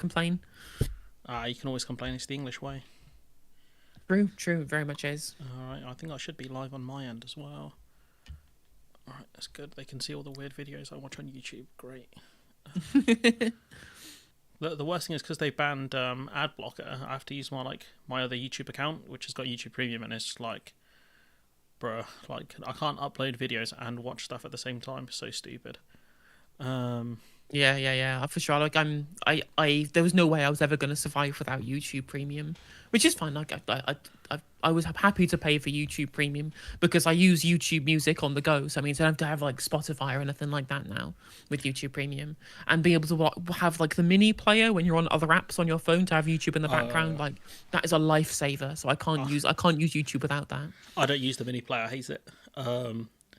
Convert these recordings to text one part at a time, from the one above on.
complain. You can always complain. It's the English way. True, very much is. All right, I think I should be live on my end as well. All right, that's good. They can see all the weird videos I watch on YouTube. Great. The worst thing is because they banned ad blocker. I have to use my other YouTube account, which has got YouTube Premium, and it's like, bruh, like I can't upload videos and watch stuff at the same time. So stupid. Yeah, for sure. Like there was no way I was ever going to survive without YouTube Premium, which is fine. Like I was happy to pay for YouTube Premium because I use YouTube Music on the go. So I mean, I don't have to have like Spotify or anything like that now with YouTube Premium, and being able to have like the mini player when you're on other apps on your phone to have YouTube in the background, like that is a lifesaver. So I can't use YouTube without that. I don't use the mini player. I hate it.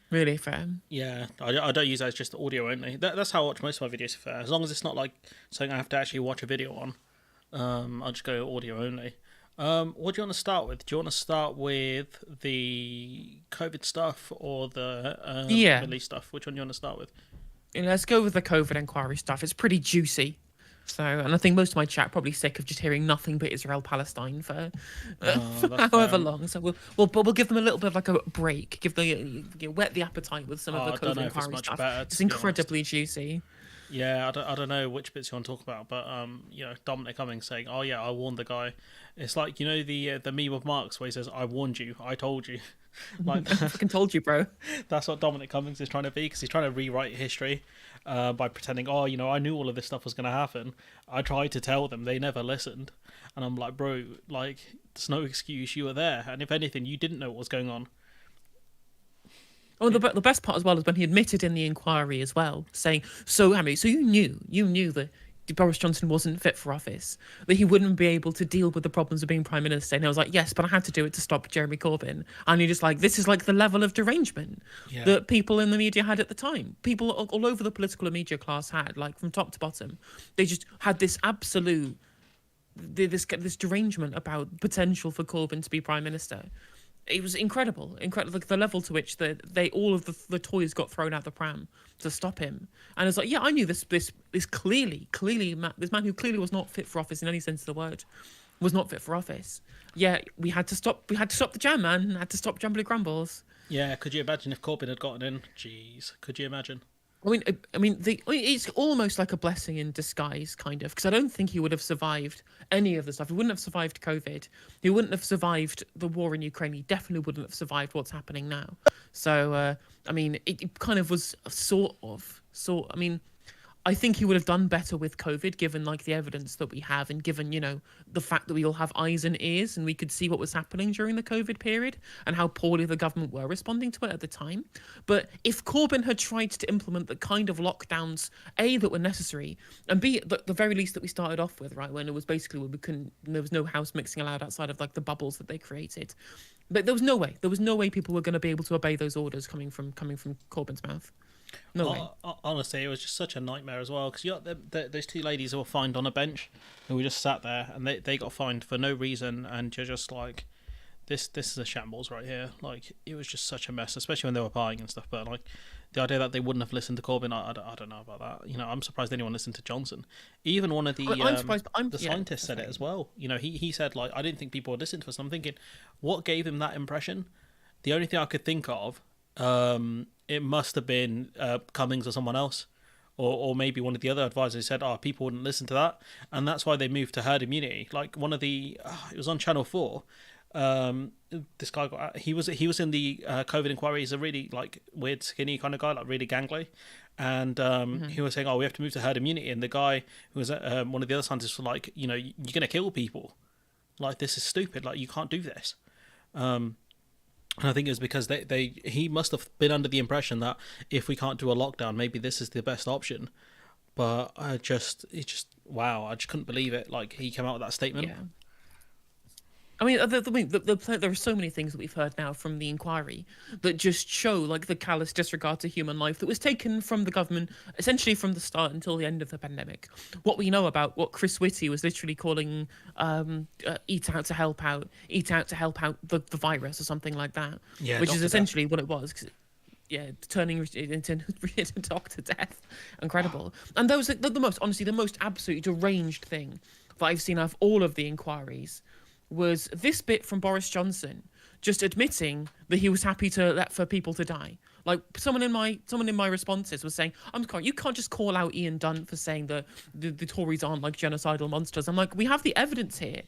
Really fair. Yeah, I don't use that as just audio only. That's how I watch most of my videos. Fair, as long as it's not like something I have to actually watch a video on. I'll just go audio only. What do you want to start with? Do you want to start with the COVID stuff or the Middle East stuff? Which one do you want to start with? Let's go with the COVID inquiry stuff. It's pretty juicy. So, and I think most of my chat probably sick of just hearing nothing but Israel Palestine for however long. So we'll give them a little bit of like a break. Whet the appetite with some of the COVID inquiry stuff. It's incredibly juicy. Yeah, I don't know which bits you want to talk about, but Dominic Cummings saying, "Oh yeah, I warned the guy." It's like the meme of Marx where he says, "I warned you, I told you." Like I fucking told you, bro. That's what Dominic Cummings is trying to be, because he's trying to rewrite history by pretending, I knew all of this stuff was going to happen. I tried to tell them, they never listened, and I'm like, bro, like there's no excuse. You were there, and if anything, you didn't know what was going on. Oh, the best part as well is when he admitted in the inquiry as well, saying, so you knew that Boris Johnson wasn't fit for office, that he wouldn't be able to deal with the problems of being Prime Minister. And I was like, yes, but I had to do it to stop Jeremy Corbyn. And you're just like, this is like the level of derangement that people in the media had at the time. People all over the political and media class had, like from top to bottom. They just had this absolute, this derangement about potential for Corbyn to be Prime Minister. It was incredible, like the level to which all of the toys got thrown out the pram to stop him. And it's like, yeah, I knew this clearly, this man who clearly was not fit for office in any sense of the word, was not fit for office. Yeah, we had to stop the jam, man. Had to stop Jumbly Crumbles. Yeah, could you imagine if Corbyn had gotten in? Jeez, could you imagine? It's almost like a blessing in disguise, kind of, because I don't think he would have survived any of the stuff. He wouldn't have survived COVID. He wouldn't have survived the war in Ukraine. He definitely wouldn't have survived what's happening now. So, it kind of was I think he would have done better with COVID, given like the evidence that we have, and given the fact that we all have eyes and ears, and we could see what was happening during the COVID period and how poorly the government were responding to it at the time. But if Corbyn had tried to implement the kind of lockdowns, A, that were necessary, and B, at the very least that we started off with, right, when it was basically there was no house mixing allowed outside of like the bubbles that they created. But there was no way people were going to be able to obey those orders coming from Corbyn's mouth. No way. Honestly, it was just such a nightmare as well, because you got those two ladies who were fined on a bench, who were just sat there, and they got fined for no reason, and you're just like, this is a shambles right here. Like, it was just such a mess, especially when they were buying and stuff. But like the idea that they wouldn't have listened to Corbyn, I don't know about that. I'm surprised anyone listened to Johnson. Even one of the scientists said it as well. He said, like, I didn't think people would listen to us. I'm thinking, what gave him that impression? The only thing I could think of, it must have been Cummings or someone else, or maybe one of the other advisors said, people wouldn't listen to that, and that's why they moved to herd immunity. Like one of the, it was on Channel 4. This guy he was in the COVID inquiry. He's a really like weird, skinny kind of guy, like really gangly, and he was saying, we have to move to herd immunity, and the guy who was one of the other scientists was like, you're gonna kill people, like this is stupid, like you can't do this. And I think it was because he must have been under the impression that if we can't do a lockdown, maybe this is the best option. But I just couldn't believe it. Like, he came out with that statement. Yeah. There are so many things that we've heard now from the inquiry that just show like the callous disregard to human life that was taken from the government essentially from the start until the end of the pandemic. What we know about what Chris Whitty was literally calling eat out to help out the virus or something like that, which is essentially what it was. turning into Doctor Death. Incredible. And those are the most, honestly, the most absolutely deranged thing that I've seen out of all of the inquiries was this bit from Boris Johnson just admitting that he was happy to let for people to die. Like someone in my responses was saying, "I'm sorry, you can't just call out Ian Dunt for saying that the Tories aren't like genocidal monsters." I'm like, we have the evidence here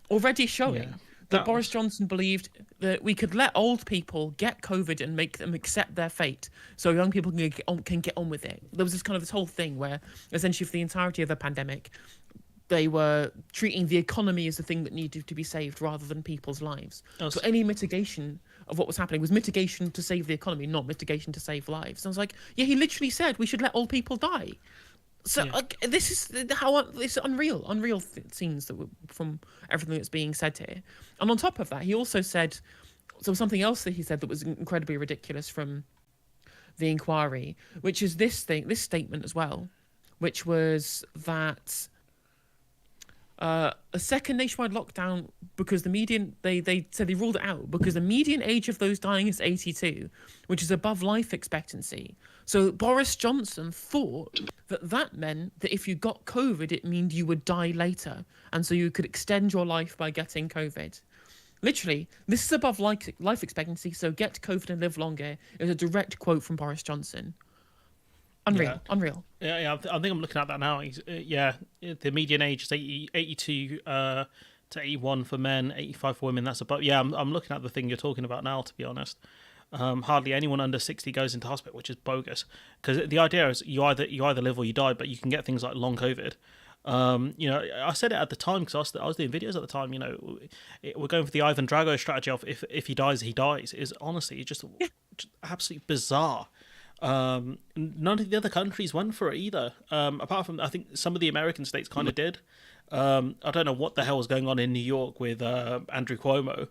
already showing that Boris Johnson believed that we could let old people get COVID and make them accept their fate, so young people can get on with it. There was this whole thing where essentially for the entirety of the pandemic, they were treating the economy as the thing that needed to be saved rather than people's lives. So any mitigation of what was happening was mitigation to save the economy, not mitigation to save lives. And I was like, yeah, he literally said we should let old people die. So this is unreal scenes that were from everything that's being said here. And on top of that, he also said, so something else that he said that was incredibly ridiculous from the inquiry, which is this statement as well, which was that a second nationwide lockdown because the median, they said they ruled it out because the median age of those dying is 82, which is above life expectancy. So Boris Johnson thought that meant that if you got COVID, it means you would die later. And so you could extend your life by getting COVID. Literally, this is above life expectancy, so get COVID and live longer. It was a direct quote from Boris Johnson. Unreal. Yeah, I think I'm looking at that now. The median age is 82 to 81 for men, 85 for women. That's about. Yeah, I'm looking at the thing you're talking about now. To be honest, hardly anyone under 60 goes into hospital, which is bogus. Because the idea is you either live or you die, but you can get things like long COVID. I said it at the time because I was doing videos at the time. We're going for the Ivan Drago strategy of if he dies, he dies. Is honestly just absolutely bizarre. None of the other countries went for it either. Apart from, I think some of the American states kind of did. I don't know what the hell was going on in New York with Andrew Cuomo,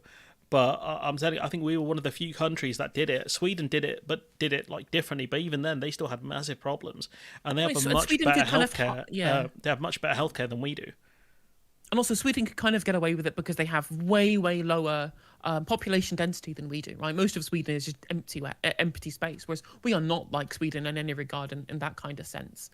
but I'm telling you, I think we were one of the few countries that did it. Sweden did it, but did it like differently. But even then, they still had massive problems, and they have much better healthcare. They have much better healthcare than we do. And also, Sweden could kind of get away with it because they have way lower population density than we do, right? Most of Sweden is just empty space, whereas we are not like Sweden in any regard in that kind of sense.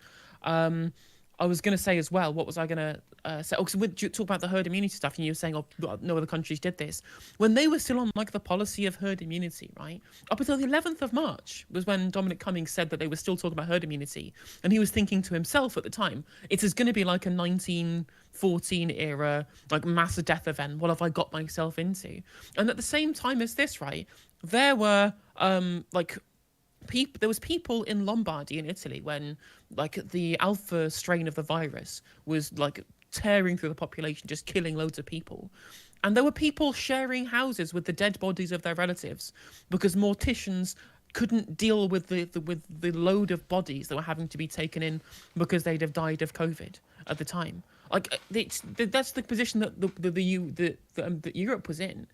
I was going to say as well, what was I going to say? Oh, so we talk about the herd immunity stuff, and you were saying, no other countries did this. When they were still on like the policy of herd immunity, right? Up until the 11th of March was when Dominic Cummings said that they were still talking about herd immunity. And he was thinking to himself at the time, it is going to be like a 1914 era, like mass death event. What have I got myself into? And at the same time as this, right, there were there was people in Lombardy in Italy when like the alpha strain of the virus was like tearing through the population, just killing loads of people. And there were people sharing houses with the dead bodies of their relatives because morticians couldn't deal with the load of bodies that were having to be taken in because they'd have died of COVID at the time. Like that's the position that Europe was in.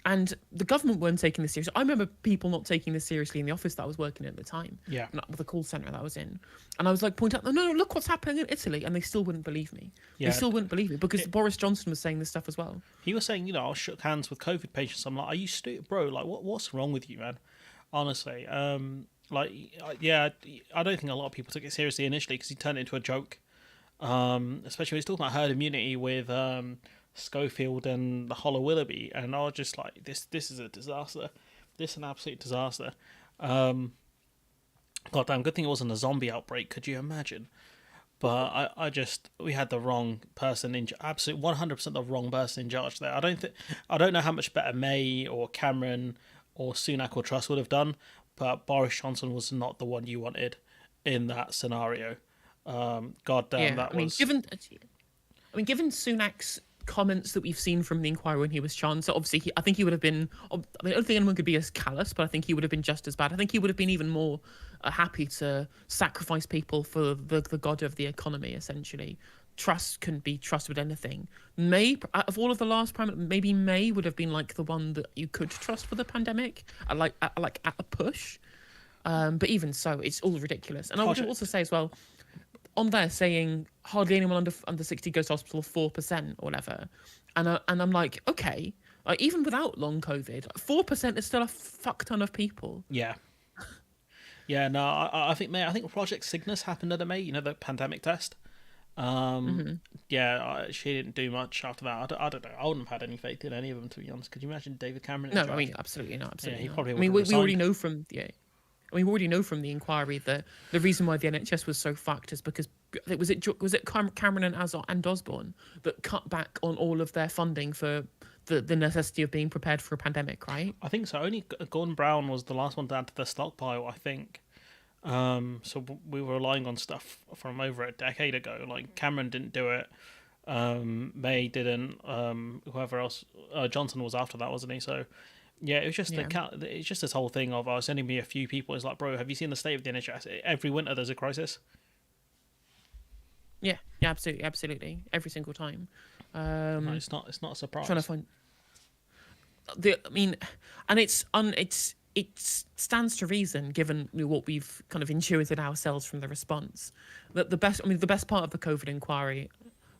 And the government weren't taking this seriously. I remember people not taking this seriously in the office that I was working in at the time. Yeah. With the call centre that I was in. And I was like, point out, no, look what's happening in Italy. And they still wouldn't believe me. Yeah. They still wouldn't believe me because Boris Johnson was saying this stuff as well. He was saying, I shook hands with COVID patients. I'm like, are you stupid, bro? Like, what's wrong with you, man? Honestly. I don't think a lot of people took it seriously initially because he turned it into a joke. Especially when he's talking about herd immunity with Schofield and the Hollow Willoughby, and I was just like, this is a disaster. This is an absolute disaster. Goddamn, good thing it wasn't a zombie outbreak. Could you imagine? But we had the wrong person in, absolute 100% the wrong person in charge there. I don't know how much better May or Cameron or Sunak or Truss would have done, but Boris Johnson was not the one you wanted in that scenario. Given Sunak's comments that we've seen from the inquiry when he was Chancellor, obviously I think he would have been, I don't think anyone could be as callous, but I think he would have been just as bad. I think he would have been even more happy to sacrifice people for the god of the economy, essentially. Truss couldn't be trusted with anything. May, of all of the last prime, maybe May would have been like the one that you could trust for the pandemic, at a push. But even so, it's all ridiculous. And I would also say as well, on there saying hardly anyone under 60 goes to hospital, 4% or whatever. And I'm like, okay, like even without long COVID, 4% is still a fuck ton of people. Yeah. Yeah, no, I think, mate, I think Project Cygnus happened under May. You know, the pandemic test. Hmm. Yeah, she didn't do much after that. I don't know. I wouldn't have had any faith in any of them, to be honest. Could you imagine David Cameron in the No, I draft? mean, absolutely not, Yeah, absolutely he not. probably I would mean, have we already resigned. know from we already know from the inquiry that the reason why the NHS was so fucked is because was it Cameron and Osborne that cut back on all of their funding for the necessity of being prepared for a pandemic, right? I think so. Only Gordon Brown was the last one to add to the stockpile, I think. So we were relying on stuff from over a decade ago. Like Cameron didn't do it. May didn't. Whoever else, Johnson was after that, wasn't he? So yeah, it was just Yeah, it's just this whole thing of sending me a few people. It's like, bro, have you seen the state of the NHS? Every winter there's a crisis. yeah, yeah, absolutely, absolutely, every single time. No, Um, it's not a Trying to surprise. find I mean, and it stands to reason, given what we've kind of intuited ourselves from the response, that the best part of the COVID inquiry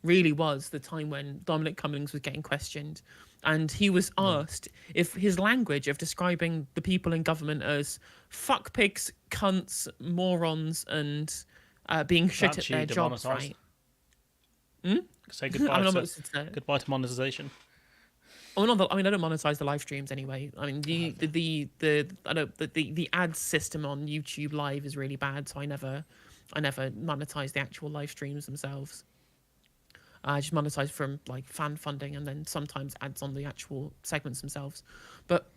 really was the time when Dominic Cummings was getting questioned, and he was asked if his language of describing the people in government as fuck pigs, cunts, morons, and being shit That's at you their jobs, demonetised. right? Hmm? Say I goodbye mean, to almost, it's, goodbye to monetization. oh, no, I mean, I don't monetize the live streams anyway. I mean, I don't the ads system on YouTube Live is really bad, so I never monetize the actual live streams themselves. I just monetize from like fan funding and then sometimes ads on the actual segments themselves. But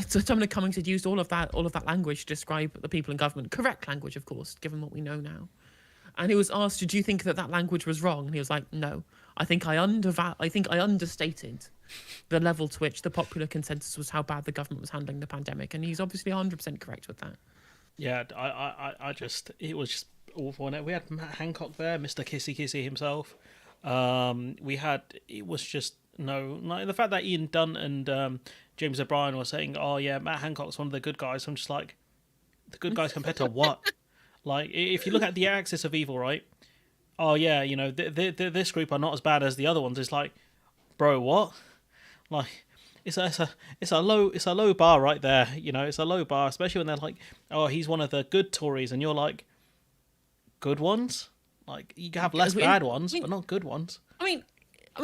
so Dominic Cummings had used all of that language to describe the people in government, correct language, of course, given what we know now. And he was asked, "Did you think that that language was wrong?" And he was like, "No, I think I understated the level to which the popular consensus was how bad the government was handling the pandemic." And he's obviously 100% correct with that. Yeah, I just it was just awful. And we had Matt Hancock there, Mr. Kissy Kissy himself. We had it was just no like the fact that Ian Dunn and James O'Brien were saying, "Oh yeah, Matt Hancock's one of the good guys." I'm just like, the good guys compared to what? Like if you look at the axis of evil, right? Oh yeah, you know this group are not as bad as the other ones. It's like, bro, what? Like it's a low bar right there. You know, it's a low bar, especially when they're like, oh, he's one of the good Tories, and you're like, good ones. Like you can have less I bad ones, mean, but not good ones. I mean,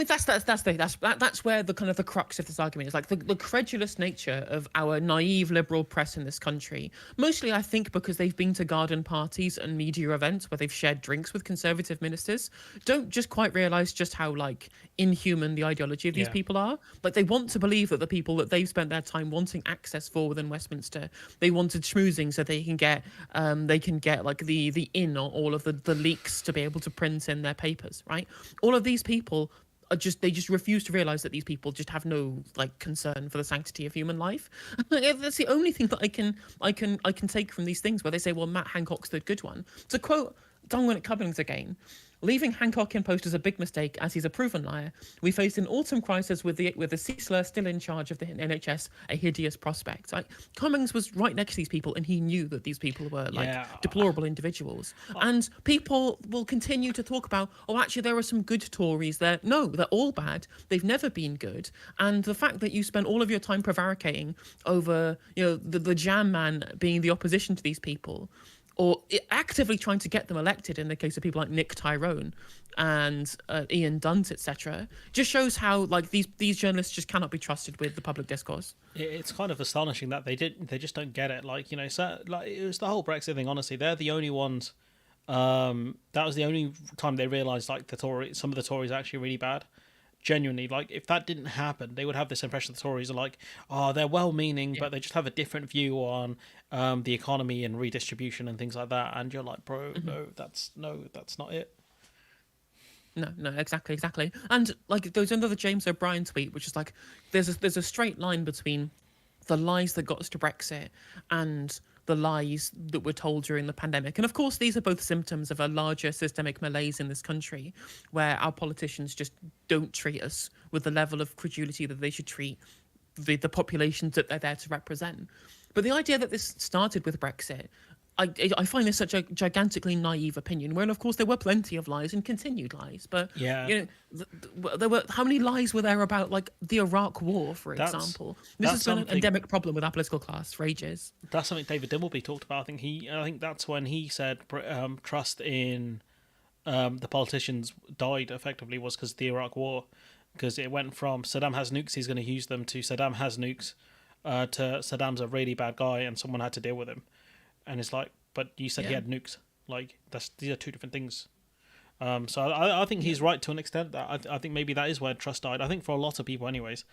that's where the kind of the crux of this argument is, like the credulous nature of our naive liberal press in this country. Mostly, I think, because they've been to garden parties and media events where they've shared drinks with conservative ministers, don't just quite realise just how like inhuman the ideology of these Yeah, people are. Like they want to believe that the people that they've spent their time wanting access for within Westminster, they wanted schmoozing so they can get like the in on all of the leaks to be able to print in their papers, right? All of these people they just refuse to realize that these people just have no like concern for the sanctity of human life. That's the only thing that I can take from these things where they say, well, Matt Hancock's the good one. To quote Dominic Cummings again, leaving Hancock in post is a big mistake, as he's a proven liar. We face an autumn crisis with the Cecler still in charge of the NHS, a hideous prospect. Like Cummings was right next to these people, and he knew that these people were like yeah. deplorable individuals. And people will continue to talk about, oh, actually, there are some good Tories there. No, they're all bad. They've never been good. And the fact that you spent all of your time prevaricating over, the jam man being the opposition to these people, or actively trying to get them elected in the case of people like Nick Tyrone and Ian Dunt, etc., just shows how like these journalists just cannot be trusted with the public discourse. It's kind of astonishing that they just don't get it. Like so like it was the whole Brexit thing. Honestly, they're the only ones. That was the only time they realised like some of the Tories are actually really bad. Genuinely, like if that didn't happen, they would have this impression the Tories are like, oh, they're well-meaning, Yeah. but they just have a different view on the economy and redistribution and things like that. And you're like, bro, no, that's not it. No, exactly. And like there was another James O'Brien tweet, which is like, there's a straight line between the lies that got us to Brexit and the lies that were told during the pandemic. And of course, these are both symptoms of a larger systemic malaise in this country, where our politicians just don't treat us with the level of credulity that they should treat the populations that they're there to represent. But the idea that this started with Brexit, I find this such a gigantically naive opinion. When of course there were plenty of lies and continued lies, but Yeah, you know, there were how many lies were there about like the Iraq War, for that's example? This that's has been an something endemic problem with our political class for ages. that's something David Dimbleby talked about. I think that's when he said trust in the politicians died effectively was because of the Iraq War, because it went from Saddam has nukes, he's going to use them, to Saddam has nukes, to Saddam's a really bad guy and someone had to deal with him. And it's like, but you said he Yeah. had nukes. Like these are two different things. So I think he's right to an extent. That I think maybe that is where trust died. I think for a lot of people, anyways,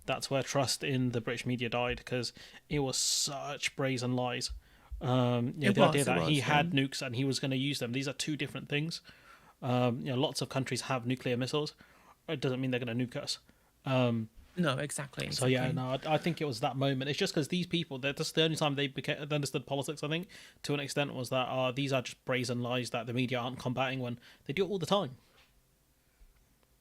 that's where trust in the British media died, because it was such brazen lies. The idea that he had nukes and he was going to use them. These are two different things. Lots of countries have nuclear missiles. It doesn't mean they're going to nuke us. No, exactly. So yeah, no, I think it was that moment. It's just because these people, that's the only time they understood politics. I think to an extent was that these are just brazen lies that the media aren't combating when they do it all the time.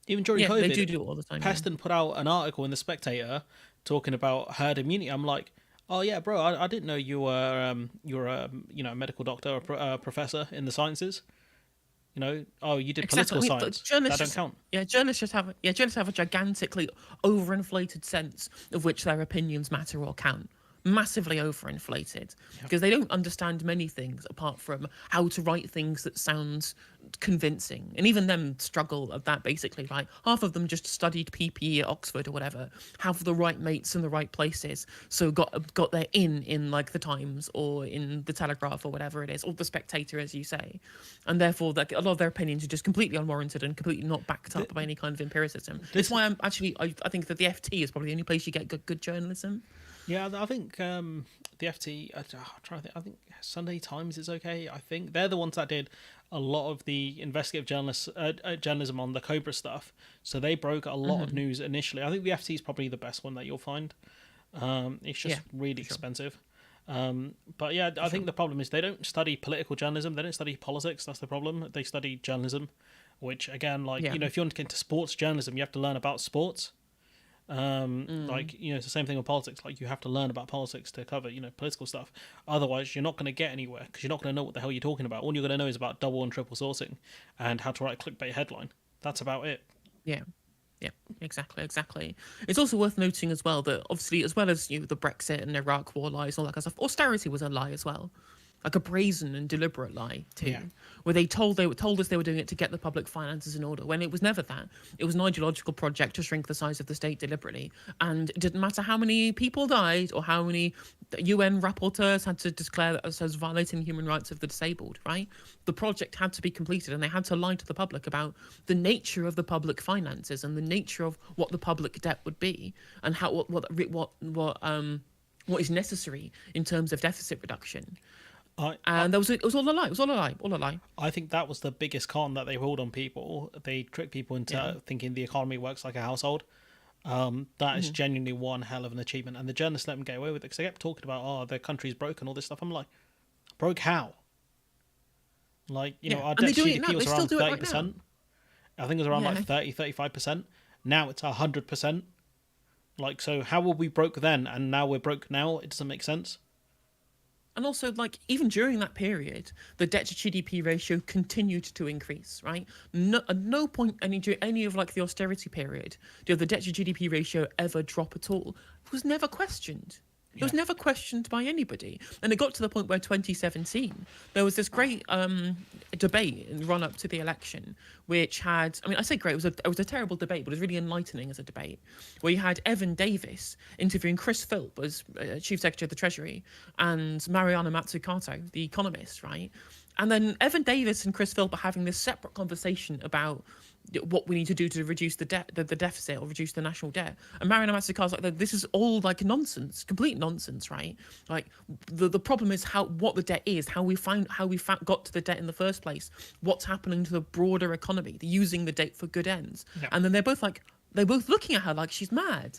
Even during Yeah, COVID, they do it all the time. Yeah. Peston put out an article in the Spectator talking about herd immunity. I'm like, oh yeah, bro, I didn't know you were a medical doctor or a professor in the sciences. Oh, you did Exactly. political science. That don't count. Journalists have a gigantically overinflated sense of which their opinions matter or count. Massively overinflated, because they don't understand many things apart from how to write things that sound convincing, and even them struggle at that. Basically, like half of them just studied PPE at Oxford or whatever, have the right mates in the right places, so got their in like the Times or in the Telegraph or whatever it is, or the Spectator, as you say, and therefore that a lot of their opinions are just completely unwarranted and completely not backed up by any kind of empiricism. That's why I think that the FT is probably the only place you get good journalism. Yeah, I think the FT. I'm trying to think. I think Sunday Times is okay. I think they're the ones that did a lot of the investigative journalism on the Cobra stuff. So they broke a lot of news initially. I think the FT is probably the best one that you'll find. It's just really expensive. But yeah, I think the problem is they don't study political journalism. They don't study politics. That's the problem. They study journalism, which again, if you want to get into sports journalism, you have to learn about sports. It's the same thing with politics. Like, you have to learn about politics to cover political stuff. Otherwise you're not going to get anywhere, because you're not going to know what the hell you're talking about. All you're going to know is about double and triple sourcing and how to write a clickbait headline. That's about it. Yeah, exactly. It's also worth noting as well that obviously, as well as the Brexit and Iraq War lies and all that kind of stuff, austerity was a lie as well. Like a brazen and deliberate lie too, where they told us they were doing it to get the public finances in order, when it was never that. It was an ideological project to shrink the size of the state deliberately, and it didn't matter how many people died or how many UN rapporteurs had to declare that as violating human rights of the disabled. Right, the project had to be completed, and they had to lie to the public about the nature of the public finances and the nature of what the public debt would be, and how what is necessary in terms of deficit reduction. It was all a lie. It was all a lie. I think that was the biggest con that they pulled on people. They tricked people into thinking the economy works like a household. That is genuinely one hell of an achievement, and the journalists let them get away with it, because they kept talking about their country's broken, all this stuff. I'm like, broke how? Like, our debt to GDP was around 30%. I think it was around 35%. Now it's 100%. Like, so how were we broke then, and now we're broke now? It doesn't make sense. And also, like, even during that period, the debt to GDP ratio continued to increase, right? At no point any of like the austerity period did the debt to GDP ratio ever drop at all. It was never questioned. It was never questioned by anybody. And it got to the point where 2017, there was this great debate in the run-up to the election, which had, I say great, it was a terrible debate, but it was really enlightening as a debate, where you had Evan Davis interviewing Chris Philp as Chief Secretary of the Treasury and Mariana Mazzucato, the economist, right? And then Evan Davis and Chris Philp are having this separate conversation about what we need to do to reduce the debt, the deficit, or reduce the national debt. And Mariana Mazzucato's like, this is all like nonsense, complete nonsense, right? Like the problem is what the debt is, how we got to the debt in the first place, what's happening to the broader economy, using the debt for good ends. Yeah. And then they're both looking at her like she's mad.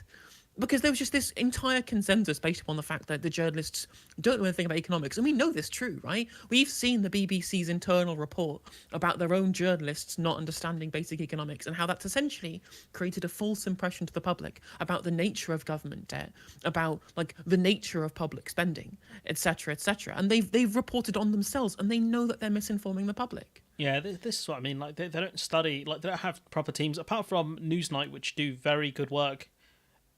because there was just this entire consensus based upon the fact that the journalists don't know anything about economics. And we know this true, right? We've seen the BBC's internal report about their own journalists not understanding basic economics and how that's essentially created a false impression to the public about the nature of government debt, about like the nature of public spending, etc., etc. And they've reported on themselves, and they know that they're misinforming the public. Yeah, this is what I mean. Like they don't study, like they don't have proper teams apart from Newsnight, which do very good work.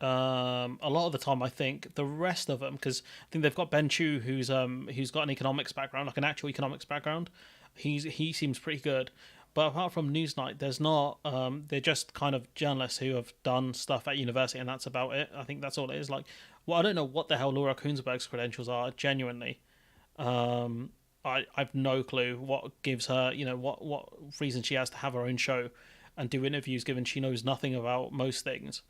A lot of the time, I think the rest of them, because I think they've got Ben Chu, who's got an economics background, like an actual economics background. He seems pretty good, but apart from Newsnight, there's not. They're just kind of journalists who have done stuff at university, and that's about it. I think that's all it is. Like, well, I don't know what the hell Laura Kuenssberg's credentials are. Genuinely, I've no clue what gives her, what reason she has to have her own show and do interviews, given she knows nothing about most things.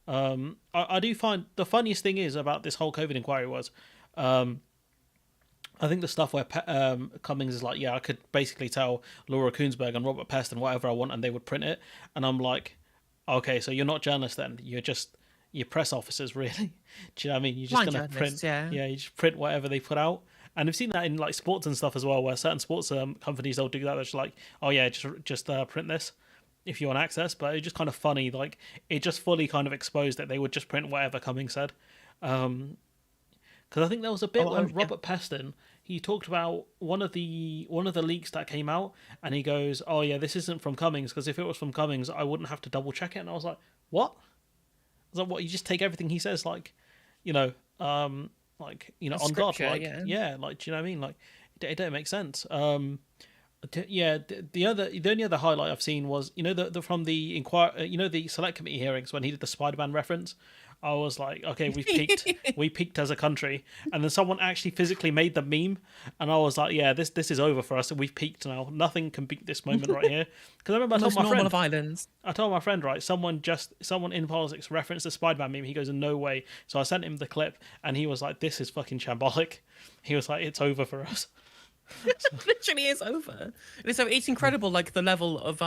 I do find the funniest thing is about this whole COVID inquiry was, I think the stuff where Cummings is like, yeah, I could basically tell Laura Kuenssberg and Robert Peston whatever I want and they would print it. And I'm like, okay, so you're not journalists then. You're press officers, really. Do you know what I mean? You're just going to print. Yeah, you just print whatever they put out. And I've seen that in like sports and stuff as well, where certain sports companies, they'll do that. They're just like, oh yeah, just print this if you want access. But it's just kind of funny, like it just fully kind of exposed that they would just print whatever Cummings said. Because I think there was a bit where Robert Peston, he talked about one of the leaks that came out, and he goes, "Oh yeah, this isn't from Cummings, because if it was from Cummings, I wouldn't have to double check it." And I was like, "What?" I was like, "What? You just take everything he says, like, on God, like, yeah, like, do you know what I mean? Like, it don't make sense." The only other highlight I've seen was the from the inquiry, the select committee hearings when he did the Spider-Man reference. I was like, okay, we peaked as a country, and then someone actually physically made the meme, and I was like, yeah, this is over for us, and we've peaked now. Nothing can beat this moment right here. Because I remember I told my friend, right, someone in politics referenced the Spider-Man meme. He goes, no way. So I sent him the clip, and he was like, this is fucking shambolic. He was like, it's over for us. It literally is over. So it's incredible, like the level of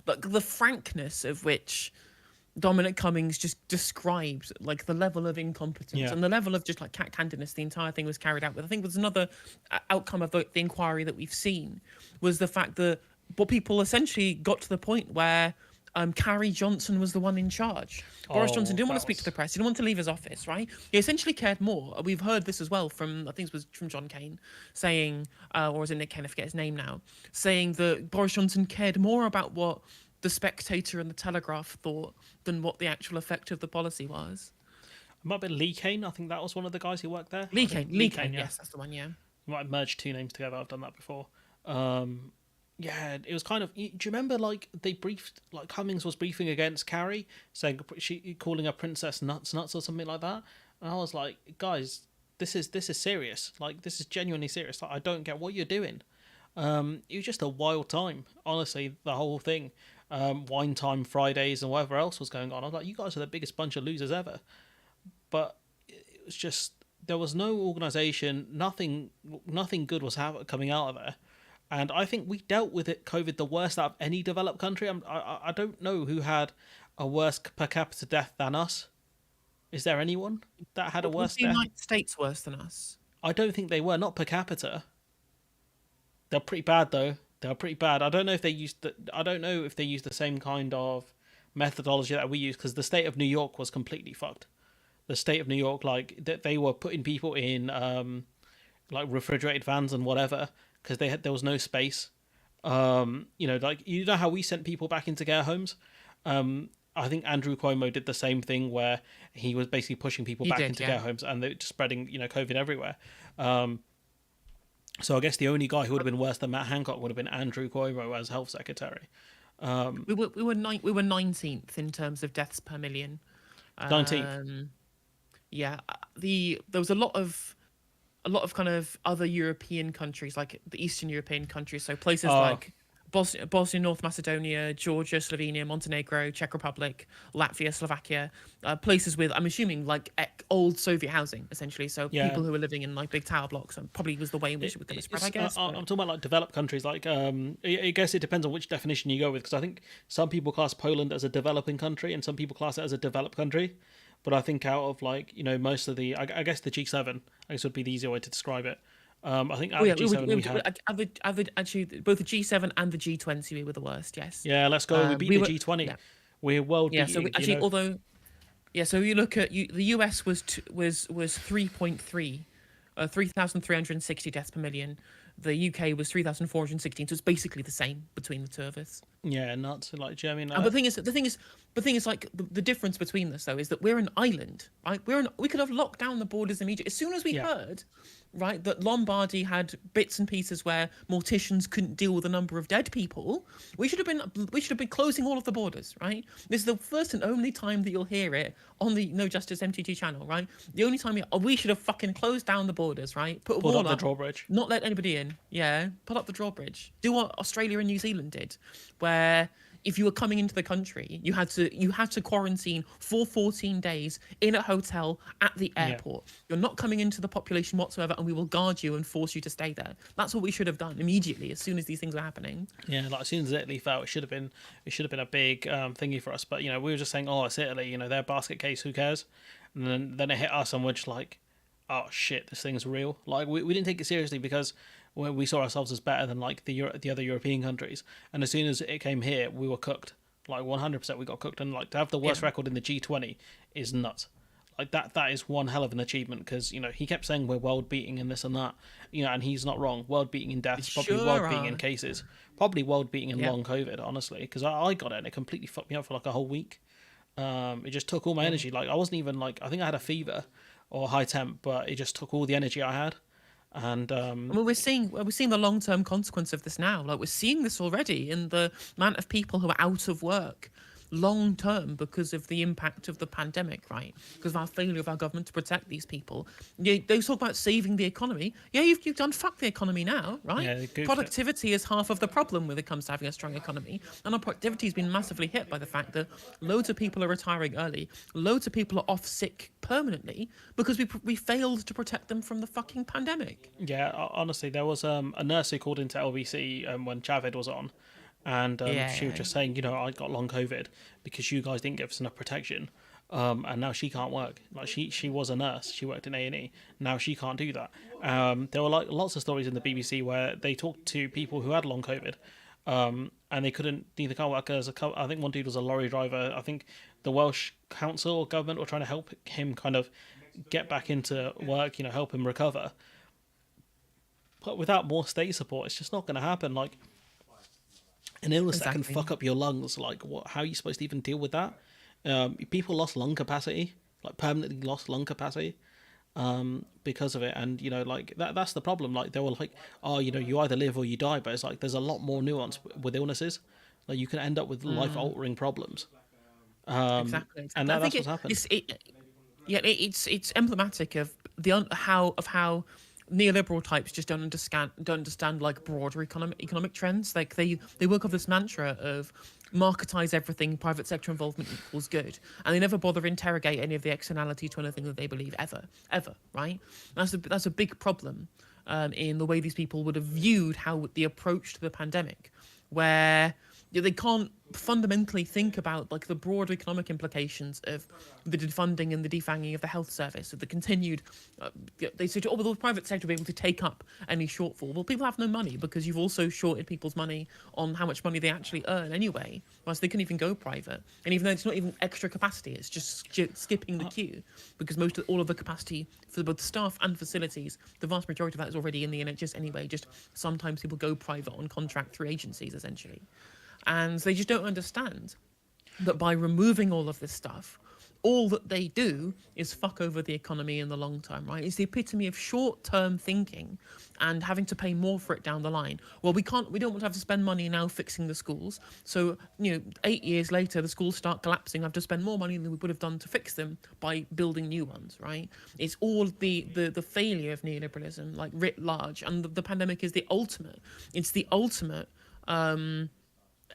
like the frankness of which Dominic Cummings just described, like the level of incompetence and the level of just like cat-handedness the entire thing was carried out with. I think was another outcome of the inquiry that we've seen was the fact that people essentially got to the point where Carrie Johnson was the one in charge. Boris Johnson didn't want to speak to the press. He didn't want to leave his office, right? He essentially cared more. We've heard this as well from, I think it was from John Cain, saying, or is it Nick Cain? I forget his name now, saying that Boris Johnson cared more about what the Spectator and the Telegraph thought than what the actual effect of the policy was. It might have been Lee Cain. I think that was one of the guys who worked there. Lee Cain, yes, that's the one, yeah. You might have merged two names together. I've done that before. Yeah, it was kind of. Do you remember, like, they briefed, like, Cummings was briefing against Carrie, saying she calling her princess nuts or something like that, and I was like, guys, this is serious. Like, this is genuinely serious. Like, I don't get what you're doing. It was just a wild time, honestly. The whole thing, wine time Fridays and whatever else was going on. I was like, you guys are the biggest bunch of losers ever. But it was just there was no organisation. Nothing good was coming out of there. And I think we dealt with COVID the worst out of any developed country. I don't know who had a worse per capita death than us. Is there anyone that had a worse death? Was the United States worse than us? I don't think they were. Not per capita. They're pretty bad though. They're pretty bad. I don't know if they used the same kind of methodology that we use, because the state of New York was completely fucked. The state of New York, like they were putting people in like refrigerated vans and whatever, because there was no space. Like, you know how we sent people back into care homes. I think Andrew Cuomo did the same thing, where he was basically pushing people back into care homes, and they're just spreading COVID everywhere. So I guess the only guy who would have been worse than Matt Hancock would have been Andrew Cuomo as health secretary. We were 19th in terms of deaths per million. 19th. Yeah, there was a lot of kind of other European countries, like the Eastern European countries, so places like Bosnia, North Macedonia, Georgia, Slovenia, Montenegro, Czech Republic, Latvia, Slovakia, places with, I'm assuming, like old Soviet housing, essentially. So people who were living in like big tower blocks, and probably was the way in which it was going to spread, I guess. I'm talking about like developed countries. Like, I guess it depends on which definition you go with, because I think some people class Poland as a developing country, and some people class it as a developed country. But I think out of like most of the, I guess the G7, I guess would be the easier way to describe it. I think out Oh of yeah, the G7 we had. actually both the G7 and the G20 we were the worst. Yes, Yeah, let's go. We beat we the were. G20. Yeah, We're world yeah. So beating. actually, although yeah, so you look at the US was 3.3, 3,360 deaths per million. The UK was 3,416. So it's basically the same between the two of us. Yeah, nuts. Like, do you know what I mean? And the thing is, like the difference between us though is that we're an island, right? We could have locked down the borders immediately as soon as we Yeah, heard, right, that Lombardy had bits and pieces where morticians couldn't deal with the number of dead people. We should have been closing all of the borders, right? This is the first and only time that you'll hear it on the No Justice MTG channel, right? The only time we should have fucking closed down the borders, right? Put a pulled up wall the up, drawbridge. not let anybody in. Yeah, put up the drawbridge. Do what Australia and New Zealand did, where if you were coming into the country, you had to quarantine for 14 days in a hotel at the Yeah, airport. You're not coming into the population whatsoever, and we will guard you and force you to stay there. That's what we should have done immediately as soon as these things were happening. yeah. Like as soon as Italy fell, it should have been a big thingy for us. But we were just saying, oh, it's Italy. Their basket case. Who cares? And then it hit us, and we're just like, oh shit, this thing's real. Like we didn't take it seriously because we saw ourselves as better than like the other European countries. And as soon as it came here, we were cooked. Like 100%, we got cooked. And like to have the worst Yeah, record in the G20 is nuts. Like that is one hell of an achievement because he kept saying we're world beating in this and that, and he's not wrong. World beating in we deaths, probably sure world beating in are. cases, probably world beating in Yeah, long COVID. Honestly, because I got it and it completely fucked me up for like a whole week. It just took all my yeah. energy. Like I wasn't even like I think I had a fever or high temp, but it just took all the energy I had. And I mean, we're seeing the long term consequence of this now. Like we're seeing this already in the amount of people who are out of work long term because of the impact of the pandemic, right? Because of our failure of our government to protect these people. Yeah, they talk about saving the economy. Yeah, you've done fuck the economy now, right? yeah, they goofed it. Productivity is half of the problem when it comes to having a strong economy, and our productivity has been massively hit by the fact that loads of people are retiring early, loads of people are off sick permanently because we failed to protect them from the fucking pandemic. Yeah, honestly, there was a nurse who called into LBC when Javid was on, and she was Yeah, just saying, I got long COVID because you guys didn't give us enough protection, and now she can't work. Like she was a nurse, she worked in A&E. Now she can't do that. There were like lots of stories in the BBC where they talked to people who had long COVID, and they couldn't neither can't work as I think one dude was a lorry driver. I think the Welsh council or government were trying to help him kind of get back into work, help him recover. But without more state support, it's just not going to happen. Like an illness that can exactly. fuck up your lungs, like what? How are you supposed to even deal with that? People lost lung capacity, like permanently lost lung capacity, because of it, and like that's the problem. Like they were like, oh, you either live or you die, but it's like there's a lot more nuance with illnesses. Like you can end up with life altering problems, Exactly, and exactly. I think that's what's happened. yeah, it's emblematic of how neoliberal types just don't understand like broader economic trends. Like they work off this mantra of marketize everything, private sector involvement equals good, and they never bother interrogate any of the externality to anything that they believe ever, right? That's a big problem in the way these people would have viewed how the approach to the pandemic, where they can't fundamentally think about like the broader economic implications of the defunding and the defanging of the health service, of the continued. They say, "Oh, well, the private sector will be able to take up any shortfall." Well, people have no money because you've also shorted people's money on how much money they actually earn anyway. Whilst they couldn't even go private, and even though it's not even extra capacity, it's just skipping the queue because all of the capacity for both staff and facilities, the vast majority of that is already in the NHS anyway. Just sometimes people go private on contract through agencies essentially. And they just don't understand that by removing all of this stuff, all that they do is fuck over the economy in the long term, right? It's the epitome of short-term thinking and having to pay more for it down the line. Well, we don't want to have to spend money now fixing the schools. So, 8 years later, the schools start collapsing. I have to spend more money than we would have done to fix them by building new ones, right? It's all the failure of neoliberalism, like writ large. And the pandemic is the ultimate. It's the ultimate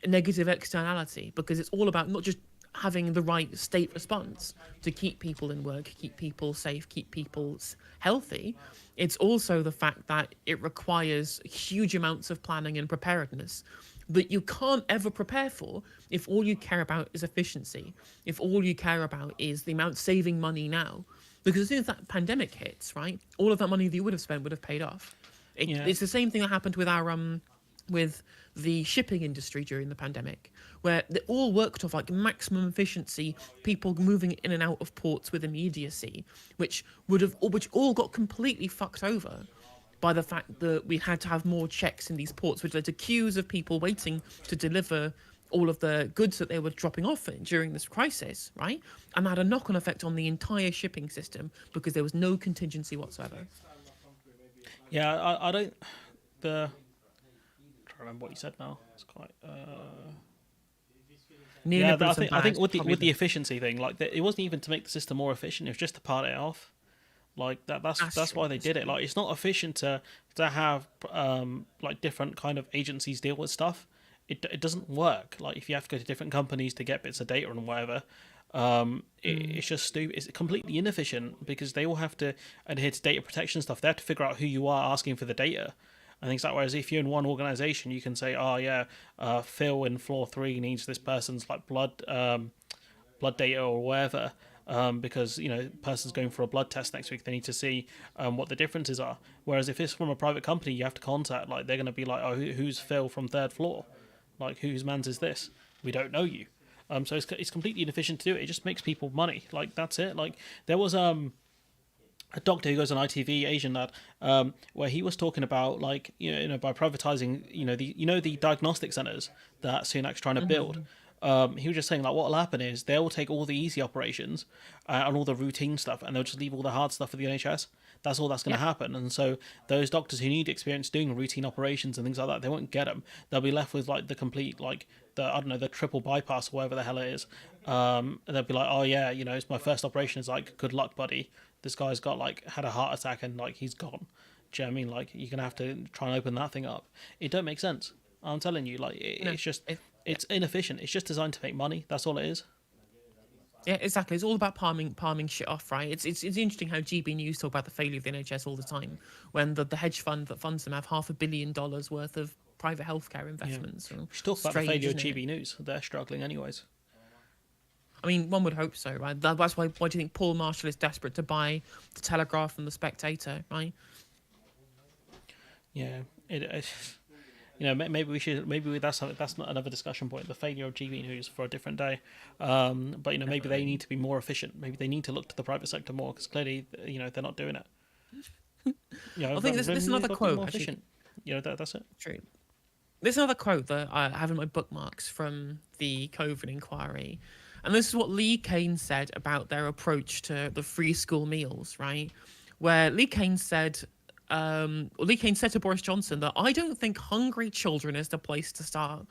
negative externality because it's all about not just having the right state response to keep people in work, keep people safe, keep people healthy. It's also the fact that it requires huge amounts of planning and preparedness that you can't ever prepare for if all you care about is efficiency, if all you care about is the amount saving money now. Because as soon as that pandemic hits, right, all of that money that you would have spent would have paid off. Yeah, It's the same thing that happened with our with the shipping industry during the pandemic, where they all worked off like maximum efficiency, people moving in and out of ports with immediacy, which all got completely fucked over by the fact that we had to have more checks in these ports, which led to queues of people waiting to deliver all of the goods that they were dropping off during this crisis, right? And that had a knock-on effect on the entire shipping system because there was no contingency whatsoever. yeah. I don't. The I'm trying to remember what you said now. It's quite. Yeah, I think with the efficiency thing, like it wasn't even to make the system more efficient. It was just to part it off. Like that's why they did it. Like it's not efficient to have like different kind of agencies deal with stuff. It doesn't work. Like if you have to go to different companies to get bits of data and whatever, it's just stupid. It's completely inefficient because they all have to adhere to data protection stuff. They have to figure out who you are asking for the data and things like that. Whereas if you're in one organization, you can say, oh yeah, Phil in floor 3 needs this person's like blood data or whatever. Because person's going for a blood test next week, they need to see what the differences are. Whereas if it's from a private company, you have to contact, like they're going to be like, oh, who's Phil from 3rd floor? Like whose man's is this? We don't know you. So it's completely inefficient to do it. It just makes people money. Like that's it. Like there was a doctor who goes on ITV, Asian lad, where he was talking about like by privatizing the diagnostic centers that Sunak's trying to build. He was just saying like what will happen is they'll take all the easy operations and all the routine stuff, and they'll just leave all the hard stuff for the NHS. That's all that's going to happen. And so those doctors who need experience doing routine operations and things like that, they won't get them. They'll be left with like the complete the triple bypass or whatever the hell it is. And they'll be like, oh yeah, it's my first operation. It's like, good luck, buddy. This guy's got had a heart attack and like he's gone. Do you know what I mean? Like you're gonna have to try and open that thing up. It don't make sense. I'm telling you, like it's just it's inefficient. It's just designed to make money. That's all it is. Yeah, exactly. It's all about palming shit off, right? It's interesting how GB News talk about the failure of the NHS all the time, when the hedge fund that funds them have $500 million worth of private healthcare investments. Yeah. We should talk about the failure of GB News. They're struggling anyways. I mean, one would hope so, right? That's why do you think Paul Marshall is desperate to buy the Telegraph and the Spectator, right? Yeah, maybe that's not another discussion point. The failure of GB News for a different day. But maybe they need to be more efficient. Maybe they need to look to the private sector more because clearly they're not doing it. I think there's another quote. Actually, that's it. True. There's another quote that I have in my bookmarks from the COVID inquiry. And this is what Lee Kane said about their approach to the free school meals, right? Where Lee Kane said to Boris Johnson that I don't think hungry children is the place to start.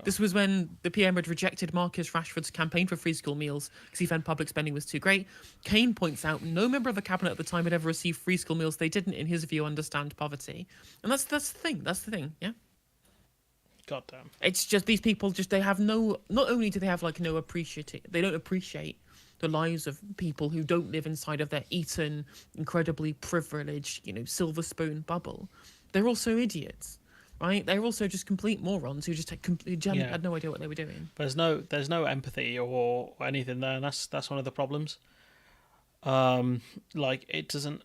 This was when the PM had rejected Marcus Rashford's campaign for free school meals because he found public spending was too great. Kane points out no member of the cabinet at the time had ever received free school meals. They didn't, in his view, understand poverty. And that's the thing. That's the thing, yeah? God damn. It's just these people they have not only do they have they don't appreciate the lives of people who don't live inside of their Eton incredibly privileged, silver spoon bubble. They're also idiots, right? They're also just complete morons who just had no idea what they were doing. There's no empathy or anything there, and that's one of the problems. It doesn't.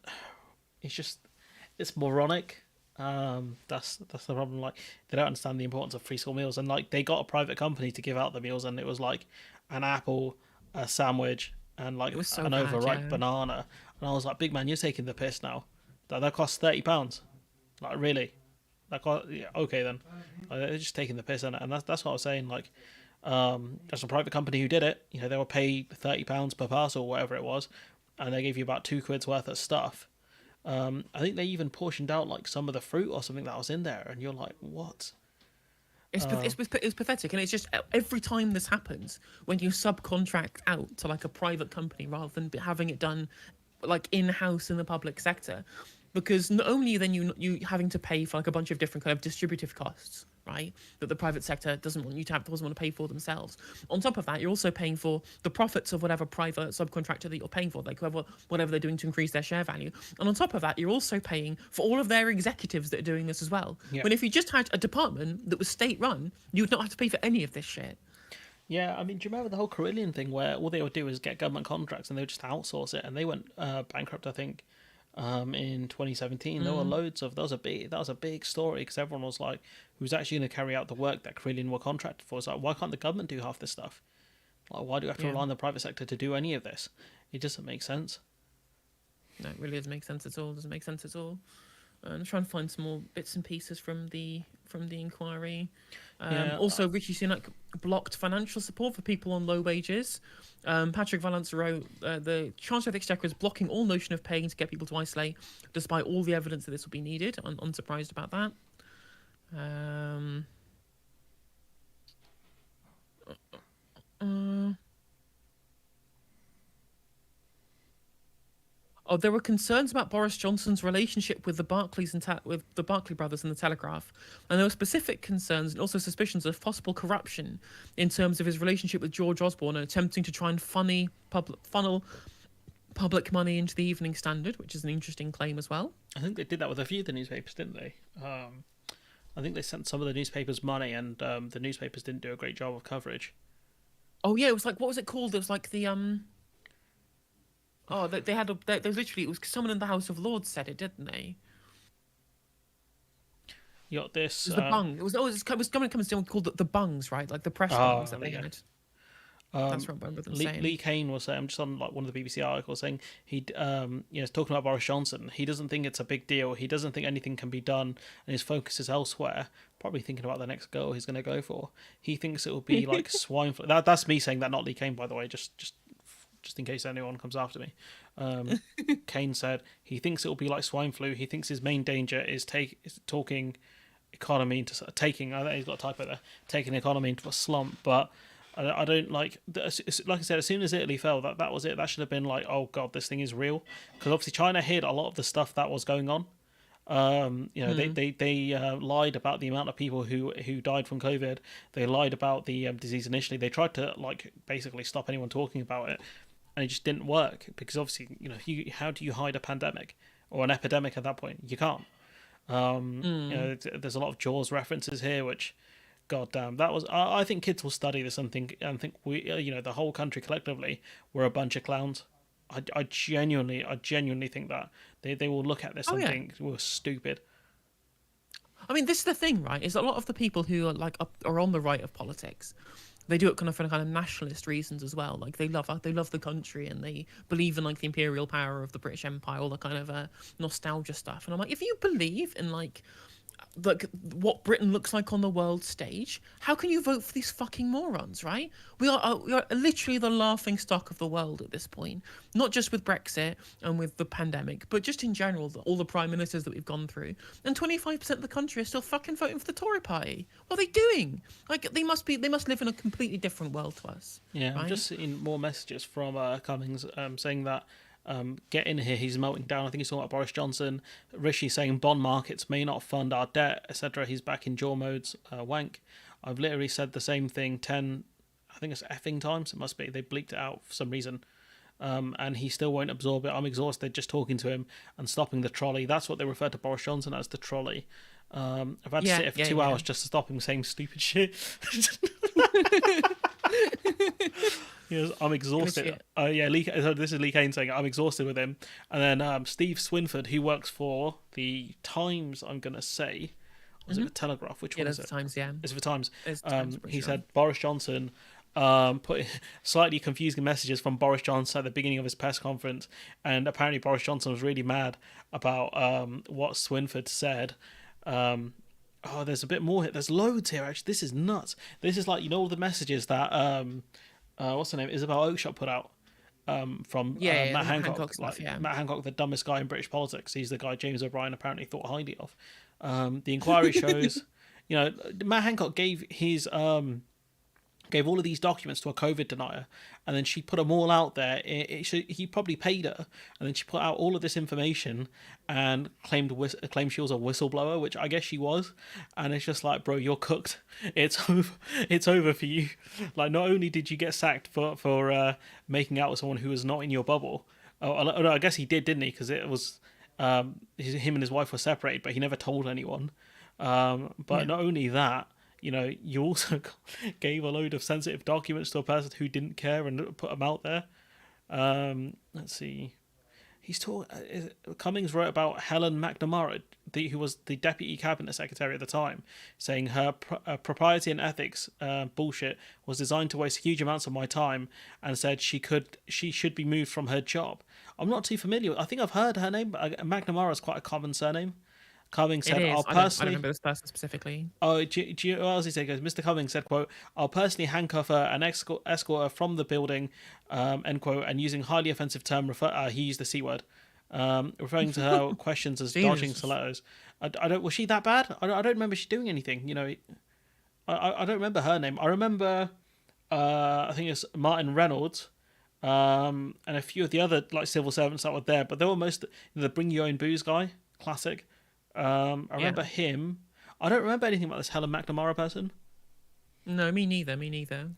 It's moronic. That's the problem. Like they don't understand the importance of free school meals, and like they got a private company to give out the meals, and it was like an apple, a sandwich, and like an overripe banana. And I was like, big man, you're taking the piss now. That costs £30. Like really? Okay then. They're just taking the piss, and that's what I was saying. Like, there's a private company who did it. They were paid £30 per parcel, whatever it was, and they gave you about £2 worth of stuff. I think they even portioned out like some of the fruit or something that was in there, and you're like, what? It's pathetic, and it's just every time this happens, when you subcontract out to like a private company rather than having it done like in-house in the public sector, because not only then you having to pay for like a bunch of different kind of distributive costs, right? That the private sector doesn't want you to have, doesn't want to pay for themselves. On top of that, you're also paying for the profits of whatever private subcontractor that you're paying for, like whatever they're doing to increase their share value. And on top of that, you're also paying for all of their executives that are doing this as well. Yeah. When if you just had a department that was state run, you would not have to pay for any of this shit. Yeah, I mean, do you remember the whole Carillion thing where all they would do is get government contracts and they would just outsource it, and they went bankrupt, I think, in 2017. There were loads of that was a big story because everyone was like, who's actually going to carry out the work that Carillion were contracted for? It's like, why can't the government do half this stuff? Like, why do we have to Yeah. rely on the private sector to do any of this? It doesn't make sense. No, it really doesn't make sense at all. Doesn't make sense at all. I'm trying to find some more bits and pieces from the inquiry. Yeah, Also, Rishi Sunak blocked financial support for people on low wages. Patrick Vallance wrote, the Chancellor of the Exchequer is blocking all notion of paying to get people to isolate, despite all the evidence that this will be needed. I'm unsurprised about that. Oh, there were concerns about Boris Johnson's relationship with the Barclays and with the Barclay brothers and the Telegraph, and there were specific concerns and also suspicions of possible corruption in terms of his relationship with George Osborne and attempting to try and funnel public money into the Evening Standard, which is an interesting claim as well. I think they did that with a few of the newspapers, didn't they? I think they sent some of the newspapers money, and the newspapers didn't do a great job of coverage. Oh yeah, it was like, what was it called? It was like the Oh, they had there was literally, it was someone in the House of Lords said it, didn't they? You got this. It was the bung. It was going to come to called the bungs, right? Like the press bungs that they yeah. had. That's what I remember them saying. Lee Kane was saying, I'm just on like one of the BBC articles saying talking about Boris Johnson. He doesn't think it's a big deal. He doesn't think anything can be done, and his focus is elsewhere. Probably thinking about the next girl he's going to go for. He thinks it will be like swine flu. That's me saying that, not Lee Kane, by the way. Just in case anyone comes after me. Kane said he thinks it will be like swine flu. He thinks his main danger is talking economy into taking. I think he's got a typo there. Taking the economy into a slump, but. I don't like I said, as soon as Italy fell, that was it. That should have been like, oh god, this thing is real, because obviously China hid a lot of the stuff that was going on. They lied about the amount of people who died from COVID. They lied about the disease initially. They tried to like basically stop anyone talking about it, and it just didn't work because obviously how do you hide a pandemic or an epidemic at that point? You can't. There's a lot of Jaws references here, which. God damn, that was. I think kids will study this and think we, the whole country collectively, we're a bunch of clowns. I genuinely think that they will look at this and think we're stupid. I mean, this is the thing, right? Is a lot of the people who are like are on the right of politics, they do it kind of for kind of nationalist reasons as well. Like they love the country and they believe in like the imperial power of the British Empire, all the kind of nostalgia stuff. And I'm like, if you believe in like what Britain looks like on the world stage, how can you vote for these fucking morons, right? We are literally the laughing stock of the world at this point, not just with Brexit and with the pandemic, but just in general, all the prime ministers that we've gone through. And 25% of the country are still fucking voting for the Tory party. What are they doing? Like they must live in a completely different world to us. Yeah, right? I'm just seeing more messages from Cummings saying that get in here, he's melting down. I think he's talking about Boris Johnson. Rishi saying bond markets may not fund our debt, etc. He's back in jaw modes. Wank. I've literally said the same thing 10, I think it's effing times. It must be. They bleeped it out for some reason. And he still won't absorb it. I'm exhausted just talking to him and stopping the trolley. That's what they refer to Boris Johnson as, the trolley. I've had to sit here for 2 hours just to stop him saying stupid shit. I'm exhausted. This is Lee Kane saying I'm exhausted with him. And then Steve Swinford, who works for the Times, I'm going to say, was it the Telegraph? Which one is it? Times, yeah. It's the Times. He sure. said Boris Johnson put slightly confusing messages from Boris Johnson at the beginning of his press conference, and apparently Boris Johnson was really mad about what Swinford said. There's a bit more here. There's loads here, actually. This is nuts. This is like, all the messages that what's her name, Isabel Oakeshott put out from Matt Hancock. Matt Hancock, the dumbest guy in British politics. He's the guy James O'Brien apparently thought highly of. The inquiry shows, Matt Hancock gave his gave all of these documents to a COVID denier, and then she put them all out there. He probably paid her, and then she put out all of this information and claimed she was a whistleblower, which I guess she was. And it's just like, bro, you're cooked. It's over. It's over for you. Like, not only did you get sacked for making out with someone who was not in your bubble. Oh, no, I guess he did, didn't he? Because it was him and his wife were separated, but he never told anyone. But not only that, you also gave a load of sensitive documents to a person who didn't care and put them out there. Let's see. Cummings wrote about Helen McNamara, who was the deputy cabinet secretary at the time, saying her propriety and ethics bullshit was designed to waste huge amounts of my time, and said she should be moved from her job. I'm not too familiar. I think I've heard her name, but McNamara is quite a common surname. Cummings said, "I'll personally." I don't remember this person specifically. Oh, do you know what else he said? Goes, Mr. Cummings said, "quote I'll personally handcuff her and escort her from the building," end quote. And using highly offensive term, he used the C word, referring to her questions as dodging stilettos. I don't. Was she that bad? I don't remember she doing anything. I don't remember her name. I remember, I think it's Martin Reynolds, and a few of the other like civil servants that were there, but they were most the bring your own booze guy, classic. I remember him. I don't remember anything about this Helen McNamara person. No, me neither. Me neither.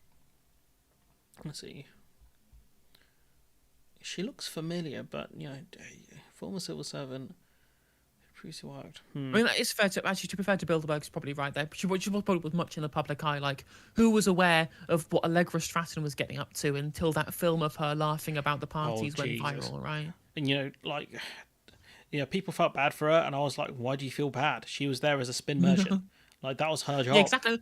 Let's see. She looks familiar, but former civil servant, previously worked. I mean, it's fair to be fair to Bilderberg's probably right there. She probably was much in the public eye. Like, who was aware of what Allegra Stratton was getting up to until that film of her laughing about the parties went viral, right? And people felt bad for her, and I was like, why do you feel bad? She was there as a spin merchant. Like, that was her job. Yeah, exactly.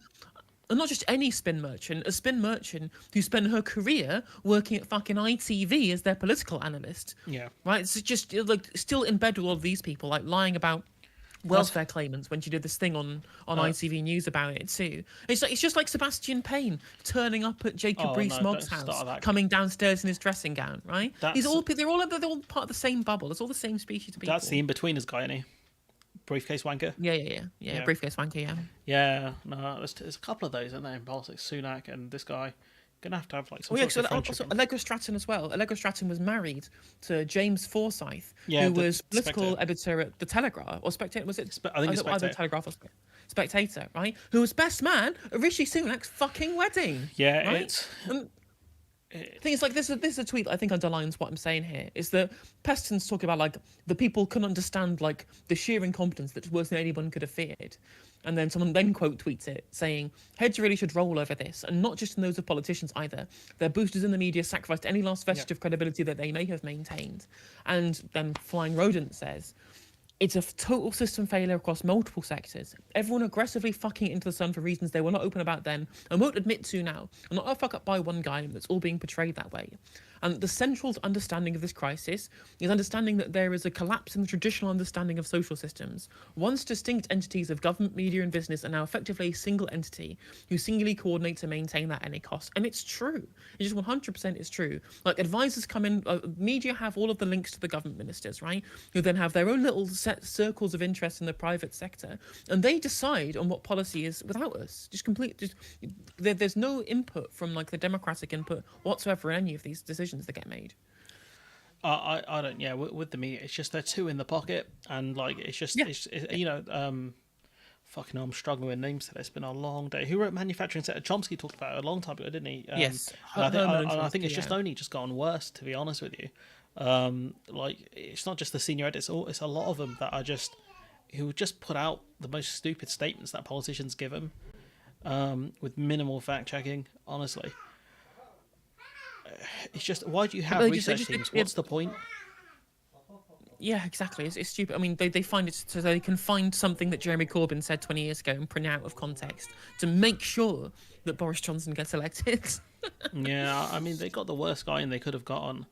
And not just any spin merchant, a spin merchant who spent her career working at fucking ITV as their political analyst. Yeah. Right? It's just like still in bed with all of these people, like lying about welfare claimants when she did this thing on ITV News about it too. It's just like Sebastian Payne turning up at Jacob Rees-Mogg's house, coming downstairs in his dressing gown, right? They're all part of the same bubble. It's all the same species of people. That's the in-betweeners guy, isn't he? Briefcase wanker. Yeah. Briefcase wanker. Yeah. Yeah. No, there's a couple of those, isn't there? In politics, Sunak and this guy. Gonna have to have like some sort of friendship. Also Allegra Stratton as well. Allegra Stratton was married to James Forsyth, who was political editor at the Telegraph or Spectator. Was it? I think it's Spectator. Either Telegraph or Spectator, right? Who was best man at Rishi Sunak's fucking wedding. Yeah, right? The thing is, like, this is a tweet that I think underlines what I'm saying here, is that Peston's talking about, like, the people couldn't understand, like, the sheer incompetence that's worse than anyone could have feared. And then someone then quote tweets it, saying, heads really should roll over this, and not just in those of politicians either. Their boosters in the media sacrificed any last vestige of credibility that they may have maintained. And then Flying Rodent says, it's a total system failure across multiple sectors. Everyone aggressively fucking into the sun for reasons they were not open about then and won't admit to now. And not a fuck up by one guy that's all being portrayed that way. And the central understanding of this crisis is understanding that there is a collapse in the traditional understanding of social systems. Once distinct entities of government, media and business are now effectively a single entity who singularly coordinate to maintain that at any cost. And it's true. It just 100% is true. Like, advisors come in, media have all of the links to the government ministers, right? Who then have their own little set circles of interest in the private sector. And they decide on what policy is without us. There's no input from, like, the democratic input whatsoever in any of these decisions that get made. I don't. Yeah, with the media, it's just they're two in the pocket, and like it's just fucking hell, I'm struggling with names today. It's been a long day. Who wrote Manufacturing Sector? Chomsky talked about it a long time ago, didn't he? Yes. And I think it's just only just gotten worse, to be honest with you. Like, it's not just the senior editors; it's a lot of them that are just who just put out the most stupid statements that politicians give them, with minimal fact checking. Honestly. It's just, why do you have research teams? What's the point? Yeah, exactly. It's stupid. I mean, they find it so they can find something that Jeremy Corbyn said 20 years ago and print out of context to make sure that Boris Johnson gets elected. Yeah, I mean, they got the worst guy in they could have gotten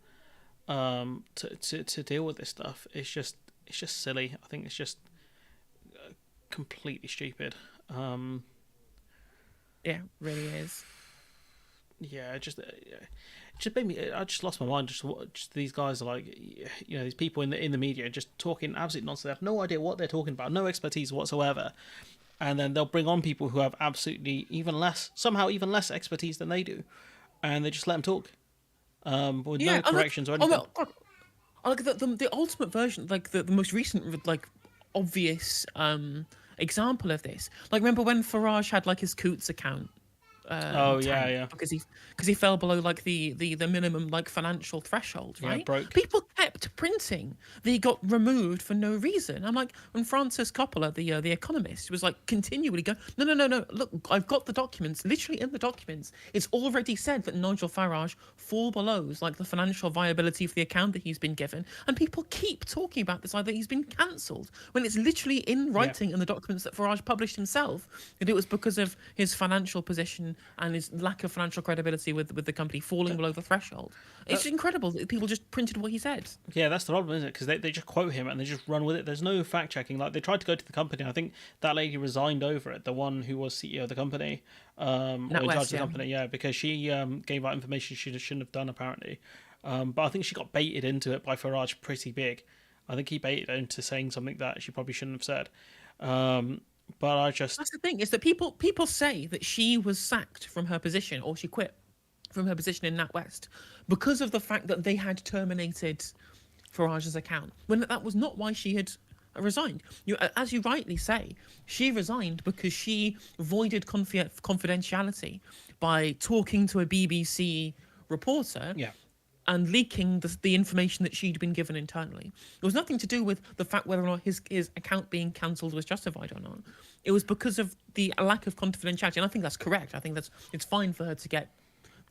to deal with this stuff. It's just silly. I think it's just completely stupid. Yeah, it really is. Yeah, it just made me. I just lost my mind. Just these guys are like, these people in the media just talking absolute nonsense. They have no idea what they're talking about, no expertise whatsoever, and then they'll bring on people who have absolutely somehow even less expertise than they do, and they just let them talk, with Yeah, no corrections or anything. like the ultimate version, like the most recent, like obvious example of this. Like, remember when Farage had like his Coots account Oh yeah, tank yeah, because he fell below like the minimum like financial threshold, yeah, right? broke. People kept printing that he got removed for no reason. I'm like, when Francis Coppola, the economist, was like continually going, no, look, I've got the documents, literally in the documents, it's already said that Nigel Farage fall below like the financial viability of the account that he's been given, and people keep talking about this like that he's been cancelled when it's literally in Yeah. writing in the documents that Farage published himself that it was because of his financial position and his lack of financial credibility with the company falling below the threshold. It's incredible that people just printed what he said. Yeah, that's the problem, isn't it? Because they just quote him and they just run with it. There's no fact checking. Like, they tried to go to the company. I think that lady resigned over it, the one who was CEO of the company, or in charge of the company. Yeah, because she gave out information she shouldn't have done, apparently. But I think she got baited into it by Farage pretty big. I think he baited her into saying something that she probably shouldn't have said. But I just, That's the thing, is that people say that she was sacked from her position, or she quit from her position in NatWest because of the fact that they had terminated Farage's account, when that was not why she had resigned. As you rightly say, she resigned because she voided confidentiality by talking to a BBC reporter yeah. and leaking the information that she'd been given internally. It was nothing to do with the fact whether or not his account being cancelled was justified or not. It was because of the lack of confidentiality, and I think that's correct. I think it's fine for her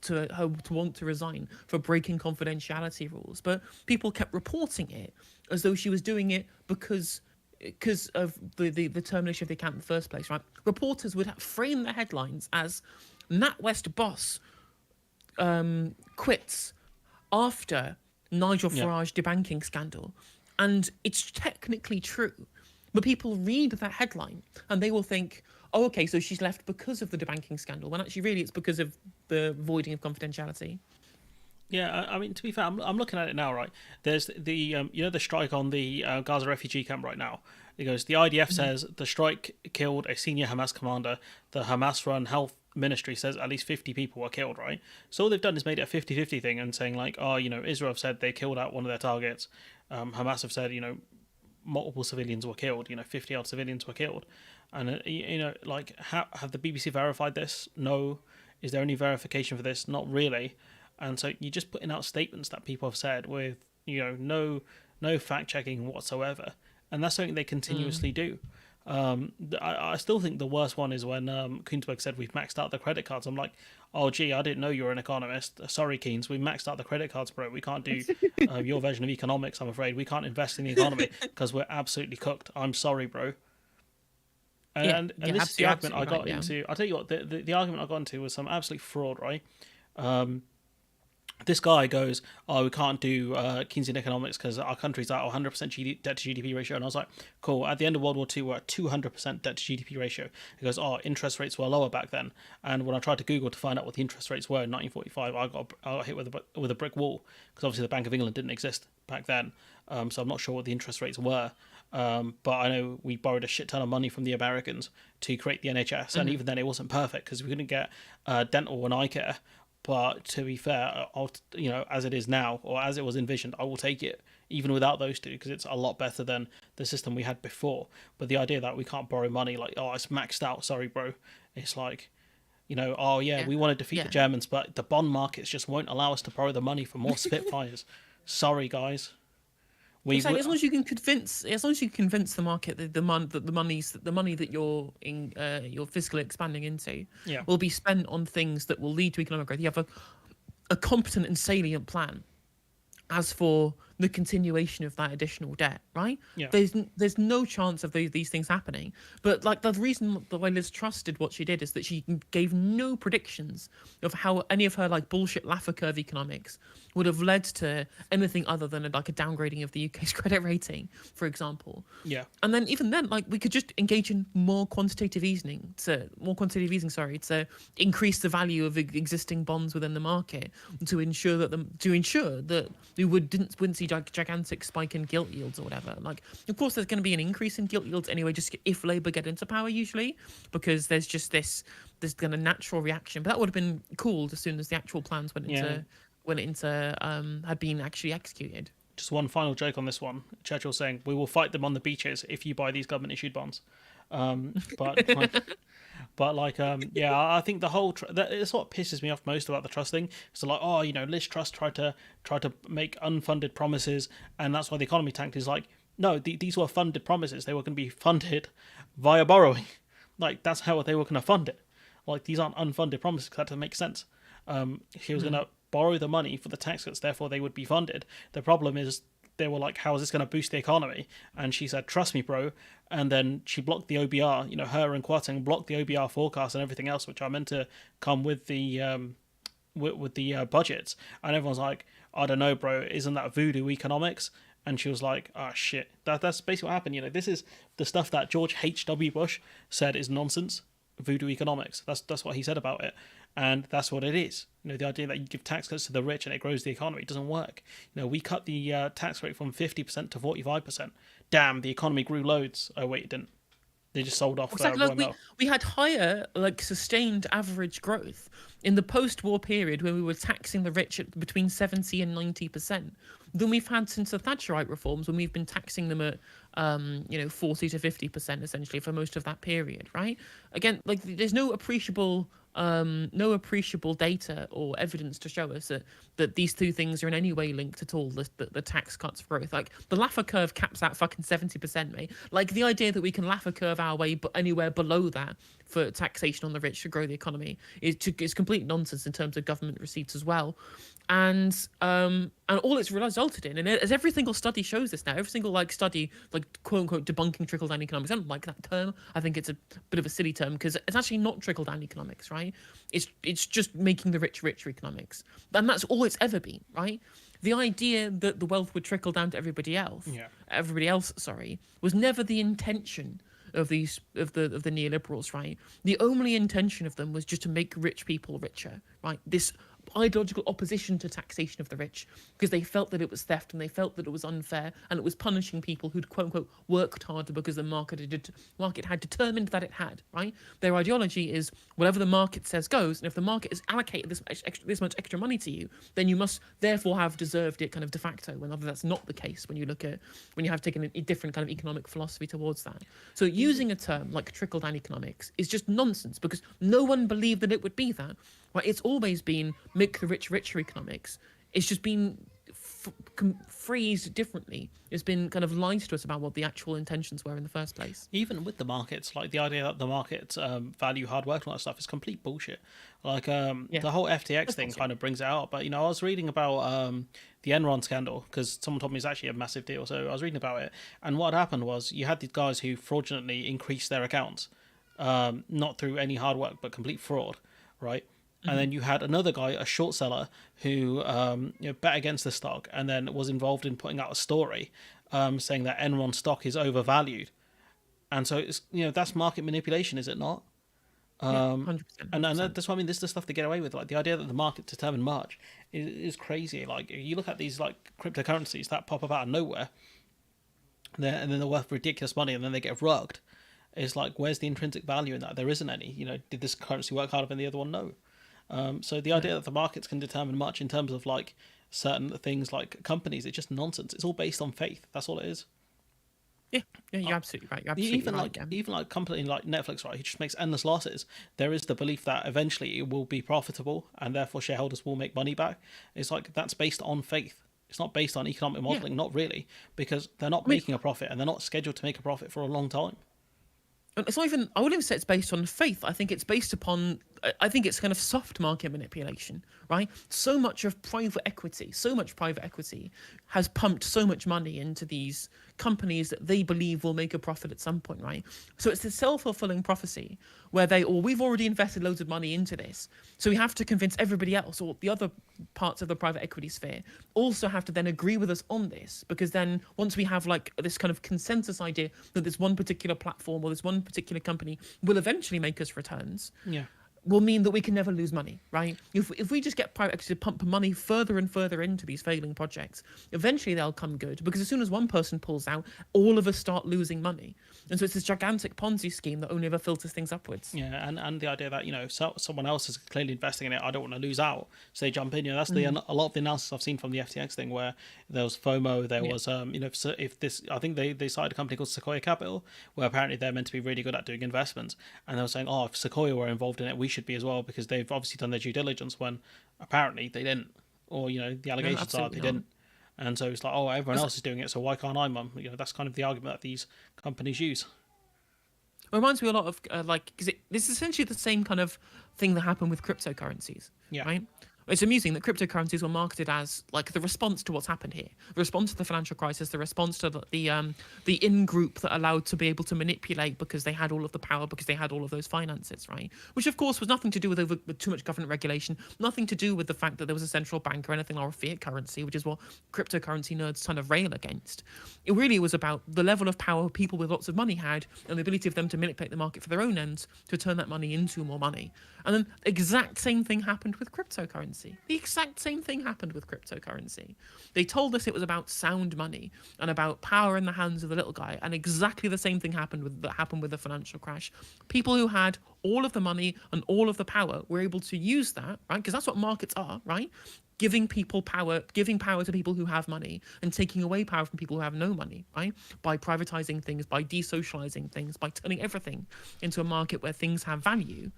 to want to resign for breaking confidentiality rules, but people kept reporting it as though she was doing it because of the termination of the account in the first place, right? Reporters would frame the headlines as NatWest boss quits after Nigel Yeah. Farage debanking scandal, and it's technically true, but people read that headline and they will think, oh, okay, so she's left because of the debanking scandal, when actually really it's because of the voiding of confidentiality. Yeah, I mean, to be fair, I'm looking at it now, right? There's the the strike on the Gaza refugee camp right now. It goes, the IDF says the strike killed a senior Hamas commander. The Hamas-run health ministry says at least 50 people were killed, right? So all they've done is made it a 50-50 thing and saying like, oh, Israel have said they killed out one of their targets. Hamas have said, multiple civilians were killed. 50 odd civilians were killed. And like, have the BBC verified this? No. Is there any verification for this? Not really. And so you're just putting out statements that people have said with no fact checking whatsoever, and that's something they continuously do. I still think the worst one is when Koonsberg said we've maxed out the credit cards. I'm like, oh gee, I didn't know you were an economist. Sorry, Keynes, we maxed out the credit cards, bro. We can't do your version of economics. I'm afraid we can't invest in the economy because we're absolutely cooked. I'm sorry, bro. And this is the argument I got into. I'll tell you what, the argument I got into was some absolute fraud, right? This guy goes, oh, we can't do Keynesian economics because our country's at 100% debt to GDP ratio. And I was like, cool. At the end of World War II, we're at 200% debt to GDP ratio. He goes, oh, interest rates were lower back then. And when I tried to Google to find out what the interest rates were in 1945, I got hit with a brick wall because obviously the Bank of England didn't exist back then. So I'm not sure what the interest rates were. But I know we borrowed a shit ton of money from the Americans to create the NHS. And even then it wasn't perfect because we couldn't get dental and eye care. But to be fair, as it is now, or as it was envisioned, I will take it, even without those two, because it's a lot better than the system we had before. But the idea that we can't borrow money, like, oh, it's maxed out, sorry, bro. It's like, oh, yeah, we want to defeat the Germans, but the bond markets just won't allow us to borrow the money for more Spitfires. Sorry, guys. As long as you can convince the market that the money that you're fiscally expanding into will be spent on things that will lead to economic growth. You have a competent and salient plan as for the continuation of that additional debt, right? Yeah. There's no chance of these things happening. But like the reason the way Liz Truss did what she did is that she gave no predictions of how any of her like bullshit Laffer curve economics would have led to anything other than a downgrading of the UK's credit rating, for example. Yeah. And then even then, like, we could just engage in more quantitative easing to increase the value of existing bonds within the market to ensure that we wouldn't see gigantic spike in gilt yields or whatever. Like, of course, there's going to be an increase in gilt yields anyway, just if Labour get into power usually, because there's just this kind of natural reaction. But that would have been cooled as soon as the actual plans had been actually executed. Just one final joke on this one. Churchill saying, "We will fight them on the beaches if you buy these government issued bonds." But yeah, I think the whole it's what pisses me off most about the trust thing. So like, oh, Liz Truss tried to make unfunded promises, and that's why the economy tanked. Is like, no, these were funded promises. They were going to be funded via borrowing. Like, that's how they were going to fund it. Like, these aren't unfunded promises. That doesn't make sense. She was going to borrow the money for the tax cuts, therefore they would be funded. The problem is they were like, how is this going to boost the economy? And she said, trust me, bro. And then she blocked the OBR, her and Kwarteng blocked the OBR forecast and everything else, which are meant to come with the budgets. And everyone's like, I don't know, bro, isn't that voodoo economics? And she was like, oh, shit. That's basically what happened. This is the stuff that George H.W. Bush said is nonsense. Voodoo economics. That's what he said about it. And that's what it is. The idea that you give tax cuts to the rich and it grows the economy doesn't work. We cut the tax rate from 50% to 45%. Damn, the economy grew loads. Oh, wait, it didn't. They just sold off. Exactly. We had higher, sustained average growth in the post-war period when we were taxing the rich at between 70 and 90% than we've had since the Thatcherite reforms, when we've been taxing them at 40 to 50% essentially for most of that period, right? Again, there's no appreciable data or evidence to show us that these two things are in any way linked at all. The tax cuts for growth, like the Laffer curve caps out fucking 70%, mate. Like, the idea that we can Laffer curve our way anywhere below that for taxation on the rich to grow the economy is complete nonsense in terms of government receipts as well. And all it's resulted in, and as every single study shows this now, every single study, quote unquote debunking trickle down economics. I don't like that term. I think it's a bit of a silly term because it's actually not trickle down economics, right? It's just making the rich richer economics, and that's all it's ever been, right? The idea that the wealth would trickle down to everybody else, was never the intention of the neoliberals, right? The only intention of them was just to make rich people richer, right? This ideological opposition to taxation of the rich, because they felt that it was theft and they felt that it was unfair and it was punishing people who'd quote unquote worked harder because the market had determined that it had, right? Their ideology is whatever the market says goes, and if the market has allocated this much extra money to you, then you must therefore have deserved it kind of de facto, when that's not the case when you have taken a different kind of economic philosophy towards that. So using a term like trickle down economics is just nonsense, because no one believed that it would be that. Right, it's always been make the rich richer economics. It's just been phrased differently. It's been kind of lied to us about what the actual intentions were in the first place. Even with the markets, the idea that the markets value hard work and all that stuff is complete bullshit. The whole FTX thing kind of brings it out. But I was reading about the Enron scandal, because someone told me it's actually a massive deal. So I was reading about it, and what happened was you had these guys who fraudulently increased their accounts, not through any hard work but complete fraud, right? And then you had another guy, a short seller, who bet against the stock and then was involved in putting out a story saying that Enron stock is overvalued. And so it's that's market manipulation, is it not? 100%. And that's what I mean. This is the stuff they get away with. The idea that the market determined March is crazy. You look at these cryptocurrencies that pop up out of nowhere, and then they're worth ridiculous money, and then they get rugged. It's where's the intrinsic value in that? There isn't any. Did this currency work harder than the other one? No. So the idea that the markets can determine much in terms of certain things like companies, it's just nonsense. It's all based on faith. That's all it is. Yeah, you're absolutely right. You're absolutely right. Even a company like Netflix, right, who just makes endless losses, there is the belief that eventually it will be profitable and therefore shareholders will make money back. It's that's based on faith. It's not based on economic modelling, not really, because they're not making a profit and they're not scheduled to make a profit for a long time. It's not even, I wouldn't even say it's based on faith. I think it's based upon, I think it's kind of soft market manipulation, right? So much private equity has pumped so much money into these companies that they believe will make a profit at some point, right? So it's a self-fulfilling prophecy where we've already invested loads of money into this. So we have to convince everybody else, or the other parts of the private equity sphere also have to then agree with us on this, because then once we have this kind of consensus idea that this one particular platform or this one particular company will eventually make us returns, will mean that we can never lose money, right? If we just get private equity to pump money further and further into these failing projects, eventually they'll come good, because as soon as one person pulls out, all of us start losing money. And so it's this gigantic Ponzi scheme that only ever filters things upwards. Yeah, and the idea that, someone else is clearly investing in it, I don't want to lose out, so they jump in. That's a lot of the analysis I've seen from the FTX thing, where there was FOMO, there was if this, I think they started a company called Sequoia Capital, where apparently they're meant to be really good at doing investments, and they were saying, oh, if Sequoia were involved in it, we should be as well, because they've obviously done their due diligence, when apparently they didn't, or the allegations are they didn't. And so it's like, oh, everyone else is doing it, so why can't I, mum? That's kind of the argument that these companies use. It reminds me a lot of because this is essentially the same kind of thing that happened with cryptocurrencies, Yeah. right? It's amusing that cryptocurrencies were marketed as like the response to what's happened here, the response to the financial crisis, the response to the in group that allowed to be able to manipulate because they had all of the power, because they had all of those finances, right? Which of course was nothing to do with too much government regulation, nothing to do with the fact that there was a central bank or anything, or a fiat currency, which is what cryptocurrency nerds kind of rail against. It really was about the level of power people with lots of money had, and the ability of them to manipulate the market for their own ends to turn that money into more money. And then the exact same thing happened with cryptocurrency. The exact same thing happened with cryptocurrency. They told us it was about sound money and about power in the hands of the little guy, and exactly the same thing happened with the financial crash. People who had all of the money and all of the power were able to use that, right? Because that's what markets are, right? Giving people power, giving power to people who have money, and taking away power from people who have no money, right? By privatizing things, by desocializing things, by turning everything into a market where things have value.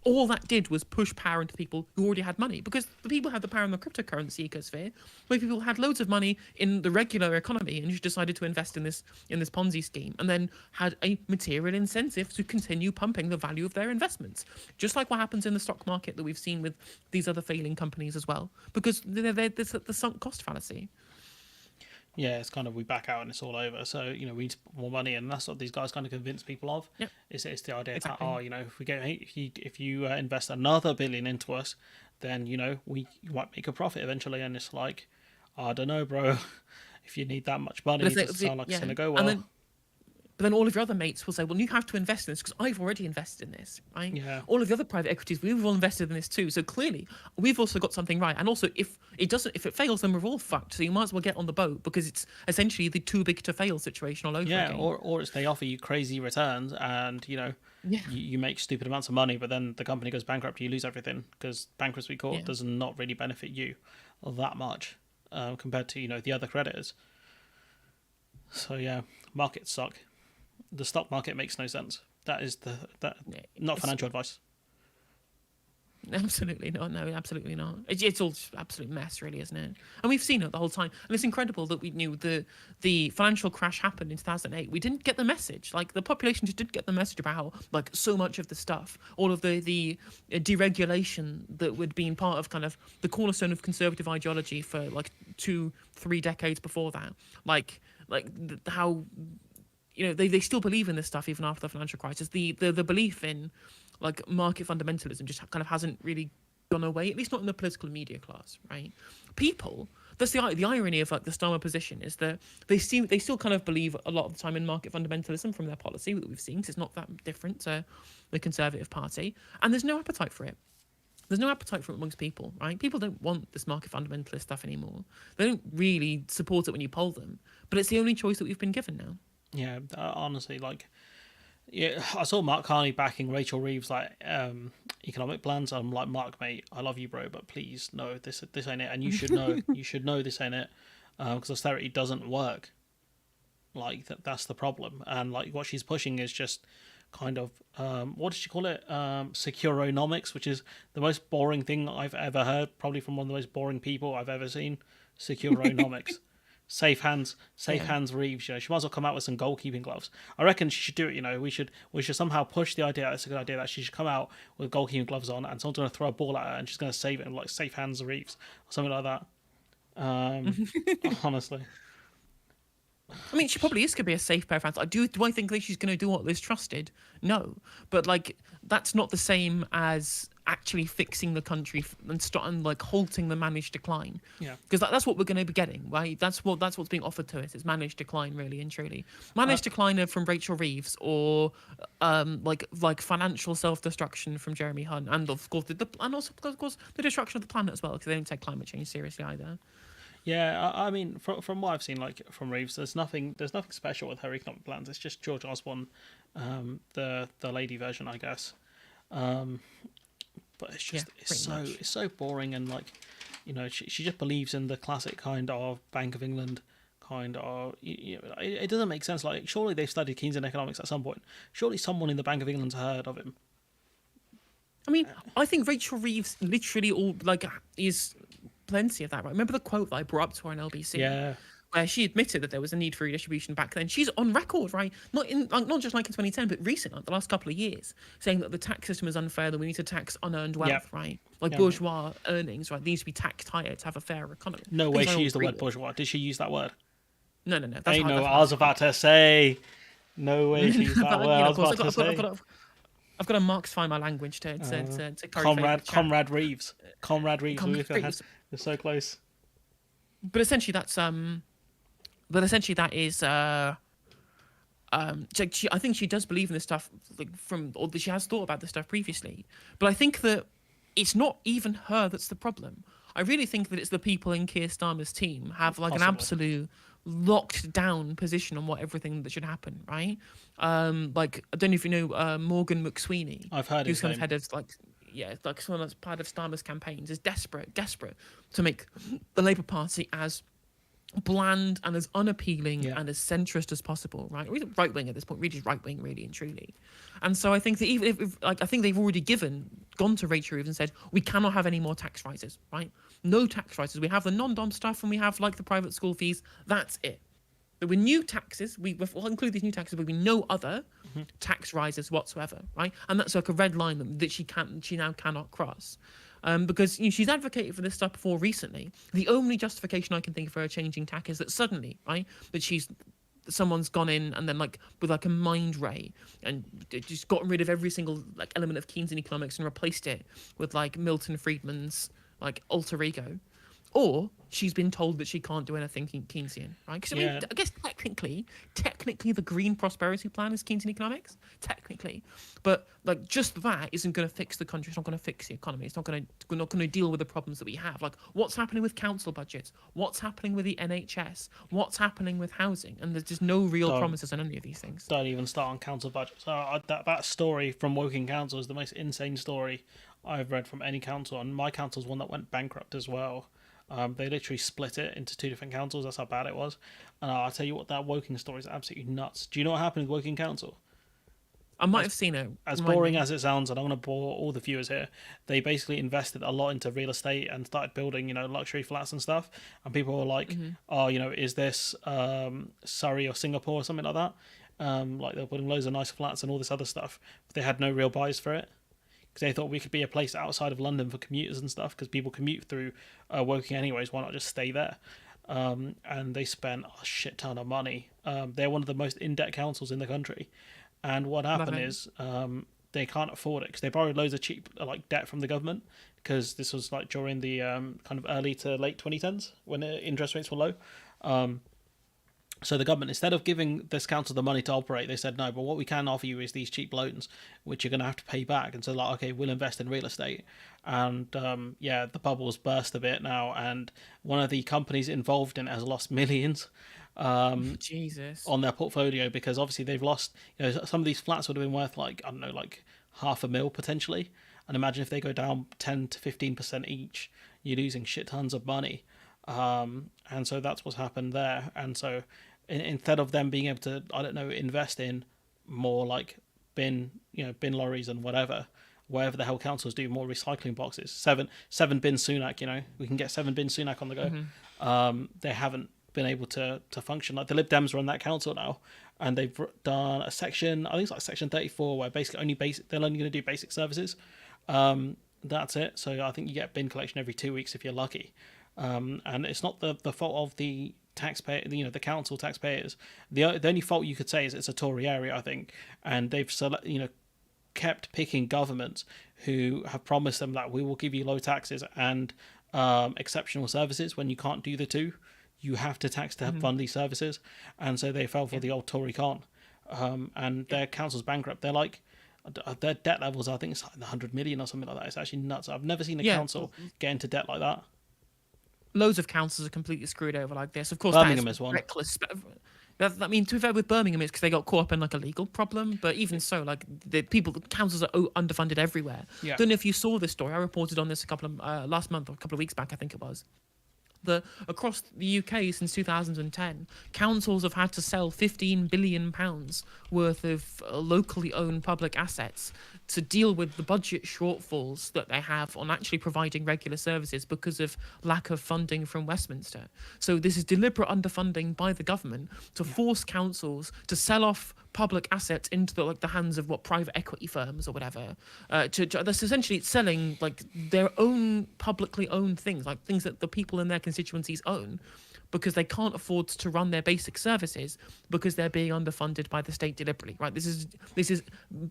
All that did was push power into people who already had money, because the people who had the power in the cryptocurrency ecosphere, where people had loads of money in the regular economy and just decided to invest in this Ponzi scheme, and then had a material incentive to continue pumping the value of their investments, just like what happens in the stock market that we've seen with these other failing companies as well, because they're the sunk cost fallacy. Yeah, it's kind of, we back out and it's all over. So we need to put more money, and that's what these guys kind of convince people of. Yep. It's the idea Exactly. that if you invest another billion into us, then we might make a profit eventually. And it's like, I don't know, bro. If you need that much money, it doesn't sound like it's going to go well. But then all of your other mates will say, well, you have to invest in this because I've already invested in this, right? Yeah. All of the other private equities, we've all invested in this too. So clearly, we've also got something right. And also, if it fails, then we're all fucked. So you might as well get on the boat, because it's essentially the too big to fail situation all over again. Or it's they offer you crazy returns, and you make stupid amounts of money, but then the company goes bankrupt, you lose everything, because bankruptcy court does not really benefit you that much compared to the other creditors. So yeah, markets suck. The stock market makes no sense. That is not financial advice. Absolutely not. No, absolutely not. It's all just absolute mess, really, isn't it? And we've seen it the whole time. And it's incredible that we knew the financial crash happened in 2008. We didn't get the message. Like, the population just didn't get the message about how, like, so much of the stuff, all of the deregulation that would been part of kind of the cornerstone of conservative ideology for like 2-3 decades before that. How they still believe in this stuff even after the financial crisis. The belief in like market fundamentalism just kind of hasn't really gone away, at least not in the political media class, right? People, that's the irony of like the Starmer position, is that they still kind of believe a lot of the time in market fundamentalism from their policy that we've seen, because it's not that different to the Conservative Party, and there's no appetite for it. There's no appetite for it amongst people, right? People don't want this market fundamentalist stuff anymore. They don't really support it when you poll them, but it's the only choice that we've been given now. Yeah, honestly, I saw Mark Carney backing Rachel Reeves' economic plans. I'm like, Mark, mate, I love you, bro, but please, no, this ain't it. And you should know, this ain't it, because austerity doesn't work. Like that's the problem. And like what she's pushing is just kind of what did she call it? Securonomics, which is the most boring thing I've ever heard, probably from one of the most boring people I've ever seen. Securonomics. Safe hands Reeves. She might as well come out with some goalkeeping gloves. I reckon she should do it. We should somehow push the idea. It's a good idea that she should come out with goalkeeping gloves on, and someone's going to throw a ball at her, and she's going to save it in like safe hands Reeves or something like that. Honestly, I mean, she probably is going to be a safe pair of hands. Do I think that she's going to do what Liz trusted? No, but like that's not the same as actually fixing the country and like halting the managed decline. Yeah. Because that's what we're going to be getting, right? That's what's being offered to us. It's managed decline, really and truly. Managed decline from Rachel Reeves, or like financial self-destruction from Jeremy Hunt, and of course and also of course the destruction of the planet as well, because they don't take climate change seriously either. Yeah, I mean, from what I've seen, like from Reeves, there's nothing special with her economic plans. It's just George Osborne, the lady version, I guess. Um, but it's Yeah, just pretty much. it's so boring, and like, she just believes in the classic kind of Bank of England kind of. It doesn't make sense. Like, surely they've studied Keynesian economics at some point. Surely someone in the Bank of England's heard of him. I mean, I think Rachel Reeves literally all like is plenty of that, right? Remember the quote that I brought up to her on LBC, Yeah, where she admitted that there was a need for redistribution back then. She's on record, right? Not just like in 2010, but recent, like the last couple of years, saying that the tax system is unfair, that we need to tax unearned wealth, yeah, right? Like yeah. bourgeois earnings, right? They need to be taxed higher to have a fairer economy. No way Things I she all used the agree word with. bourgeois. Did she use that word? No. I know what That's I was about to say. No way she used that but word. I was of course, about to say. I've got to marksify my language to curry favour with chat. Comrade Reeves. Comrade Reeves. Comrade Reeves. We're so close. But essentially that is I think she does believe in this stuff, like, or that she has thought about this stuff previously. But I think that it's not even her that's the problem. I really think that it's the people in Keir Starmer's team have like Possibly. an absolute locked down position on what everything that should happen, right? Like, I don't know if you know Morgan McSweeney. I've heard who's his kind name. of head of like someone that's part of Starmer's campaigns, is desperate to make the Labour Party as bland and as unappealing Yeah. and as centrist as possible, right? Or even right wing at this point, really right wing, really and truly. And so I think that even if like, I think they've already gone to Rachel Reeves and said, we cannot have any more tax rises, right? No tax rises. We have the non-dom stuff and we have like the private school fees. That's it. There were new taxes. We'll include these new taxes, but there will be no other tax rises whatsoever, right? And that's like a red line that she now cannot cross. Because she's advocated for this stuff before recently. The only justification I can think of for her changing tack is that suddenly, right, that someone's gone in and then like with like a mind ray and just gotten rid of every single like element of Keynesian economics and replaced it with like Milton Friedman's like alter ego. Or she's been told that she can't do anything Keynesian, right? Because Yeah. I guess technically, the Green Prosperity Plan is Keynesian economics, technically, but like just that isn't going to fix the country. It's not going to fix the economy. We're not going to deal with the problems that we have. Like what's happening with council budgets? What's happening with the NHS? What's happening with housing? And there's just no real promises on any of these things. Don't even start on council budgets. That story from Woking Council is the most insane story I've read from any council, and my council's one that went bankrupt as well. They literally split it into two different councils. That's how bad it was. And I'll tell you what, that Woking story is absolutely nuts. Do you know what happened with Woking Council? I might have seen it. As boring as it sounds, and I'm going to bore all the viewers here, they basically invested a lot into real estate and started building, luxury flats and stuff. And people were like, oh, is this Surrey or Singapore or something like that? Like they're building loads of nice flats and all this other stuff. But they had no real buys for it. Because they thought we could be a place outside of London for commuters and stuff, because people commute through Woking anyways, why not just stay there? And they spent a shit ton of money. They're one of the most in-debt councils in the country. And what happened is they can't afford it, because they borrowed loads of cheap debt from the government, because this was like during the kind of early to late 2010s when interest rates were low. So the government, instead of giving this council the money to operate, they said, no, but what we can offer you is these cheap loans, which you're going to have to pay back. And so okay, we'll invest in real estate. And the bubble's burst a bit now. And one of the companies involved in it has lost millions Jesus. on their portfolio, because obviously they've lost, some of these flats would have been worth like $500,000 potentially. And imagine if they go down 10 to 15% each, you're losing shit tons of money. And so that's what's happened there. And so instead of them being able to, invest in more like bin lorries and whatever the hell councils do, more recycling boxes, seven bin Sunak, we can get 7 bin Sunak on the go. They haven't been able to function. Like the Lib Dems run that council now, and they've done a section, I think it's like section 34, where basically they're only going to do basic services. That's it. So I think you get bin collection every 2 weeks if you're lucky. And it's not the fault of the taxpayer, the council taxpayers. The only fault you could say is it's a Tory area, I think, and they've kept picking governments who have promised them that we will give you low taxes and exceptional services when you can't do the two. You have to tax to fund these services, and so they fell for the old Tory con, and their council's bankrupt. They're like, their debt levels, I think it's like 100 million or something like that. It's actually nuts. I've never seen a council get into debt like that. Loads of councils are completely screwed over like this. Of course, Birmingham that is one. reckless. I mean, to be fair with Birmingham, it's because they got caught up in like a legal problem. But even so, like the councils are underfunded everywhere. Yeah. Don't know if you saw this story. I reported on this a couple of last month or a couple of weeks back, I think it was. Across the UK since 2010, councils have had to sell £15 billion worth of locally owned public assets to deal with the budget shortfalls that they have on actually providing regular services because of lack of funding from Westminster. So this is deliberate underfunding by the government to force councils to sell off public assets into the hands of private equity firms or whatever. That's essentially selling like their own publicly owned things, like things that the people in their constituencies own, because they can't afford to run their basic services because they're being underfunded by the state deliberately. Right? This is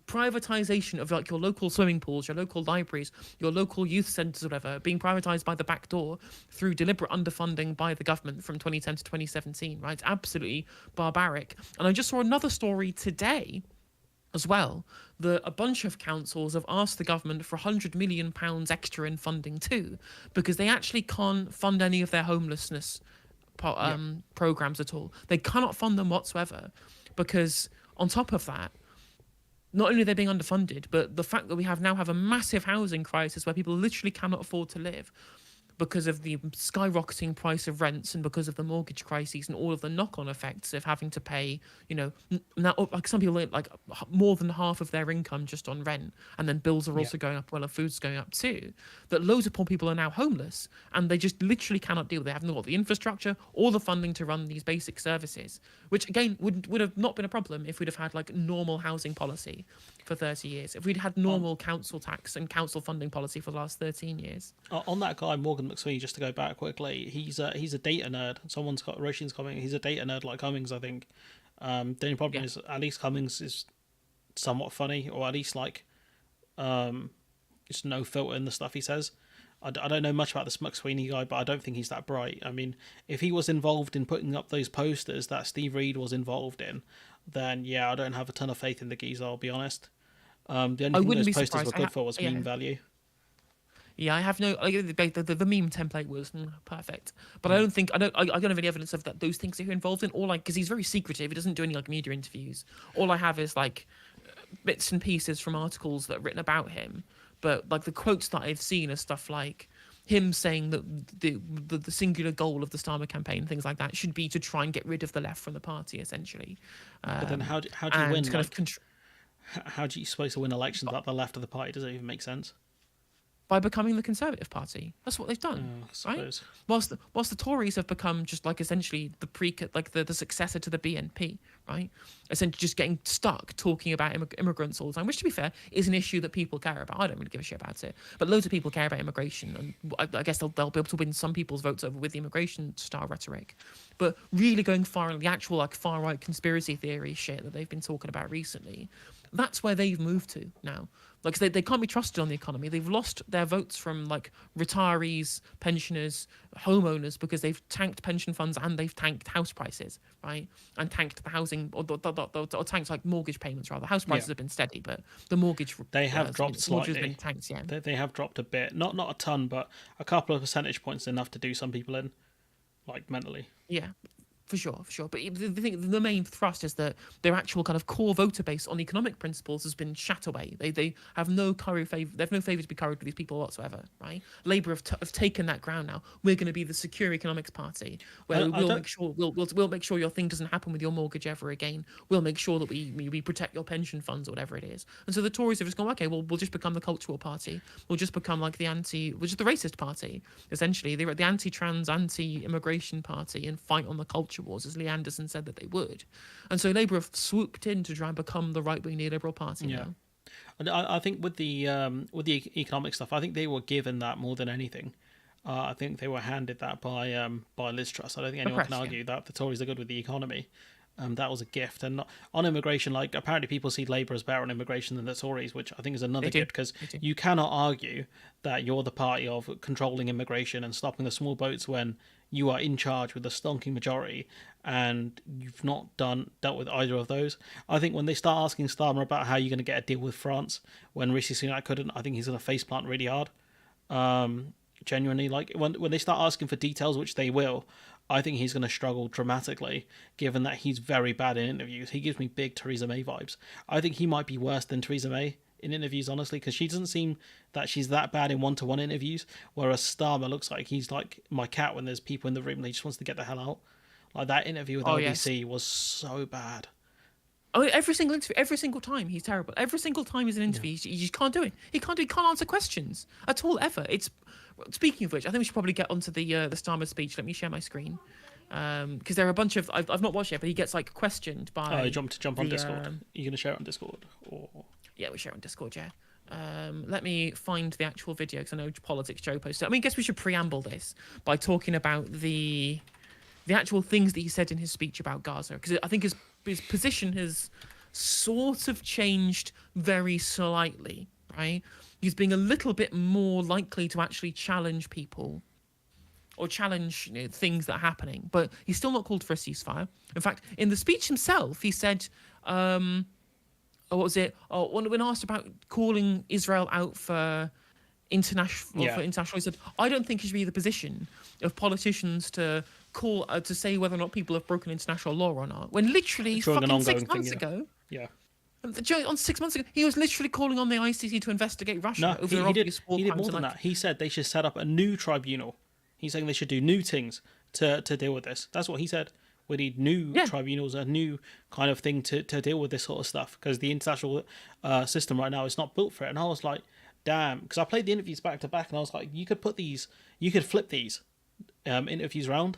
privatization of like your local swimming pools, your local libraries, your local youth centres, whatever, being privatized by the back door through deliberate underfunding by the government from 2010 to 2017. Right? It's absolutely barbaric. And I just saw another story today as well, that a bunch of councils have asked the government for £100 million extra in funding too, because they actually can't fund any of their homelessness programs at all. They cannot fund them whatsoever, because on top of that, not only are they being underfunded, but the fact that we now have a massive housing crisis where people literally cannot afford to live because of the skyrocketing price of rents and because of the mortgage crises and all of the knock-on effects of having to pay, now like some people like more than half of their income just on rent, and then bills are also going up, well, and food's going up too. That loads of poor people are now homeless, and they just literally cannot deal. They haven't got the infrastructure or the funding to run these basic services, which again would have not been a problem if we'd have had like normal housing policy for 30 years, if we'd had normal council tax and council funding policy for the last 13 years. On that guy Morgan McSweeney, just to go back quickly, he's a data nerd. Roshin's commenting, he's a data nerd like Cummings, I think. The only problem is at least Cummings is somewhat funny, or at least like just no filter in the stuff he says. I don't know much about this McSweeney guy, but I don't think he's that bright. I mean, if he was involved in putting up those posters that Steve Reed was involved in, then yeah, I don't have a ton of faith in the geezer, I'll be honest. The only thing those posters were good for was meme value. Yeah, I have no. The meme template was perfect, but I don't have any evidence of that. Those things that you're involved in, or like, because he's very secretive. He doesn't do any like media interviews. All I have is like bits and pieces from articles that are written about him. But like the quotes that I've seen are stuff like him saying that the singular goal of the Starmer campaign, things like that, should be to try and get rid of the left from the party, essentially. But then how do you win? How do you supposed to win elections at the left of the party? Does it even make sense? By becoming the Conservative Party. That's what they've done, right? Whilst the Tories have become just like essentially the successor to the BNP, right? Essentially just getting stuck talking about immigrants all the time, which to be fair is an issue that people care about. I don't really give a shit about it, but loads of people care about immigration, and I guess they'll be able to win some people's votes over with the immigration style rhetoric. But really going far in the actual like far right conspiracy theory shit that they've been talking about recently, that's where they've moved to now. Like they can't be trusted on the economy. They've lost their votes from like retirees, pensioners, homeowners, because they've tanked pension funds and they've tanked house prices, right? And tanked the housing or tanked like mortgage payments rather. House prices have been steady, but the mortgage they have dropped slightly. Have been tanked, yeah. They have dropped a bit, not a ton, but a couple of percentage points enough to do some people in, like mentally. Yeah. For sure. But the main thrust is that their actual kind of core voter base on economic principles has been shut away. They have no favour. They have no favour to be curried with these people whatsoever. Right? Labour have taken that ground now. We're going to be the secure economics party, where we'll make sure your thing doesn't happen with your mortgage ever again. We'll make sure that we protect your pension funds or whatever it is. And so the Tories have just gone, okay, well we'll just become the cultural party. We'll just become like the the racist party. Essentially, they're the anti-trans, anti-immigration party and fight on the culture wars, as Lee Anderson said that they would. And so Labour have swooped in to try and become the right-wing neoliberal party now. And I think with the economic stuff, I think they were given that more than anything. I think they were handed that by Liz Truss. I don't think anyone can argue that the Tories are good with the economy. That was a gift. And on immigration, like apparently people see Labour as better on immigration than the Tories, which I think is another gift, because you cannot argue that you're the party of controlling immigration and stopping the small boats when you are in charge with a stonking majority and you've not dealt with either of those. I think when they start asking Starmer about how you're going to get a deal with France when Rishi Sunak couldn't, I think he's going to faceplant really hard. Genuinely, like when they start asking for details, which they will, I think he's going to struggle dramatically, given that he's very bad in interviews. He gives me big Theresa May vibes. I think he might be worse than Theresa May in interviews, honestly, because she doesn't seem that she's that bad in one-to-one interviews, whereas Starmer looks like he's like my cat when there's people in the room and he just wants to get the hell out. Like that interview with LBC was so bad. Oh, every single interview, every single time he's terrible. Every single time he's in an interview, he just can't do it. He can't answer questions at all ever. It's speaking of which, I think we should probably get onto the Starmer speech. Let me share my screen because there are a bunch of I've not watched it, but he gets like questioned by. Oh, you want to jump on Discord? Are you going to share it on Discord? Or yeah, we share it on Discord. Yeah. Let me find the actual video because I know Politics Joe posted. I mean, I guess we should preamble this by talking about the actual things that he said in his speech about Gaza, because I think his position has sort of changed very slightly, right? He's being a little bit more likely to actually challenge people or challenge things that are happening, but he's still not called for a ceasefire. In fact, in the speech himself, he said, what was it? Oh, when asked about calling Israel out for international, he said, I don't think it should be the position of politicians to call to say whether or not people have broken international law or not. When literally fucking 6 months ago, on 6 months ago, he was literally calling on the ICC to investigate Russia over their obvious war crimes. He did more than that. He said they should set up a new tribunal. He's saying they should do new things to deal with this. That's what he said. We need new tribunals, a new kind of thing to deal with this sort of stuff, because the international system right now is not built for it. And I was like, damn, because I played the interviews back to back, and I was like, you could flip these interviews around.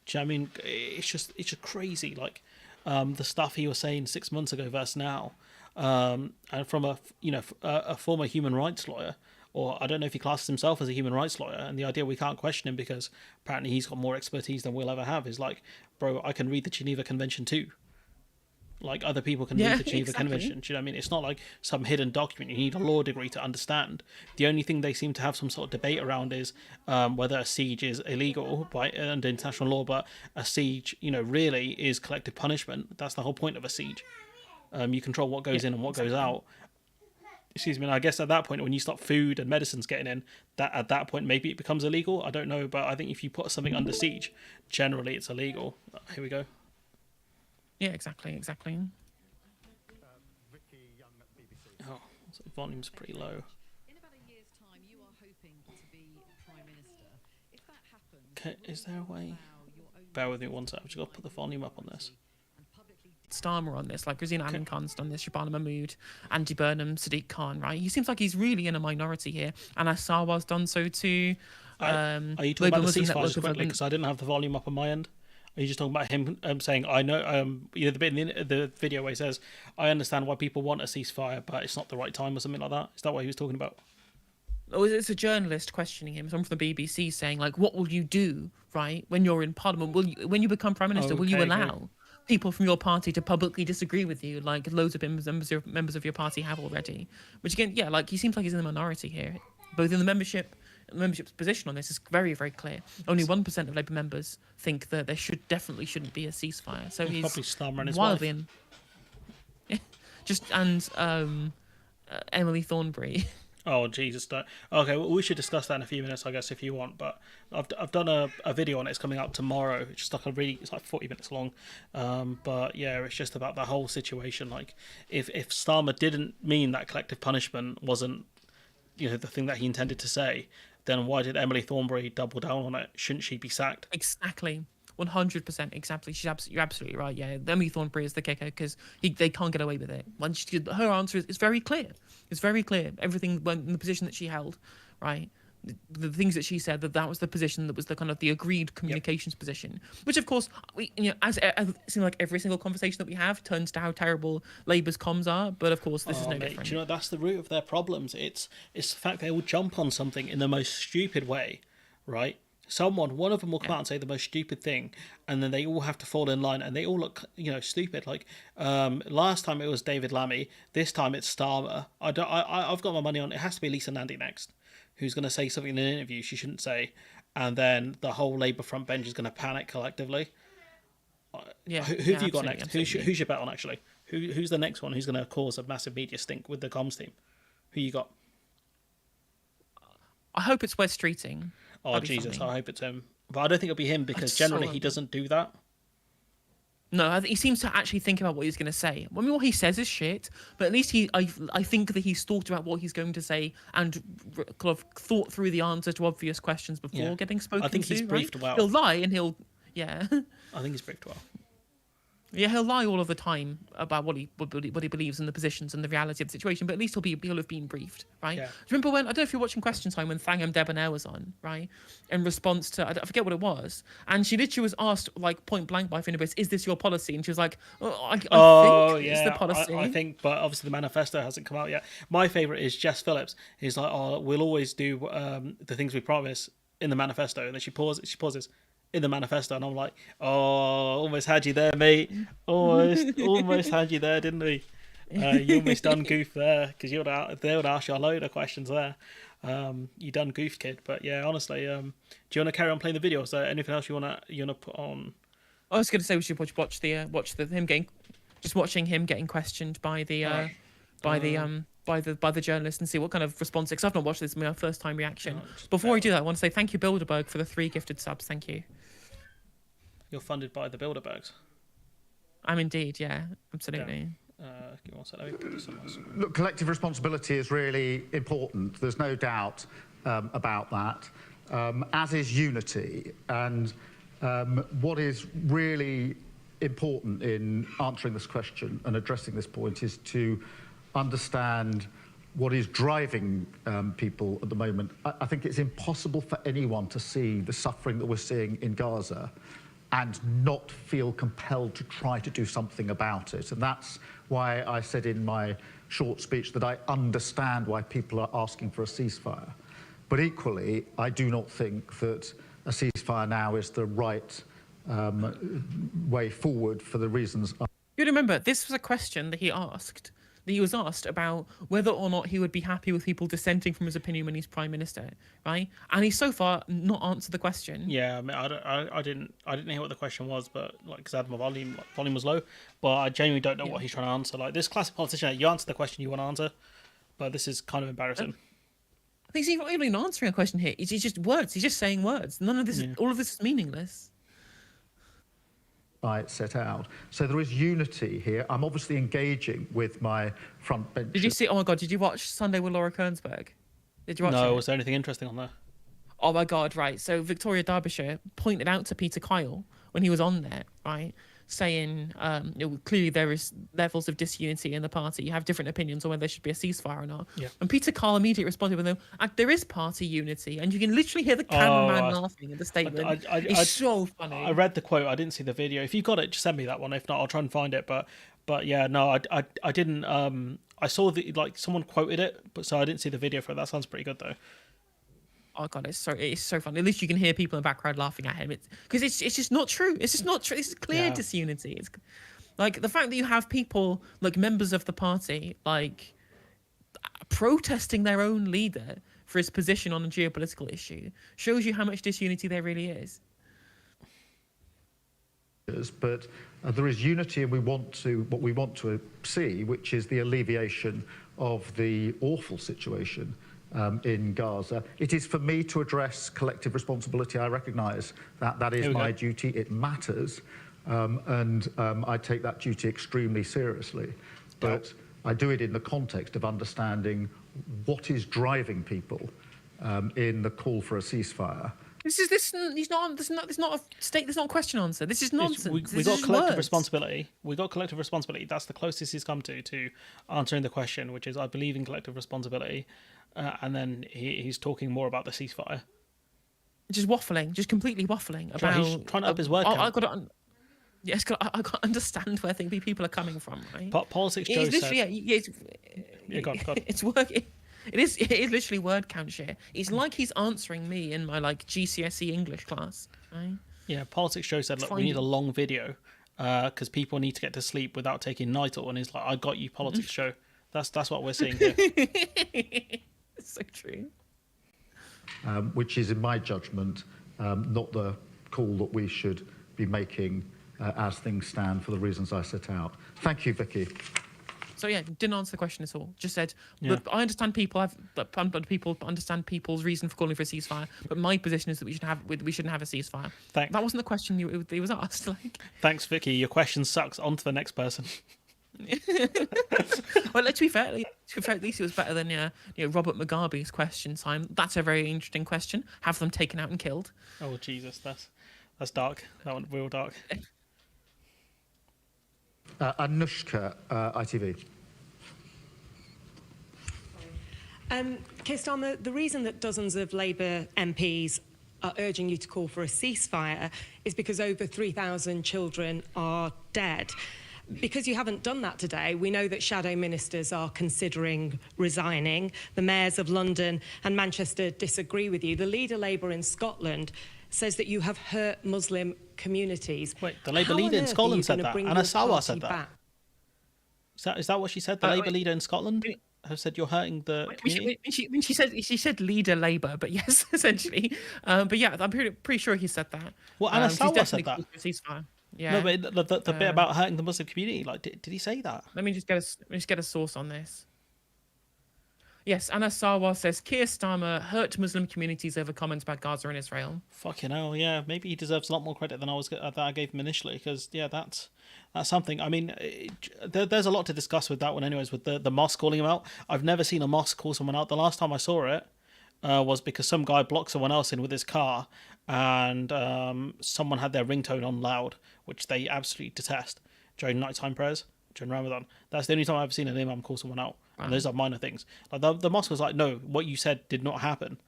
Do you know what I mean? It's just crazy, like the stuff he was saying 6 months ago versus now, and from a former human rights lawyer, or I don't know if he classes himself as a human rights lawyer, and the idea we can't question him because apparently he's got more expertise than we'll ever have is like, bro, I can read the Geneva Convention too. Like other people can read the Geneva Convention. Do you know what I mean? It's not like some hidden document you need a law degree to understand. The only thing they seem to have some sort of debate around is whether a siege is illegal under international law, but a siege, really is collective punishment. That's the whole point of a siege. You control what goes in and what goes out. Excuse me. And I guess at that point, when you stop food and medicines getting in, that at that point maybe it becomes illegal. I don't know, but I think if you put something under siege, generally it's illegal. Here we go. Yeah, exactly. Oh, so the volume's pretty low. In about a year's time, you are hoping to be Prime Minister. If that happens, Okay, is there a way? Bear with me one sec. I've just got to put the volume up on this. Starmer on this, like Rosina Amin Khan's done this, Shabana Mahmood, Andy Burnham, Sadiq Khan, right? He seems like he's really in a minority here, and Asawa's done so too. Are you talking about the ceasefire just quickly? Because I didn't have the volume up on my end. Are you just talking about him saying, I know, the bit in the video where he says, I understand why people want a ceasefire, but it's not the right time or something like that? Is that what he was talking about? Oh, it's a journalist questioning him, someone from the BBC saying, like, what will you do, right, when you're in Parliament? When you become Prime Minister, will you allow people from your party to publicly disagree with you, like loads of members of your party have already? Which again, like he seems like he's in the minority here, both in the membership's position on this is very, very clear. Only 1% of Labour members think that there definitely shouldn't be a ceasefire. So he's probably Starmer and his wildly wife. Emily Thornberry. Oh Jesus! Okay, well, we should discuss that in a few minutes, I guess, if you want. But I've done a video on it. It's coming out tomorrow. It's just it's like 40 minutes long. But yeah, it's just about the whole situation. Like, if Starmer didn't mean that collective punishment wasn't, the thing that he intended to say, then why did Emily Thornberry double down on it? Shouldn't she be sacked? Exactly. 100% exactly. You're absolutely right. Yeah, Emily Thornberry is the kicker because they can't get away with it. Her answer is very clear. It's very clear. Everything went in the position that she held, right? The things that she said, that was the position that was the kind of the agreed communications position, which of course as it seems like every single conversation that we have turns to how terrible Labour's comms are, but of course this is no different. Do you know, that's the root of their problems. It's the fact they will jump on something in the most stupid way, right? one of them will come out and say the most stupid thing, and then they all have to fall in line, and they all look, stupid. Like, last time it was David Lammy, this time it's Starmer. I've got my money on it. Has to be Lisa Nandy next, who's going to say something in an interview she shouldn't say, and then the whole Labour front bench is going to panic collectively. Yeah. Who have you got next? Absolutely. Who's your bet on, actually? Who's the next one who's going to cause a massive media stink with the comms team? Who you got? I hope it's Wes Streeting. Oh, That'd be Jesus, funny. I hope it's him. But I don't think it'll be him because generally he doesn't do that. No, he seems to actually think about what he's going to say. I mean, what he says is shit, but at least I think that he's thought about what he's going to say and kind of thought through the answer to obvious questions before getting spoken to. I think he's briefed well. He'll lie and yeah. I think he's briefed well. Yeah, he'll lie all of the time about what he believes in the positions and the reality of the situation, but at least he'll have been briefed, right? Yeah. Do you remember when, I don't know if you're watching Question Time, when Thangam Debonair was on, right? In response to, I forget what it was, and she literally was asked, like, point blank by Finibus, is this your policy? And she was like, I think it's the policy. I think, but obviously the manifesto hasn't come out yet. My favourite is Jess Phillips. He's like, we'll always do the things we promise in the manifesto. And then she pauses. In the manifesto, and I'm like, almost had you there, mate. Almost had you there, didn't we? You almost done goof there, because they would ask you a load of questions there. You done goof, kid. But yeah, honestly, do you want to carry on playing the video? Is there anything else you wanna put on? I was going to say we should watch watching him getting questioned by the by the journalist and see what kind of response. Because I've not watched this, my first time reaction. Before I do that, I want to say thank you, Bilderberg, for the 3 gifted subs. Thank you. You're funded by the Bilderbergs. I'm indeed, yeah, absolutely. Give me one sec, let me put this on my screen. Look, collective responsibility is really important. There's no doubt about that, as is unity. And what is really important in answering this question and addressing this point is to understand what is driving people at the moment. I think it's impossible for anyone to see the suffering that we're seeing in Gaza and not feel compelled to try to do something about it. And that's why I said in my short speech that I understand why people are asking for a ceasefire. But equally, I do not think that a ceasefire now is the right way forward for the reasons. You remember, this was a question that he was asked about whether or not he would be happy with people dissenting from his opinion when he's Prime Minister, right? And he's so far not answered the question. Yeah, I mean, I didn't hear what the question was, but because I had my volume was low, but I genuinely don't know what he's trying to answer. Like, this classic politician, you answer the question you want to answer, but this is kind of embarrassing. I think he's not even answering a question here. It's just words. He's just saying words. None of this, all of this is meaningless. I set out. So there is unity here. I'm obviously engaging with my front bench. Did you see? Oh my God! Did you watch Sunday with Laura Kearnsberg? Did you watch it? No, was there anything interesting on there? Oh my God! Right. So Victoria Derbyshire pointed out to Peter Kyle when he was on there, right, saying clearly there is levels of disunity in the party. You have different opinions on whether there should be a ceasefire or not. Yeah. And Peter Kyle immediately responded with, there is party unity. And you can literally hear the cameraman laughing at the statement. It's so funny. I read the quote. I didn't see the video. If you got it, just send me that one. If not, I'll try and find it. But yeah, no, I didn't. I saw someone quoted it, but so I didn't see the video for it. That sounds pretty good though. Oh God, it's so funny. At least you can hear people in the background laughing at him. Because it's just not true. It's just not true. This is clear disunity. It's like the fact that you have people like members of the party like protesting their own leader for his position on a geopolitical issue shows you how much disunity there really is. But there is unity, and what we want to see, which is the alleviation of the awful situation in Gaza. It is for me to address collective responsibility. I recognise that is my duty. It matters, and I take that duty extremely seriously. But I do it in the context of understanding what is driving people in the call for a ceasefire. This is not a question answer. This is nonsense. We got collective responsibility. We got collective responsibility. That's the closest he's come to answering the question, which is I believe in collective responsibility. And then he's talking more about the ceasefire. Just waffling, just completely waffling about. He's trying to up his word count. I got to understand where people are coming from, right? Politics Joe said. It's working. It is literally word count shit. It's like he's answering me in my like GCSE English class. Right? Yeah, Politics Joe said, look, we need a long video because people need to get to sleep without taking Nital. And he's like, I got you, Politics Joe. That's what we're seeing here. It's so true. Which is, in my judgment, not the call that we should be making as things stand for the reasons I set out. Thank you, Vicky. So yeah, didn't answer the question at all. Just said, Yeah. look, I understand people understand people's reason for calling for a ceasefire, but my position is that we shouldn't have a ceasefire. That wasn't the question it was asked. Like, thanks, Vicky. Your question sucks. On to the next person. well, to be fair, at least it was better than Robert Mugabe's question time. That's a very interesting question. Have them taken out and killed. Oh Jesus, that's dark. That one real dark. Anushka, ITV. Keir Starmer, the reason that dozens of Labour MPs are urging you to call for a ceasefire is because over 3,000 children are dead. Because you haven't done that today, we know that shadow ministers are considering resigning. The mayors of London and Manchester disagree with you. The leader Labour in Scotland says that you have hurt Muslim communities. Wait, the Labour How leader on in earth Scotland are you said gonna that. bring Anna your Sawar party said that. back? Is that what she said? The Labour leader in Scotland has said you're hurting the community? She said leader Labour, but yes, essentially. But yeah, I'm pretty sure he said that. Well, Anna He's Sawar definitely said that. called for a ceasefire. Yeah. No, but the bit about hurting the Muslim community, like, did he say that? Let me just get a source on this. Yes, Anna Sawar says Keir Starmer hurt Muslim communities over comments about Gaza and Israel. Fucking hell, yeah. Maybe he deserves a lot more credit than I gave him initially, because yeah, that's something. I mean, there's a lot to discuss with that one, anyways. With the mosque calling him out, I've never seen a mosque call someone out. The last time I saw it was because some guy blocked someone else in with his car, and someone had their ringtone on loud, which they absolutely detest during nighttime prayers during Ramadan. That's the only time I've seen an imam call someone out. Wow. And those are minor things. Like the mosque was like, no, what you said did not happen.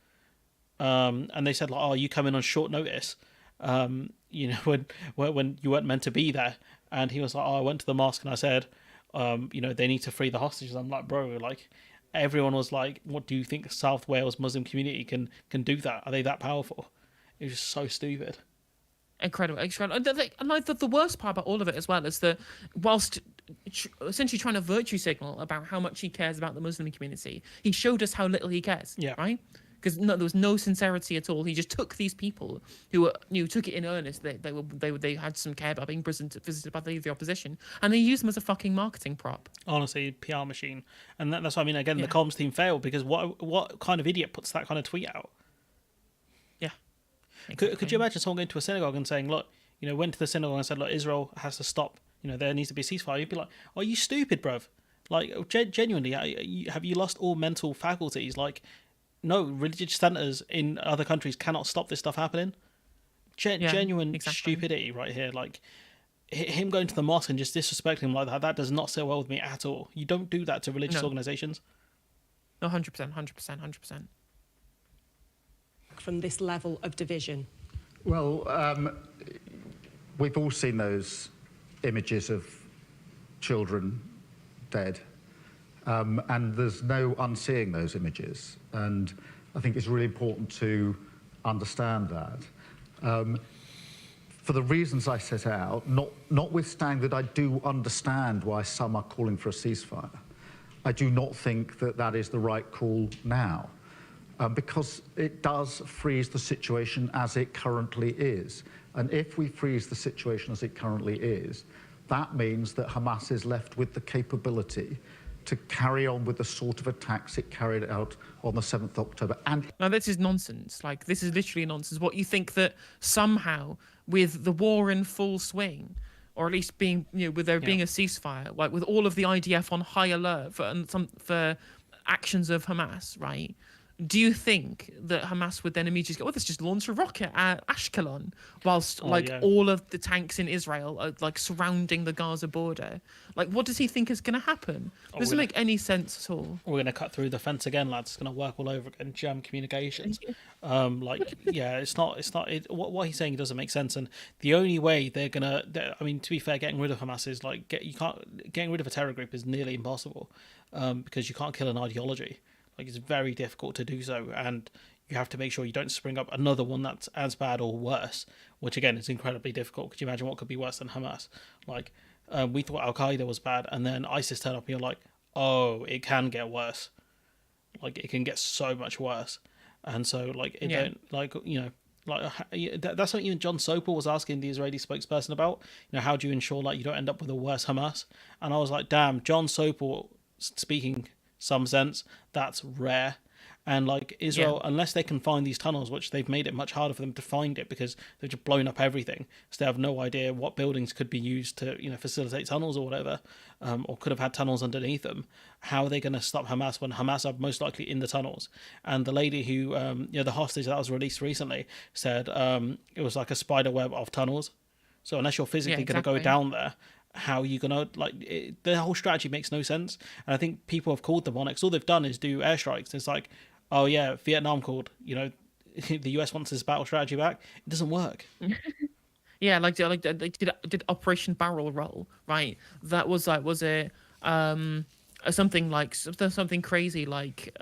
And they said like, oh, you come in on short notice. You know, when you weren't meant to be there. And he was like, oh, I went to the mosque and I said, you know, they need to free the hostages. I'm like, bro, like, everyone was like, what do you think the South Wales Muslim community can do that? Are they that powerful? It was just so stupid. Incredible. And like the worst part about all of it as well is that whilst essentially trying to virtue signal about how much he cares about the Muslim community, he showed us how little he cares. Yeah. Right? Because there was no sincerity at all. He just took these people who took it in earnest. They had some care about being visited by the opposition, and they used them as a fucking marketing prop. Honestly, PR machine. And that's what I mean. Again, Yeah. the comms team failed because what kind of idiot puts that kind of tweet out? Yeah. Could you imagine someone going to a synagogue and saying, look, you know, went to the synagogue and said, look, Israel has to stop. You know, there needs to be a ceasefire. You'd be like, are you stupid, bruv? Like, genuinely, have you lost all mental faculties? Like, no, religious centres in other countries cannot stop this stuff happening. Genuine exactly. stupidity right here. Like, him going to the mosque and just disrespecting him like that does not sit well with me at all. You don't do that to religious organisations. No, 100%. From this level of division? Well, we've all seen those images of children dead, and there's no unseeing those images. And I think it's really important to understand that. For the reasons I set out, notwithstanding that I do understand why some are calling for a ceasefire, I do not think that that is the right call now. Because it does freeze the situation as it currently is. And if we freeze the situation as it currently is, that means that Hamas is left with the capability to carry on with the sort of attacks it carried out on the 7th of October. And Now, this is nonsense. Like, this is literally nonsense. What you think that somehow, with the war in full swing, or at least being, with there being a ceasefire, like with all of the IDF on high alert for actions of Hamas, right? Do you think that Hamas would then immediately go, let's just launch a rocket at Ashkelon, whilst all of the tanks in Israel are like surrounding the Gaza border? Like, what does he think is going to happen? Doesn't make any sense at all. We're going to cut through the fence again, lads. It's going to work all over again. Jam communications. It's not. What he's saying doesn't make sense. And the only way they're going to, I mean, to be fair, getting rid of Hamas is like, getting rid of a terror group is nearly impossible because you can't kill an ideology. Like, it's very difficult to do so, and you have to make sure you don't spring up another one that's as bad or worse, which again is incredibly difficult. Could you imagine what could be worse than Hamas? Like, we thought Al Qaeda was bad, and then ISIS turned up, and you're like, oh, it can get worse. Like, it can get so much worse, and so like it Yeah. don't like that's what even John Sopel was asking the Israeli spokesperson about. How do you ensure like you don't end up with a worse Hamas? And I was like, damn, John Sopel speaking some sense. That's rare. And like Israel, unless they can find these tunnels, which they've made it much harder for them to find it because they've just blown up everything, so they have no idea what buildings could be used to facilitate tunnels or whatever, or could have had tunnels underneath them. How are they going to stop Hamas when Hamas are most likely in the tunnels? And the lady who, the hostage that was released recently said it was like a spider web of tunnels. So unless you're physically going to go down there, how are you going to the whole strategy makes no sense. And I think people have called them on it, 'cause all they've done is do airstrikes. It's like, oh yeah, Vietnam called, the US wants this battle strategy back. It doesn't work. Yeah, like they did Operation Barrel Roll, right? That was something crazy like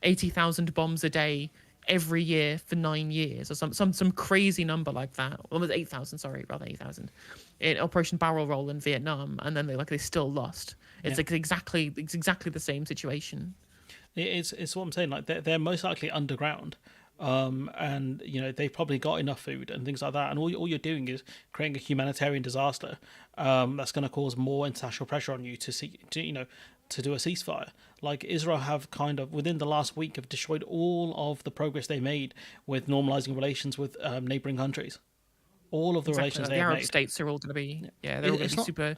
80,000 bombs a day every year for 9 years, or some crazy number like that. Well, it was 8,000, sorry, rather 8,000, in Operation Barrel Roll in Vietnam, and then they still lost. It's exactly the same situation. It's what I'm saying. Like they're most likely underground, and they've probably got enough food and things like that. And all you're doing is creating a humanitarian disaster that's going to cause more international pressure on you to do a ceasefire. Like Israel have kind of within the last week have destroyed all of the progress they made with normalizing relations with neighboring countries. All of the relations they the have Arab made. states are all going to be they're all going to be super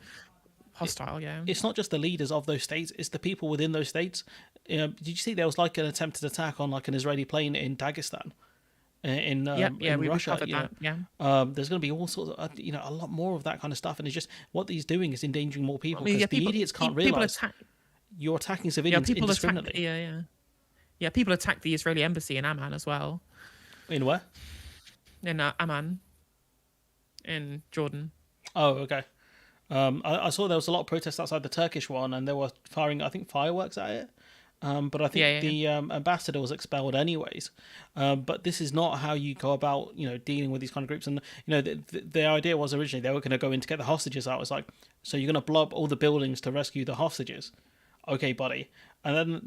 hostile. It's not just the leaders of those states; it's the people within those states. Did you see there was like an attempted attack on like an Israeli plane in Dagestan, in Russia? There's going to be all sorts of a lot more of that kind of stuff, and it's just what he's doing is endangering more people because the idiots can't realize you're attacking civilians indiscriminately. People attacked the Israeli embassy in Amman as well. In where? In Amman, in Jordan. Oh, okay. I saw there was a lot of protests outside the Turkish one, and they were firing, I think, fireworks at it. But I think the ambassador was expelled anyways. But this is not how you go about, dealing with these kind of groups. And the idea was originally they were going to go in to get the hostages out. It's like, so you're going to blow up all the buildings to rescue the hostages? Okay, buddy. And then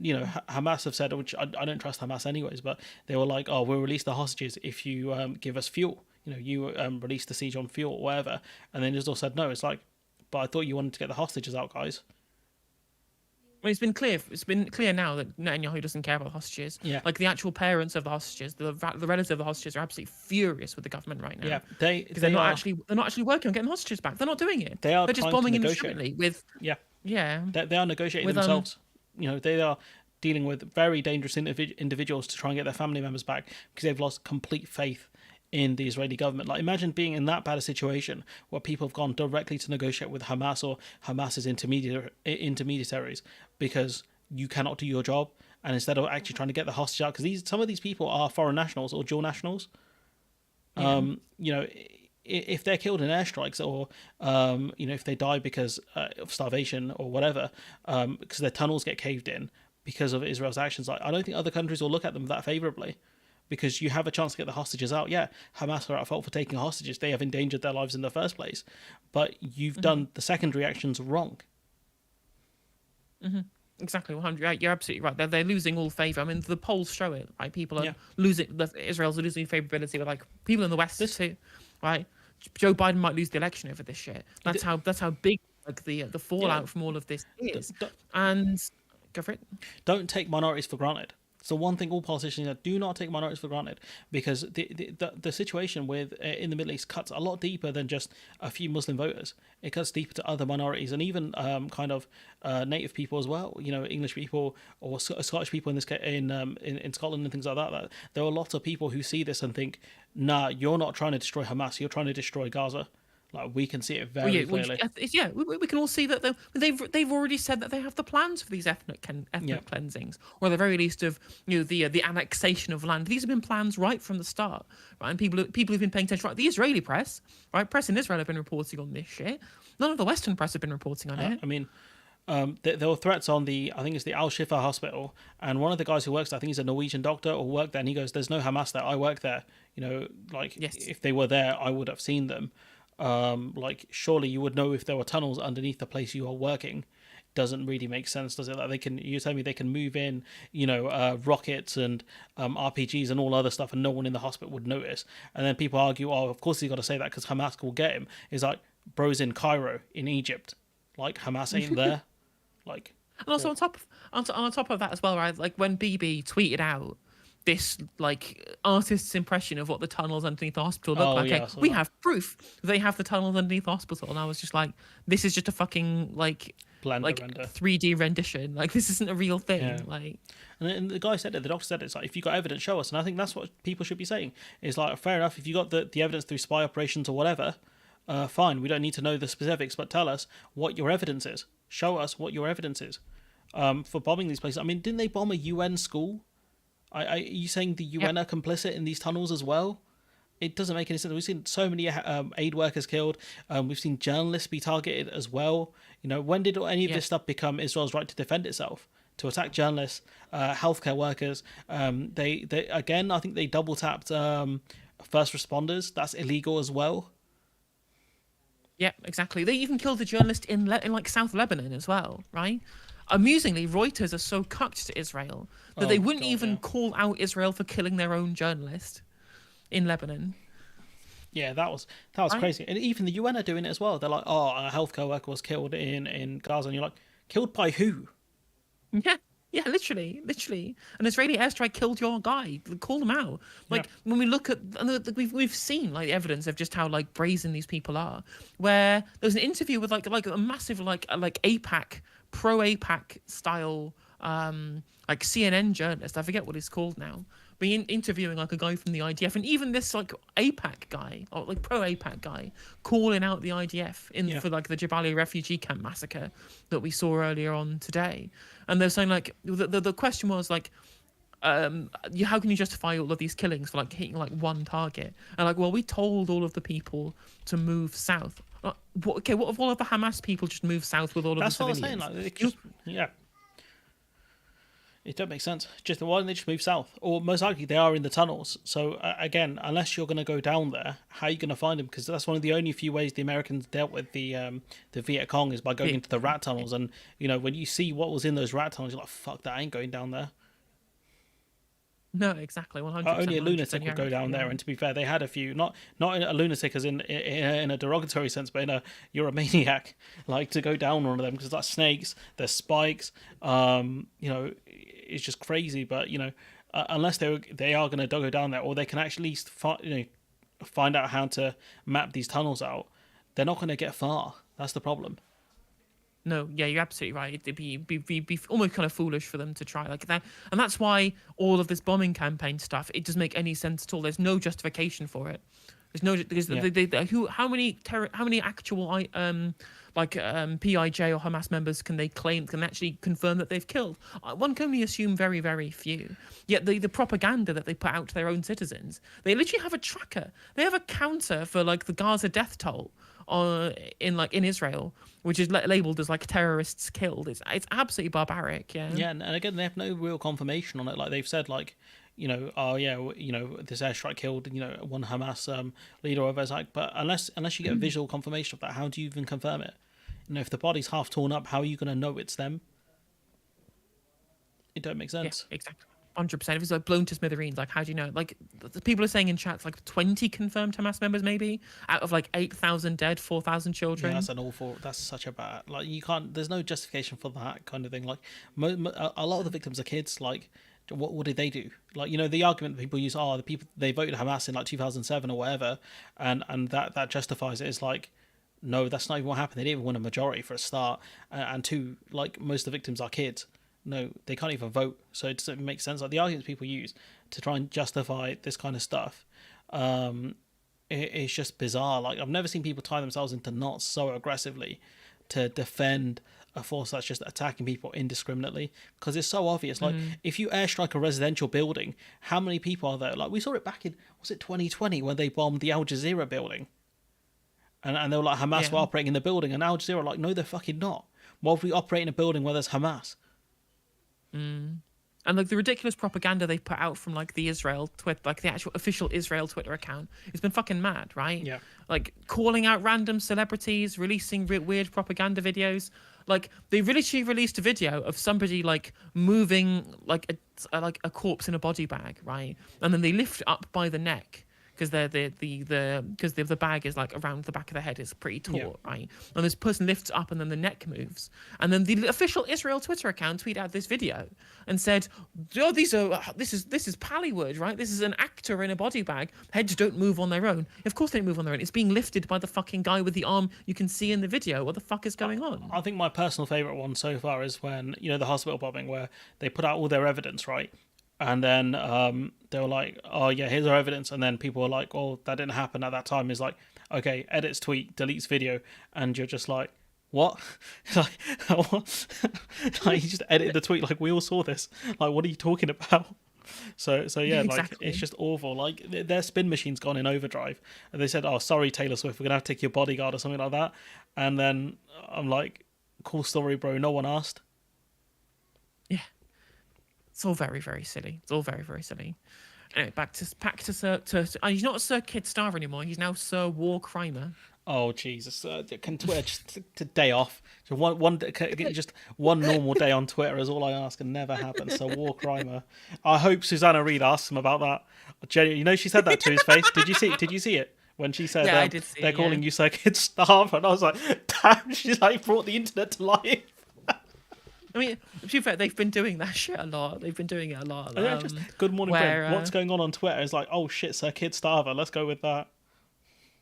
Hamas have said, which I don't trust Hamas anyways, but they were like, oh, we'll release the hostages if you give us fuel. You release the siege on fuel or whatever. And then Israel said no. It's like, but I thought you wanted to get the hostages out, guys. Well, it's been clear now that Netanyahu doesn't care about hostages. Yeah. Like the actual parents of the hostages, the relatives of the hostages are absolutely furious with the government right now. Yeah, they're not actually working on getting hostages back. They're not doing it. They're just bombing indiscriminately with. Yeah. They are negotiating themselves. They are dealing with very dangerous individuals to try and get their family members back because they've lost complete faith in the Israeli government. Like, imagine being in that bad a situation where people have gone directly to negotiate with Hamas or Hamas's intermediaries because you cannot do your job, and instead of actually trying to get the hostage out, because some of these people are foreign nationals or dual nationals. If they're killed in airstrikes or if they die because of starvation or whatever, because their tunnels get caved in because of Israel's actions, I don't think other countries will look at them that favorably. Because you have a chance to get the hostages out. Yeah, Hamas are at fault for taking hostages. They have endangered their lives in the first place. But you've done the secondary actions wrong. Mm-hmm. Exactly, 100. You're absolutely right. They're losing all favour. I mean, the polls show it. Right, people are losing. Israel's losing favourability with like people in the West too. Right, Joe Biden might lose the election over this shit. That's how big like the fallout from all of this is. And go for it. Don't take minorities for granted. So one thing all politicians do not take minorities for granted, because the situation with in the Middle East cuts a lot deeper than just a few Muslim voters. It cuts deeper to other minorities and even native people as well. English people or Scottish people in this case, in Scotland and things like that. There are lots of people who see this and think, nah, you're not trying to destroy Hamas, you're trying to destroy Gaza. Like, we can see it very clearly. We can all see that they've already said that they have the plans for these ethnic cleansings, or at the very least of the annexation of land. These have been plans right from the start, right? And people who've been paying attention, right? The Israeli press in Israel have been reporting on this shit. None of the Western press have been reporting on it. I mean, There were threats on I think it's the Al Shifa hospital, and one of the guys who works there, I think he's a Norwegian doctor or worked there, and he goes, "There's no Hamas there. I work there. Like Yes. if they were there, I would have seen them. Like surely you would know if there were tunnels underneath the place you are working." Doesn't really make sense, does it? Like you're telling me they can move in, rockets and RPGs and all other stuff, and no one in the hospital would notice. And then people argue, "Oh, of course he's got to say that because Hamas will get him." It's like, bro's in Cairo, in Egypt, like Hamas ain't there. Like, And also on top of that as well, right? Like when BB tweeted out this like artist's impression of what the tunnels underneath the hospital look like. yeah, Okay, we have proof they have the tunnels underneath the hospital, and I was just like, this is just a fucking Blender render. 3D rendition. Like this isn't a real thing. Yeah. Like, and the guy said it, the doctor said it, it's like, if you got evidence, show us. And I think that's what people should be saying. It's like, fair enough, if you got the evidence through spy operations or whatever, fine, we don't need to know the specifics, but tell us what your evidence is. Show us what your evidence is. For bombing these places. I mean, didn't they bomb a UN school? Are you saying the UN are complicit in these tunnels as well? It doesn't make any sense. We've seen so many aid workers killed. We've seen journalists be targeted as well. When did any of this stuff become Israel's right to defend itself? To attack journalists, healthcare workers. They again, I think they double tapped first responders. That's illegal as well. yeah, exactly. They even killed a journalist in like South Lebanon as well, right? Amusingly, Reuters are so cucked to Israel that they wouldn't even call out Israel for killing their own journalist in Lebanon. Yeah, that was crazy. And even the UN are doing it as well. They're like, "Oh, a healthcare worker was killed in Gaza," and you're like, "Killed by who?" Yeah, literally. An Israeli airstrike killed your guy. Call them out. Like when we look at, we've seen like evidence of just how like brazen these people are. Where there was an interview with like a massive like APAC, pro APAC style like CNN journalist. I forget what he's called now. Being interviewing like a guy from the IDF, and even this like APAC guy or like pro APAC guy calling out the IDF for like the Jabalia refugee camp massacre that we saw earlier on today. And they're saying like the question was like, how can you justify all of these killings for like hitting like one target? And like, well, we told all of the people to move south. What if all of the Hamas people just move south with all of the civilians? That's what I'm saying. Like, it don't make sense. Just why don't they just move south? Or most likely they are in the tunnels. So again, unless you're going to go down there, how are you going to find them? Because that's one of the only few ways the Americans dealt with the Viet Cong is by going into the rat tunnels. And when you see what was in those rat tunnels, you're like, "Fuck, that ain't going down there." No, exactly. 100%. Only a lunatic would go down there. And to be fair, they had a few, not a lunatic as in a derogatory sense, but you're a maniac, like to go down one of them because that's snakes, there's spikes. It's just crazy. But unless they are going to go down there, or they can actually find out how to map these tunnels out, they're not going to get far. That's the problem. No, yeah, you're absolutely right. It'd be almost kind of foolish for them to try like that, and that's why all of this bombing campaign stuff, it doesn't make any sense at all. There's no justification for it. There's no because how many actual PIJ or Hamas members can actually confirm that they've killed? One can only assume very, very few. Yet the propaganda that they put out to their own citizens, they literally have a tracker. They have a counter for like the Gaza death toll in Israel, which is labeled as like terrorists killed. It's absolutely barbaric. Yeah, and again, they have no real confirmation on it. Like they've said, like this airstrike killed one Hamas leader or whatever. It's like, but unless you get a visual confirmation of that, how do you even confirm it? If the body's half torn up, how are you going to know it's them? It don't make sense. Yeah, exactly. 100%. If it's like blown to smithereens, like how do you know? Like the people are saying in chats, like 20 confirmed Hamas members, maybe out of like 8,000 dead, 4,000 children. Yeah, that's such a bad. Like you can't. There's no justification for that kind of thing. Like a lot of the victims are kids. Like what did they do? Like the argument that people use, the people they voted Hamas in like 2007 or whatever, and that justifies it. Is like, no, that's not even what happened. They didn't even win a majority for a start, and two, like most of the victims are kids. No, they can't even vote, so it doesn't make sense. Like the arguments people use to try and justify this kind of stuff, it's just bizarre. Like I've never seen people tie themselves into knots so aggressively to defend a force that's just attacking people indiscriminately, because it's so obvious. Like if you airstrike a residential building, how many people are there? Like we saw it back in 2020 when they bombed the Al Jazeera building, and they were like Hamas were operating in the building, and Al Jazeera were like, no, they're fucking not. What if we operate in a building where there's Hamas? And like the ridiculous propaganda they put out from like the Israel like the actual official Israel Twitter account, it's been fucking mad, right? Yeah. Like calling out random celebrities, releasing weird propaganda videos. Like they literally released a video of somebody like moving like a corpse in a body bag, right? And then they lift it up by the neck because the bag is like around the back of the head, is pretty taut, right? And this person lifts up and then the neck moves, and then the official Israel Twitter account tweeted out this video and said, "Oh, this is Pallywood, right? This is an actor in a body bag. Heads don't move on their own. Of course they don't move on their own. It's being lifted by the fucking guy with the arm you can see in the video. What the fuck is going on?" I think my personal favourite one so far is when, the hospital bombing, where they put out all their evidence, right? And then they were like, "Oh yeah, here's our evidence." And then people were like, "Well, that didn't happen at that time." Is like, okay, edits tweet, deletes video, and you're just like, "What?" Like, what? Like, you just edited the tweet. Like, we all saw this. Like, what are you talking about? So yeah, Exactly. like, it's just awful. Like, their spin machine's gone in overdrive, and they said, "Oh, sorry, Taylor Swift, we're gonna have to take your bodyguard," or something like that. And then I'm like, "Cool story, bro. No one asked." Yeah. It's all very, very silly. It's all very, very silly. Anyway, back to Sir. He's not Sir Kid Star anymore. He's now Sir War Crimer. Oh Jesus! Can Twitter just take a day off? Just one normal day on Twitter is all I ask, and never happens. So War Crimer. I hope Susanna Reid asks him about that. Genuinely, she said that to his face. Did you see it when she said, Yeah, I did see they're it, calling yeah. you Sir Kid Star? And I was like, damn! She's like brought the internet to life. I mean, to be fair, they've been doing that shit a lot. They've been doing it a lot. Yeah, just Good Morning where, Britain. What's going on Twitter? It's like, oh shit, Sir Kid Starver. Let's go with that.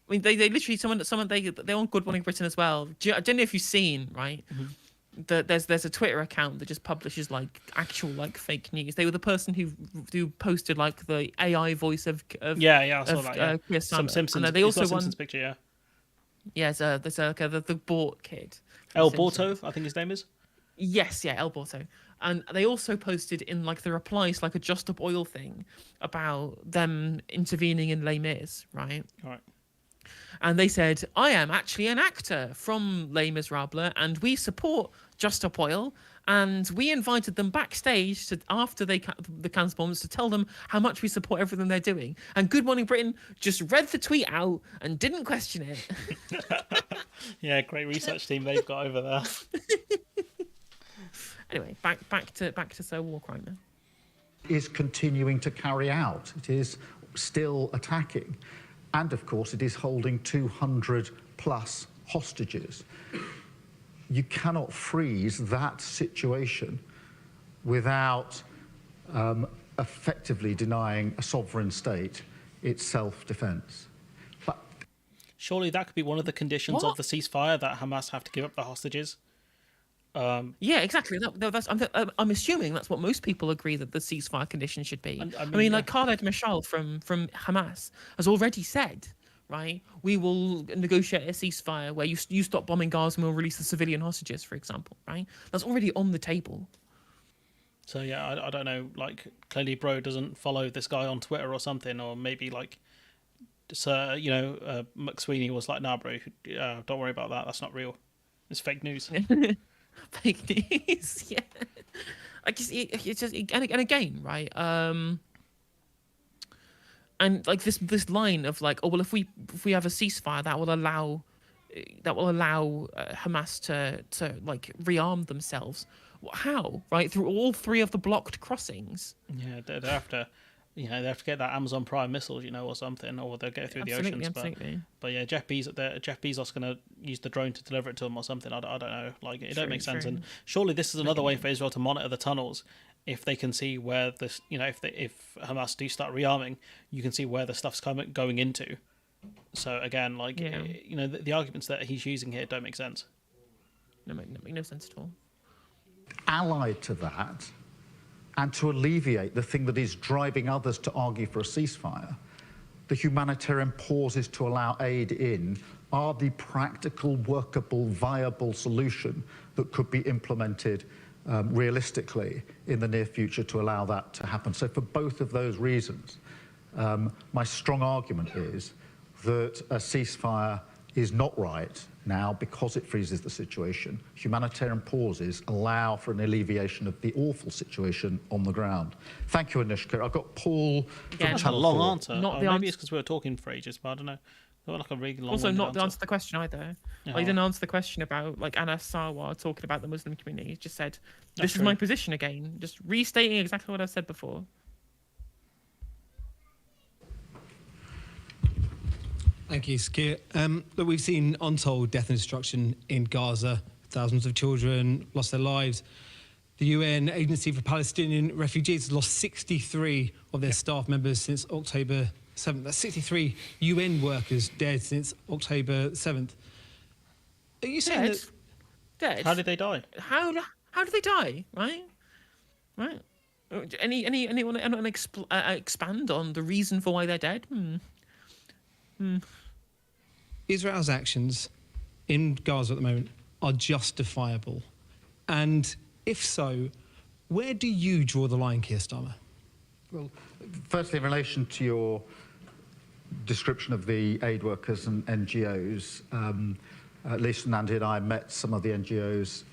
I mean, they literally they're on Good Morning Britain as well. I don't know if you've seen, right? Mm-hmm. There's a Twitter account that just publishes like actual like fake news. They were the person who posted like the AI voice of I saw that. Yeah. Chris Some Summer. Simpsons. And they also Simpsons picture. Yeah. Yeah, there's the Bort kid. El Borto, I think his name is. Yes, yeah, El Borto. And they also posted in like the replies like a Just Up Oil thing about them intervening in Les Mis, right? All right. And they said, "I am actually an actor from Les Miserables, and we support Just Up Oil, and we invited them backstage after the cancer bombs to tell them how much we support everything they're doing." And Good Morning Britain just read the tweet out and didn't question it. Yeah, great research team they've got over there. Anyway, back to Sir War Crimer. Is continuing to carry out. It is still attacking. And of course, it is holding 200 plus hostages. You cannot freeze that situation without effectively denying a sovereign state its self-defense. But Surely that could be one of the conditions What? of the ceasefire, that Hamas have to give up the hostages. Yeah, exactly. I'm assuming that's what most people agree that the ceasefire condition should be. And, I I mean, mean, like Khaled Mashal from Hamas has already said, right, we will negotiate a ceasefire where you stop bombing Gaza and we'll release the civilian hostages, for example, right? That's already on the table. So yeah, I don't know. Like, clearly, bro doesn't follow this guy on Twitter or something, or maybe like, Sir, McSweeney was like, "Nah, bro, don't worry about that. That's not real. It's fake news." Fake news, yeah. I guess it's just and again, right? And like this line of like, oh well, if we have a ceasefire, that will allow Hamas to like rearm themselves. How? Right, through all three of the blocked crossings. Yeah, they have to. They have to get that Amazon Prime missiles, or something, or they'll get through the oceans. Absolutely. But yeah, Jeff Bezos going to use the drone to deliver it to them or something. I don't know. Like, it don't make sense. True. And surely this is another way for Israel to monitor the tunnels. If they can see where this, if Hamas do start rearming, you can see where the stuff's going into. So again, like, the arguments that he's using here don't make sense. Make no sense at all. allied to that, and to alleviate the thing that is driving others to argue for a ceasefire, the humanitarian pauses to allow aid in are the practical, workable, viable solution that could be implemented realistically in the near future to allow that to happen. So for both of those reasons, my strong argument is that a ceasefire is not right now because it freezes the situation. Humanitarian pauses allow for an alleviation of the awful situation on the ground. Thank you, Anushka. I've got Paul from Again, That's a Channel long 4. answer. Not Or the maybe answer. it's because we were talking for ages, but I don't know. Got like a really long Also, not the answer. answer to the question either. Yeah. Like, he didn't answer the question about like Anas Sarwar talking about the Muslim community. He just said, "This That's is true. my position again." Just restating exactly what I've said before. Thank you, Sakir. Look, we've seen untold death and destruction in Gaza. Thousands of children lost their lives. The UN Agency for Palestinian Refugees has lost 63 of their staff members since October 7th. That's 63 UN workers dead since October 7th. Are you saying Dead. that... Dead. How did they die? How did they die? Right. Anyone expand on the reason for why they're dead? Israel's actions in Gaza at the moment are justifiable? And if so, where do you draw the line, Keir Starmer? Well, firstly, in relation to your description of the aid workers and NGOs, Lisa and Andy and I met some of the NGOs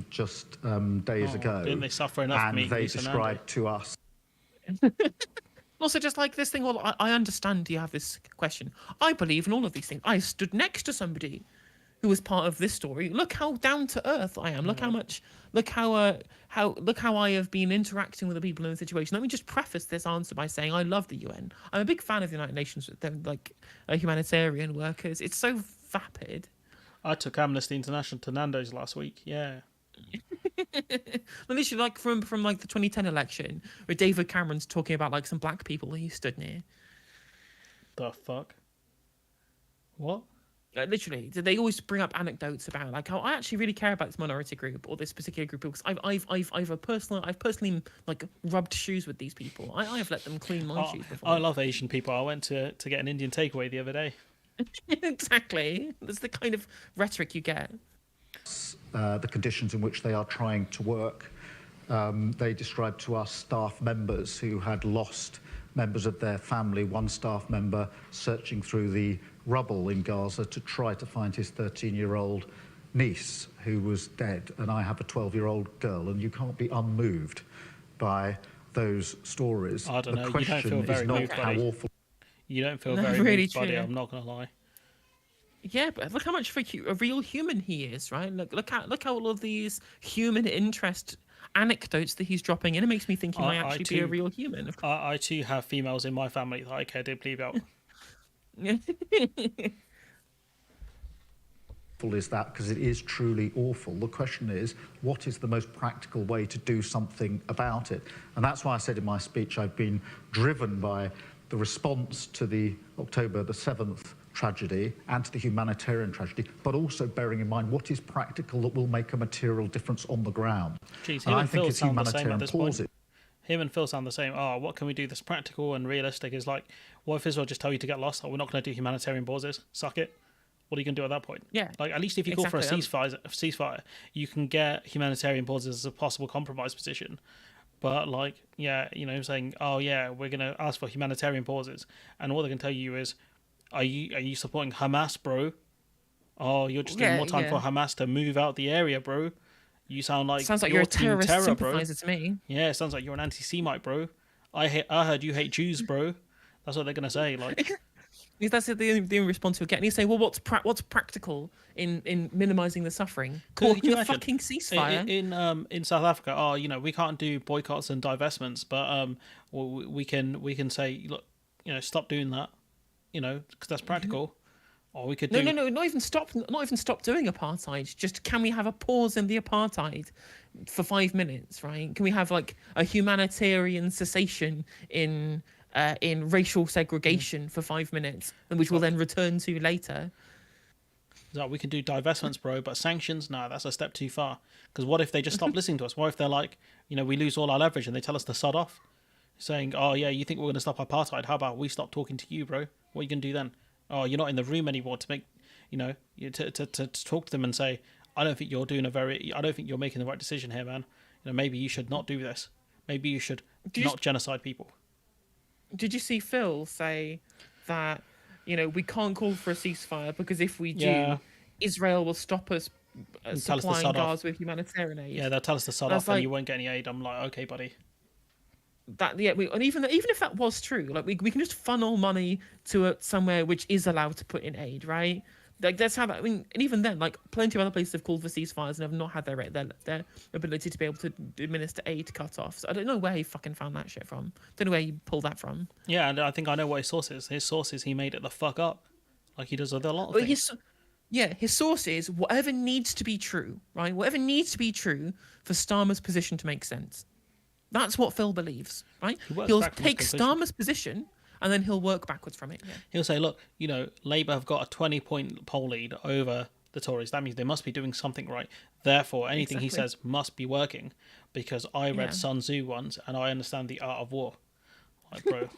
just days ago. Didn't they suffer enough from And meeting they Lisa and Andy? described to us. Also, just like this thing, well, I understand you have this question. I believe in all of these things. I stood next to somebody who was part of this story. Look how down to earth I am. Look how I have been interacting with the people in the situation. Let me just preface this answer by saying I love the UN. I'm a big fan of the United Nations, like humanitarian workers. It's so vapid. I took Amnesty International to Nando's last week. Yeah. Literally, like from like the 2010 election, where David Cameron's talking about like some black people he stood near. The fuck? What? Literally, they always bring up anecdotes about like how I actually really care about this minority group or this particular group because I've personally like rubbed shoes with these people. I have let them clean my shoes before. I love Asian people. I went to get an Indian takeaway the other day. Exactly, that's the kind of rhetoric you get. The conditions in which they are trying to work. They described to us staff members who had lost members of their family, one staff member searching through the rubble in Gaza to try to find his 13-year-old niece who was dead. And I have a 12-year-old girl, and you can't be unmoved by those stories. I don't know. The You don't question feel very is not moved, how buddy. awful. You don't feel No, very really moved, buddy. true. I'm not gonna lie. Yeah, but look how much of a real human he is, right? Look how all of these human interest anecdotes that he's dropping in. It makes me think he might I actually be a too- real human. I too have females in my family that I care deeply about. Is that because it is truly awful. The question is, what is the most practical way to do something about it? And that's why I said in my speech I've been driven by the response to the October the 7th tragedy and to the humanitarian tragedy, but also bearing in mind what is practical that will make a material difference on the ground. Jeez, And him I and think Phil it's sound the same at humanitarian this point. pauses. Him and Phil sound the same. Oh, what can we do that's practical and realistic? Is like, what if Israel just tell you to get lost? Oh, we're not going to do humanitarian pauses. Suck it. What are you going to do at that point? Yeah, Like, at least if you call for a exactly. ceasefire, you can get humanitarian pauses as a possible compromise position. But, like, yeah, you know, saying, oh, yeah, we're going to ask for humanitarian pauses. And all they can tell you is, are you supporting Hamas, bro? Oh, you're just doing more time for Hamas to move out the area, bro. You sound like Sounds like you're a Team terrorist Terror, sympathizer to me. Yeah, it sounds like you're an anti-Semite, bro. I heard you hate Jews, bro. That's what they're gonna say. Like, That's the only response you'll get. And you say, well, what's practical in minimising the suffering? Call Can you a imagine? fucking ceasefire. In South Africa, oh, you know, we can't do boycotts and divestments, but well, we can say, look, you know, stop doing that, you know, because that's practical. Or we could do No, not even stop doing apartheid. Just can we have a pause in the apartheid for 5 minutes, right? Can we have like a humanitarian cessation in racial segregation for 5 minutes, and which we'll then return to later? that we can do divestments, bro, but sanctions, no, that's a step too far. Because what if they just stop listening to us? What if they're like, you know, we lose all our leverage and they tell us to sod off, saying, oh yeah, you think we're going to stop apartheid? How about we stop talking to you, bro? What are you going to do then? Oh, you're not in the room anymore to make, you know, to talk to them and say, I don't think you're making the right decision here, man. You know, maybe you should not do this. Maybe you should not genocide people. Did you see Phil say that we can't call for a ceasefire because if we do, Yeah. Israel will stop us tell us to supplying sod off. Gaza with humanitarian aid. Yeah, they'll tell us to sod That's off and like- you won't get any aid. I'm like, okay, buddy. And even if that was true, like we can just funnel money to somewhere which is allowed to put in aid, right? Like that's how that. I mean, and even then, like plenty of other places have called for ceasefires and have not had their ability to be able to administer aid cut off. So I don't know where he fucking found that shit from. Don't know where he pulled that from. Yeah, and I think I know what his source is. His source is he made it the fuck up, like he does with a lot of But things. his source is whatever needs to be true, right? Whatever needs to be true for Starmer's position to make sense. That's what Phil believes, right? He'll back from his take conclusion. Starmer's position and then he'll work backwards from it. Yeah. He'll say, look, Labour have got a 20-point poll lead over the Tories. That means they must be doing something right. Therefore, anything he Exactly. says must be working because I read Yeah. Sun Tzu once and I understand the art of war. Like, bro.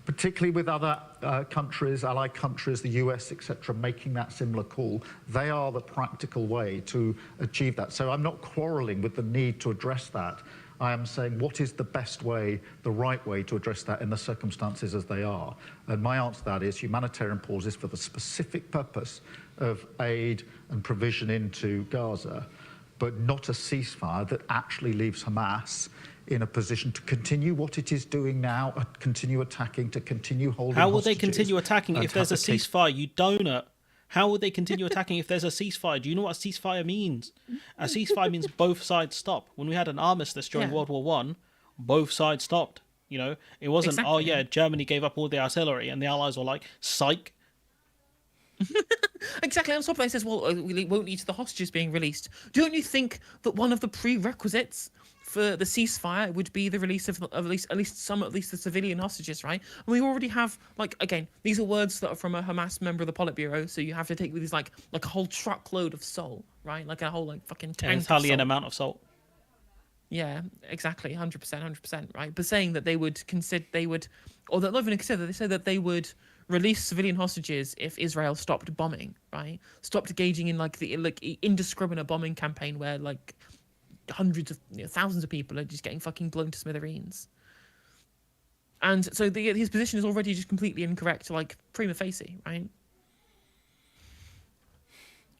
Particularly with other countries, allied countries, the US, etc., making that similar call. They are the practical way to achieve that. So I'm not quarrelling with the need to address that. I am saying what is the best way, the right way to address that in the circumstances as they are. And my answer to that is humanitarian pauses for the specific purpose of aid and provision into Gaza, but not a ceasefire that actually leaves Hamas in a position to continue what it is doing now, continue attacking, to continue holding How will they hostages, continue attacking and if there's a have to take- ceasefire, you donut? How would they continue attacking if there's a ceasefire? Do you know what a ceasefire means? A ceasefire means both sides stop. When we had an armistice during Yeah. World War One, both sides stopped. It wasn't, oh Exactly. yeah, Germany gave up all the artillery and the Allies were like, psych. Exactly. On top of that, he says, well, we won't lead to the hostages being released. Don't you think that one of the prerequisites for the ceasefire would be the release of at least the civilian hostages, right? And we already have, like, again, these are words that are from a Hamas member of the Politburo, so you have to take with these like a whole truckload of salt, right? Like a whole fucking An tank of Italian salt. amount of salt. Yeah, exactly, 100%, right? But saying that they would, or that not even consider, they say that they would release civilian hostages if Israel stopped bombing, right? Stopped engaging in the indiscriminate bombing campaign where hundreds of thousands of people are just getting fucking blown to smithereens. And so his position is already just completely incorrect, prima facie, right?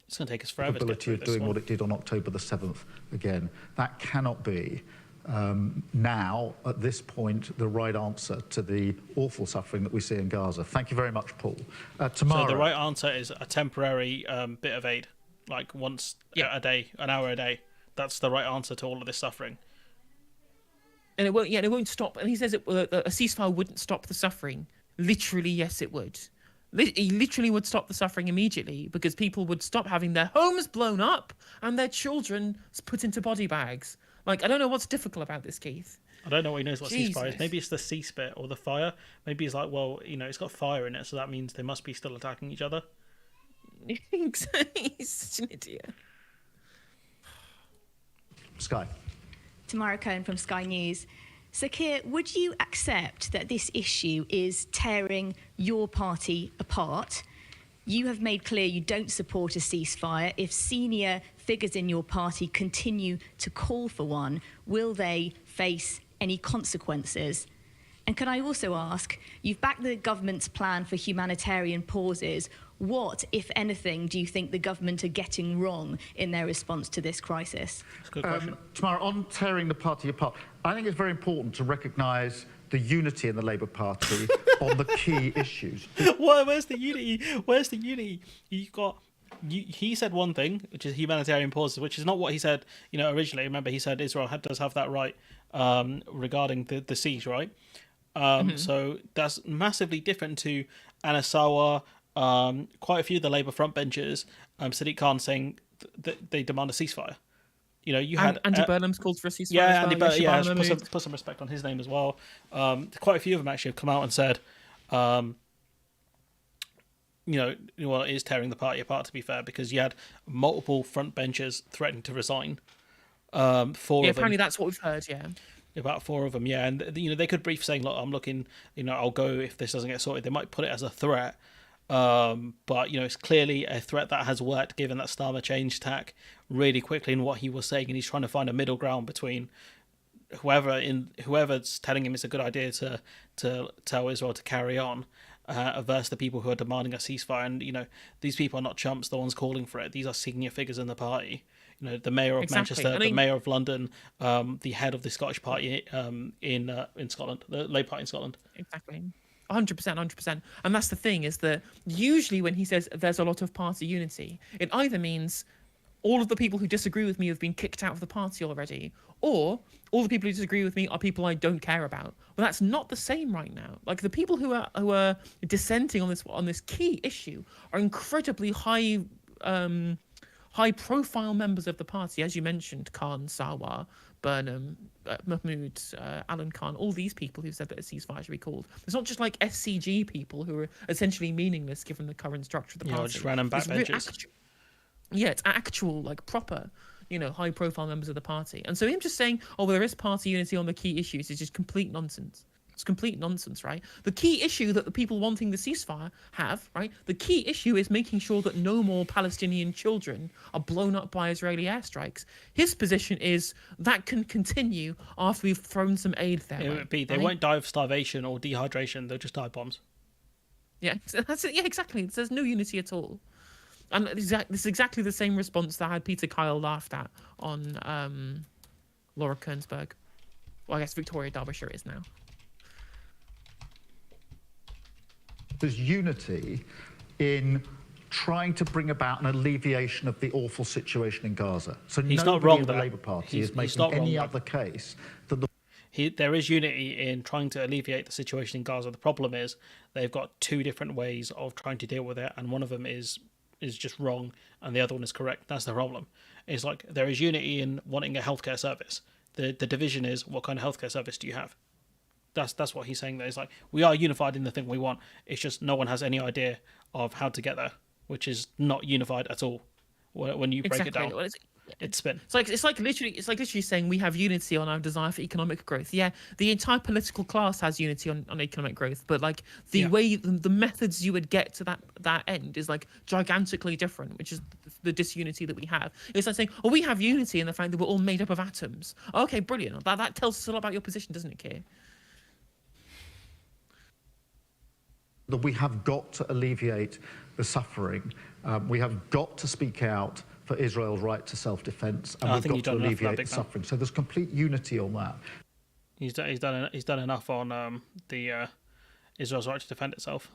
It's going to take us forever to get ability through of this doing one. what it did on October the 7th again. That cannot be now, at this point, the right answer to the awful suffering that we see in Gaza. Thank you very much, Paul. Tamara. So the right answer is a temporary bit of aid, like once a day, an hour a day. That's the right answer to all of this suffering. And it won't stop. And he says a ceasefire wouldn't stop the suffering. Literally, yes, it would. He literally would stop the suffering immediately because people would stop having their homes blown up and their children put into body bags. I don't know what's difficult about this, Keith. I don't know what he knows what ceasefire is. Jesus. Maybe it's the cease bit or the fire. Maybe he's like, well, it's got fire in it, so that means they must be still attacking each other. He's such an idiot. Sky. Tamara Cohen from Sky News. So, Keir, would you accept that this issue is tearing your party apart? You have made clear you don't support a ceasefire. If senior figures in your party continue to call for one, will they face any consequences? And can I also ask, you've backed the government's plan for humanitarian pauses. What, if anything, do you think the government are getting wrong in their response to this crisis? That's a good question. Tamara, on tearing the party apart, I think it's very important to recognise the unity in the Labour Party on the key issues. Where's the unity? Where's the unity? He said one thing, which is humanitarian pauses, which is not what he said, originally. Remember, he said Israel does have that right regarding the siege, right? So that's massively different to Anasawa, quite a few of the Labour frontbenchers, Sadiq Khan saying that they demand a ceasefire. You had Andy Burnham's called for a ceasefire. yeah, as well. Andy Burnham, yeah, Shabana moved. put some respect on his name as well. Quite a few of them actually have come out and said, it is tearing the party apart, to be fair, because you had multiple frontbenchers threatening to resign. Four of them. Apparently that's what we've heard. Yeah. About four of them, yeah, and they could brief saying, "Look, I'm looking, I'll go if this doesn't get sorted." They might put it as a threat, but it's clearly a threat that has worked, given that Starmer changed tack really quickly in what he was saying, and he's trying to find a middle ground between whoever's telling him it's a good idea to tell Israel to carry on, versus the people who are demanding a ceasefire. And these people are not chumps, the ones calling for it. These are senior figures in the party. The mayor of Manchester, the mayor of London, the head of the Scottish party in Scotland, the Labour Party in Scotland. Exactly. 100%. And that's the thing, is that usually when he says there's a lot of party unity, it either means all of the people who disagree with me have been kicked out of the party already, or all the people who disagree with me are people I don't care about. Well, that's not the same right now. Like, the people who are dissenting on this key issue are incredibly high profile members of the party, as you mentioned: Khan, Sarwar, Burnham, Mahmoud, Alan Khan, all these people who said that a ceasefire should be called. It's not just like SCG people who are essentially meaningless given the current structure of the party. Just random backbenchers. It's actual, like, proper, high profile members of the party. And so him just saying, oh, well, there is party unity on the key issues, is just complete nonsense. It's complete nonsense, right? The key issue that the people wanting the ceasefire have, right? The key issue is making sure that no more Palestinian children are blown up by Israeli airstrikes. His position is that can continue after we've thrown some aid there. It would be, they won't die of starvation or dehydration, they'll just die of bombs. Yeah, that's it. Yeah, exactly. There's no unity at all. And this is exactly the same response that I had Peter Kyle laughed at on Laura Kearnsberg. Well, I guess Victoria Derbyshire is now. There's unity in trying to bring about an alleviation of the awful situation in Gaza. So he's nobody not wrong in the there. Labour Party He's is making not wrong any there. other case that the There is unity in trying to alleviate the situation in Gaza. The problem is they've got two different ways of trying to deal with it, and one of them is just wrong, and the other one is correct. That's the problem. It's like there is unity in wanting a healthcare service. The division is, what kind of healthcare service do you have? That's what he's saying there. It's like, we are unified in the thing we want. It's just no one has any idea of how to get there, which is not unified at all. When you break it down, Well, it's spin. It's like literally saying we have unity on our desire for economic growth. Yeah, the entire political class has unity on economic growth, but like way the methods you would get to that end is like gigantically different, which is the disunity that we have. It's like saying, oh, we have unity in the fact that we're all made up of atoms. Okay, brilliant. That tells us a lot about your position, doesn't it, Keir? that we have got to alleviate the suffering. We have got to speak out for Israel's right to self-defense, and we've got to alleviate the suffering. So there's complete unity on that. He's done enough on the Israel's right to defend itself.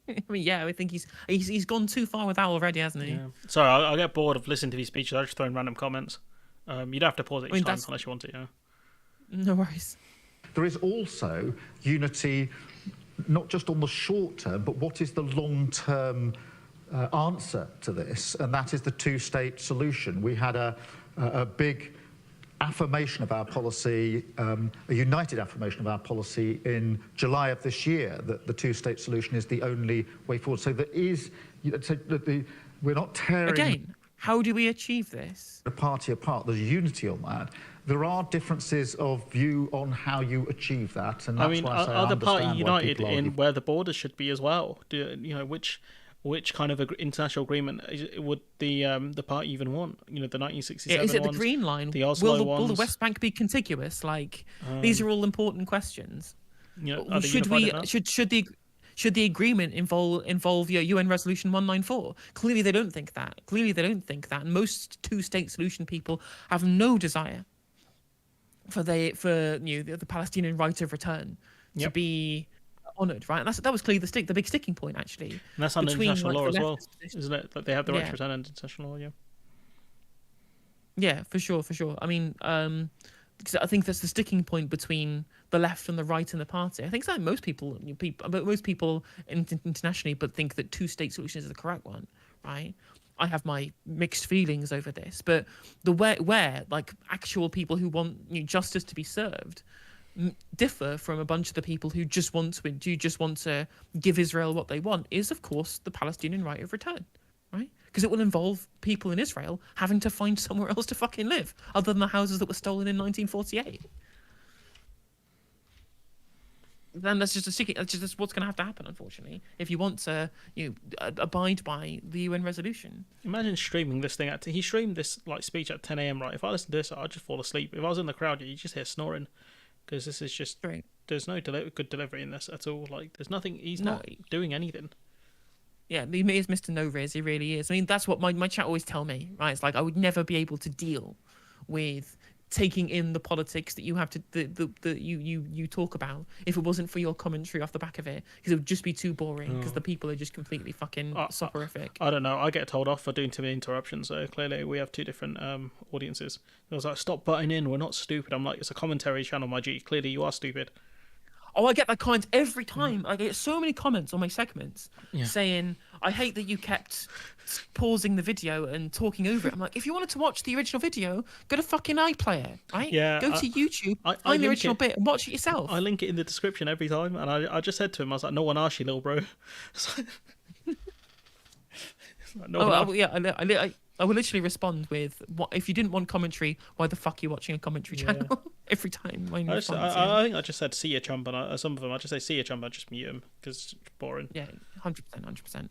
I mean, yeah, I think he's gone too far with that already, hasn't he? Yeah. Sorry, I get bored of listening to these speeches. I just throw in random comments. You don't have to pause each time unless you want to. Yeah. No worries. There is also unity, not just on the short term, but what is the long-term answer to this, and that is the two-state solution. We had a big affirmation of our policy, a united affirmation of our policy in July of this year, that the two-state solution is the only way forward. So there is, we're not tearing... Again, how do we achieve this? ...the party apart. There's unity on that. There are differences of view on how you achieve that, and that's why I say are the party understand united why people in argue. where the borders should be as well? Which kind of international agreement would the party even want? The 1967 Is it ones, the Green Line? the Oslo will ones? the West Bank be contiguous? These are all important questions. Are they unified enough? Should the agreement involve your UN Resolution 194? Clearly, they don't think that. And most two-state solution people have no desire for the Palestinian right of return to be honoured, right? And that was clearly the big sticking point, actually. And that's under international law as well, isn't it? That they have the right Yeah. to return under international law, yeah. Yeah, for sure. I mean, because I think that's the sticking point between the left and the right in the party. I think that most people internationally, but think that two-state solution is the correct one, right? I have my mixed feelings over this, but where like actual people who want justice to be served differ from a bunch of the people who just want to give Israel what they want is, of course, the Palestinian right of return, right? Because it will involve people in Israel having to find somewhere else to fucking live other than the houses that were stolen in 1948. then that's just that's what's going to have to happen, unfortunately, if you want to abide by the UN resolution. Imagine streaming this thing he streamed this like speech at 10 a.m. right? If I listened to this, I'd just fall asleep. If I was in the crowd, you just hear snoring, because this is just there's no good delivery in this at all. Like there's nothing. He's not doing anything. Yeah, he is Mr. No Riz. He really is. I mean, that's what my chat always tell me, right? It's like I would never be able to deal with taking in the politics that you have to you talk about if it wasn't for your commentary off the back of it, because it would just be too boring, because the people are just completely fucking soporific. I don't know. I get told off for doing too many interruptions. So clearly we have two different audiences. I was like, stop butting in. We're not stupid. I'm like, it's a commentary channel, my G. Clearly you are stupid. Oh, I get that comment every time. I get so many comments on my segments saying, I hate that you kept pausing the video and talking over it. I'm like, if you wanted to watch the original video, go to fucking iPlayer, right? Yeah, go to YouTube, find the original bit and watch it yourself. I link it in the description every time, and I just said to him, I was like, no one asked you, little bro. I will literally respond with, "What if you didn't want commentary? Why the fuck are you watching a commentary channel?" Every time. I think I just said see ya chump, and some of them I just say see ya chump, I just mute them because it's boring. Yeah, 100%.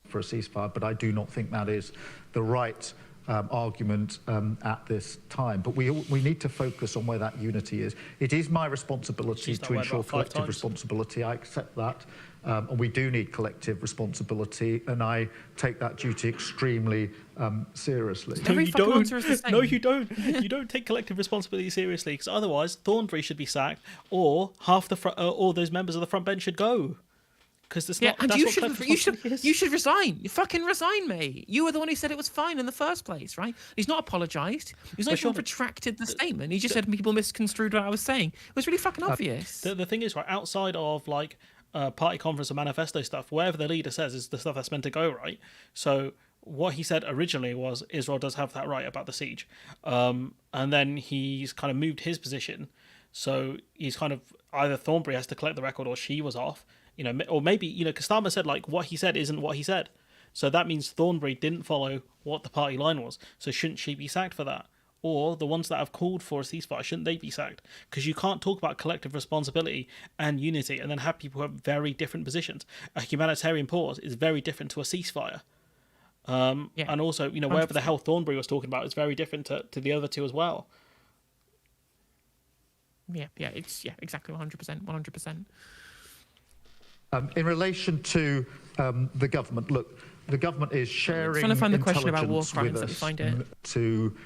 For a ceasefire, but I do not think that is the right argument at this time. But we need to focus on where that unity is. It is my responsibility to ensure collective responsibility. I accept that. And we do need collective responsibility, and I take that duty extremely seriously. No, you don't. No, you don't. You don't take collective responsibility seriously, because otherwise Thornbury should be sacked, or or those members of the front bench should go. Because that's and that's you should resign. You fucking resign, mate. You were the one who said it was fine in the first place, right? He's not apologised. He's not even retracted the statement. He just said people misconstrued what I was saying. It was really fucking obvious. The thing is, right, outside of like party conference or manifesto stuff, whatever the leader says is the stuff that's meant to go, right? So what he said originally was Israel does have that right about the siege, and then he's kind of moved his position. So he's kind of either Thornbury has to collect the record or she was off. Or maybe, because Starmer said, like, what he said isn't what he said. So that means Thornbury didn't follow what the party line was. So shouldn't she be sacked for that? Or the ones that have called for a ceasefire, shouldn't they be sacked? Because you can't talk about collective responsibility and unity and then have people who have very different positions. A humanitarian pause is very different to a ceasefire. And also, wherever the hell Thornbury was talking about is very different to the other two as well. Yeah, exactly, 100%. In relation to the government, look, the government is sharing trying to find the question about war intelligence crimes. Let me find it. To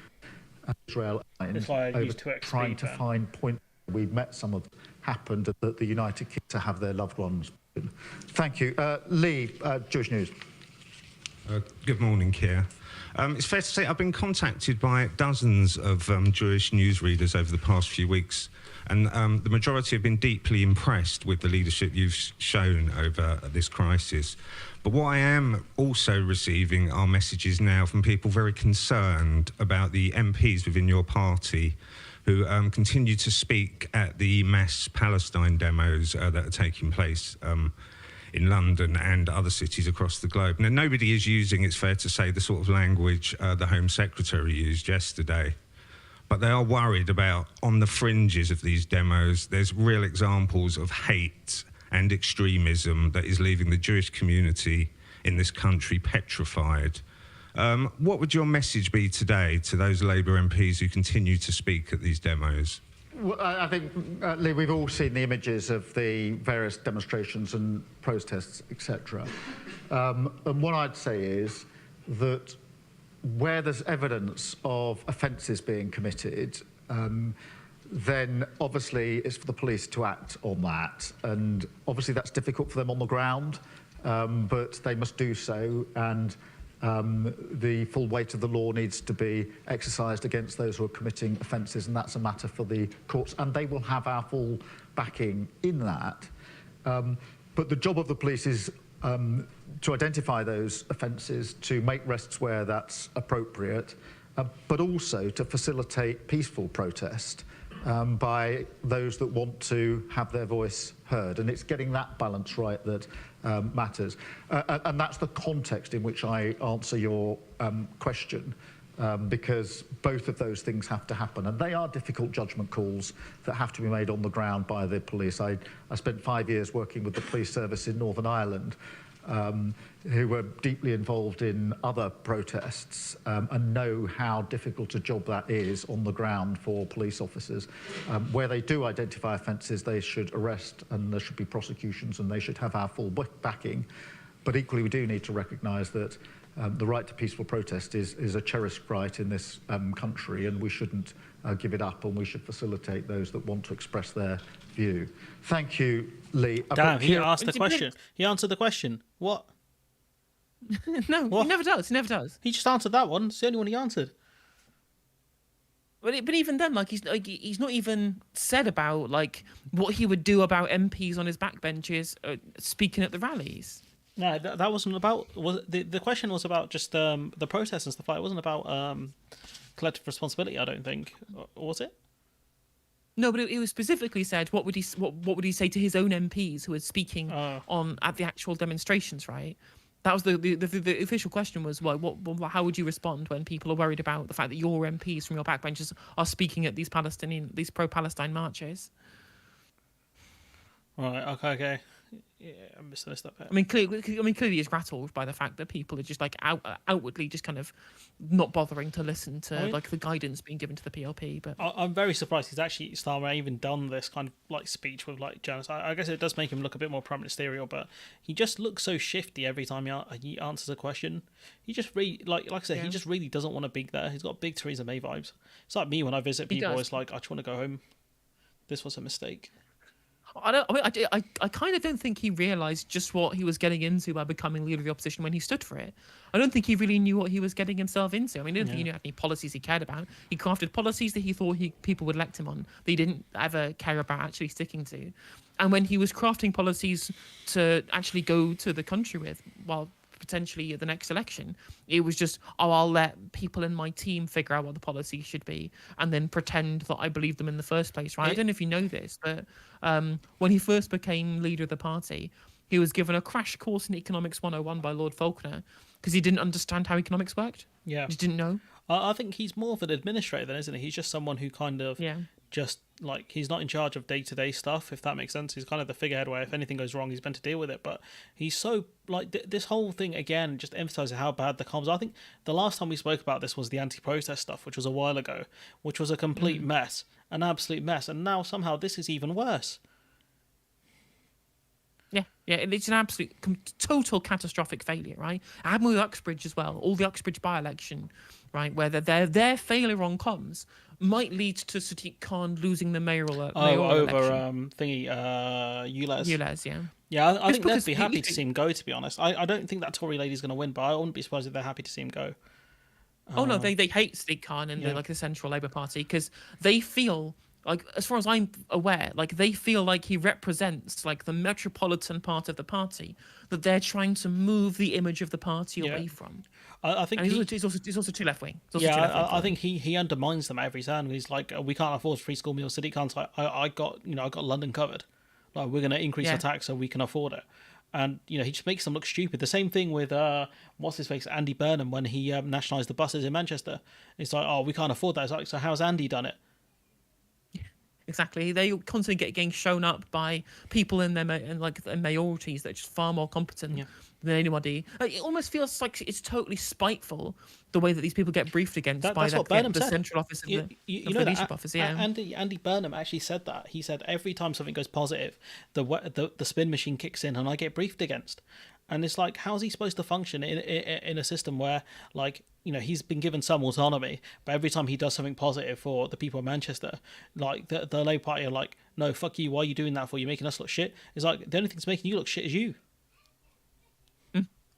Israel That's why I used 2xp, trying to find points. We've met some of happened that the United Kingdom to have their loved ones. Thank you, Lee. Jewish News. Good morning, Keir. It's fair to say I've been contacted by dozens of Jewish newsreaders over the past few weeks, and the majority have been deeply impressed with the leadership you've shown over this crisis. But what I am also receiving are messages now from people very concerned about the MPs within your party who continue to speak at the mass Palestine demos that are taking place in London and other cities across the globe. Now, nobody is using, it's fair to say, the sort of language the Home Secretary used yesterday. But they are worried about, on the fringes of these demos, there's real examples of hate and extremism that is leaving the Jewish community in this country petrified. What would your message be today to those Labour MPs who continue to speak at these demos? Well, I think, Lee, we've all seen the images of the various demonstrations and protests, etc. And what I'd say is that where there's evidence of offences being committed, then obviously it's for the police to act on that. And obviously that's difficult for them on the ground, but they must do so. And the full weight of the law needs to be exercised against those who are committing offences, and that's a matter for the courts, and they will have our full backing in that. But the job of the police is to identify those offences, to make arrests where that's appropriate, but also to facilitate peaceful protest by those that want to have their voice heard. And it's getting that balance right that matters. And that's the context in which I answer your question. because both of those things have to happen. And they are difficult judgment calls that have to be made on the ground by the police. I spent 5 years working with the police service in Northern Ireland, who were deeply involved in other protests and know how difficult a job that is on the ground for police officers. Where they do identify offences, they should arrest and there should be prosecutions and they should have our full backing. But equally, we do need to recognise that the right to peaceful protest is a cherished right in this country, and we shouldn't give it up, and we should facilitate those that want to express their view. Thank you, Lee. Damn, he asked the question. He answered the question. What? No, What? he never does. He never does. He just answered that one. It's the only one he answered. But even then, he's not even said about what he would do about MPs on his backbenches speaking at the rallies. No, that wasn't about. The question was about just the protests and stuff like that. It wasn't about collective responsibility. I don't think, or was it? No, but it was specifically said what would he say to his own MPs who were speaking at the actual demonstrations, right? That was the official question was how would you respond when people are worried about the fact that your MPs from your backbenches are speaking at these pro-Palestine marches? Right. Okay. Yeah, I missed that bit. I mean, clearly he's rattled by the fact that people are just outwardly just kind of not bothering to listen to the guidance being given to the PLP. But I'm very surprised he's actually Starmer even done this kind of speech with journalists. I guess it does make him look a bit more pro-ministerial, but he just looks so shifty every time he answers a question. He just really like I said, he just really doesn't want to be there. He's got big Theresa May vibes. It's like me when I visit people. It's like I just want to go home. This was a mistake. I kind of don't think he realised just what he was getting into by becoming leader of the opposition when he stood for it. I don't think he really knew what he was getting himself into. I mean, I don't think he knew any policies he cared about. He crafted policies that he thought people would elect him on, that he didn't ever care about actually sticking to. And when he was crafting policies to actually go to the country with, well, potentially at the next election, it was just, I'll let people in my team figure out what the policy should be and then pretend that I believe them in the first place, right? I don't know if you know this, but when he first became leader of the party, he was given a crash course in Economics 101 by Lord Faulkner because he didn't understand how economics worked. Yeah. He just didn't know. I think he's more of an administrator then, isn't he? He's just someone who kind of just he's not in charge of day-to-day stuff, if that makes sense. He's kind of the figurehead where if anything goes wrong, he's meant to deal with it. But he's so this whole thing again just emphasizes how bad the comms. I think the last time we spoke about this was the anti-protest stuff, which was a while ago, which was a complete mess, an absolute mess. And now somehow this is even worse. Yeah, it's an absolute total catastrophic failure, right? And with Uxbridge as well, all the Uxbridge by-election, right, where their failure on comms might lead to Sadiq Khan losing the mayoral election. Ulez. Ulez, yeah. Yeah, I think they'd be happy to see him go, to be honest. I don't think that Tory lady's going to win, but I wouldn't be surprised if they're happy to see him go. Oh, no, they hate Sadiq Khan and the Central Labour Party because they feel... as far as I'm aware, they feel like he represents the metropolitan part of the party that they're trying to move the image of the party away from. I think he's also too left wing. I think he undermines them every turn. He's like, we can't afford free school meals. Sadiq Khan's like, I got London covered. We're going to increase the tax so we can afford it. And he just makes them look stupid. The same thing with what's his face, Andy Burnham, when he nationalised the buses in Manchester. It's like, we can't afford that. It's like, so how's Andy done it? Exactly, they constantly getting shown up by people in their majorities that are just far more competent than anybody. It almost feels like it's totally spiteful the way that these people get briefed against by the central office of the leadership office. Yeah, Andy Burnham actually said that. He said every time something goes positive, the spin machine kicks in and I get briefed against. And it's like, how's he supposed to function in a system where, he's been given some autonomy, but every time he does something positive for the people of Manchester, the Labour Party are like, no, fuck you, why are you doing that for? You're making us look shit. It's like, the only thing that's making you look shit is you.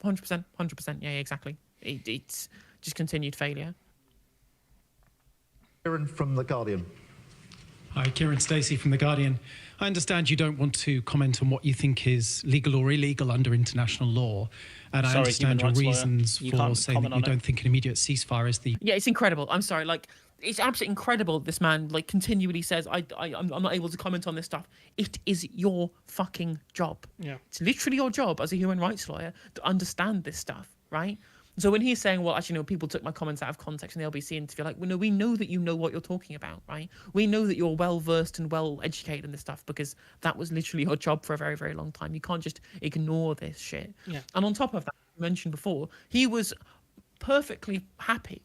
100%, yeah, exactly. It's just continued failure. Kieran from The Guardian. Hi, Kieran Stacey from The Guardian. I understand you don't want to comment on what you think is legal or illegal under international law, and I understand your reasons for saying that you don't think an immediate ceasefire is the... Yeah, it's incredible. I'm sorry, it's absolutely incredible this man continually says, I'm not able to comment on this stuff. It is your fucking job. Yeah. It's literally your job as a human rights lawyer to understand this stuff, right? So when he's saying, well, actually, no, people took my comments out of context in the LBC interview, like, well, no, we know that you know what you're talking about, right? We know that you're well-versed and well-educated in this stuff because that was literally your job for a very, very long time. You can't just ignore this shit. Yeah. And on top of that, you mentioned before, he was perfectly happy,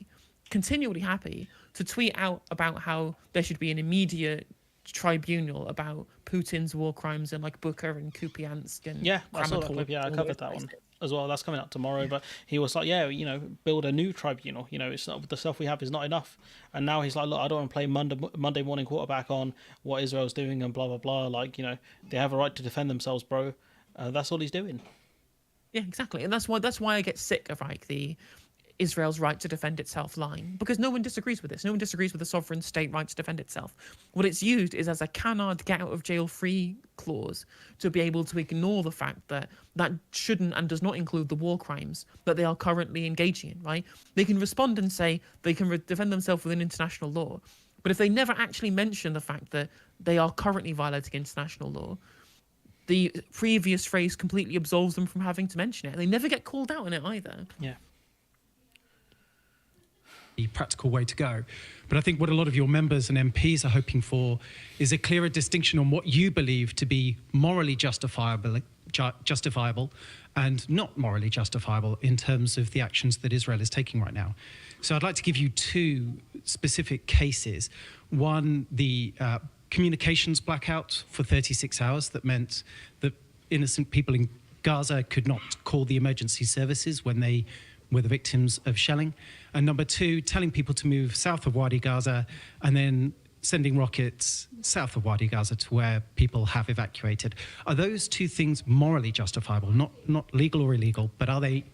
continually happy, to tweet out about how there should be an immediate tribunal about Putin's war crimes in like Bucha and Kupiansk and yeah, I saw that Kramatorsk, clip. Yeah, I all covered those that one places. as well. That's coming out tomorrow. But he was like, yeah, build a new tribunal. It's not, the stuff we have is not enough. And now he's like, look, I don't want to play Monday morning quarterback on what Israel's doing and blah blah blah. Like, they have a right to defend themselves, bro. That's all he's doing. Yeah, exactly, and that's why I get sick of like the Israel's right to defend itself line, because no one disagrees with this. No one disagrees with the sovereign state right to defend itself. What it's used is as a canard get out of jail free clause to be able to ignore the fact that that shouldn't and does not include the war crimes that they are currently engaging in, right? They can respond and say they can defend themselves within international law, but if they never actually mention the fact that they are currently violating international law, the previous phrase completely absolves them from having to mention it. They never get called out on it either. Yeah. Practical way to go. But I think what a lot of your members and MPs are hoping for is a clearer distinction on what you believe to be morally justifiable and not morally justifiable in terms of the actions that Israel is taking right now. So I'd like to give you two specific cases. One, the communications blackout for 36 hours that meant that innocent people in Gaza could not call the emergency services when they were the victims of shelling. And number two, telling people to move south of Wadi Gaza and then sending rockets south of Wadi Gaza to where people have evacuated. Are those two things morally justifiable? Not legal or illegal, but are they?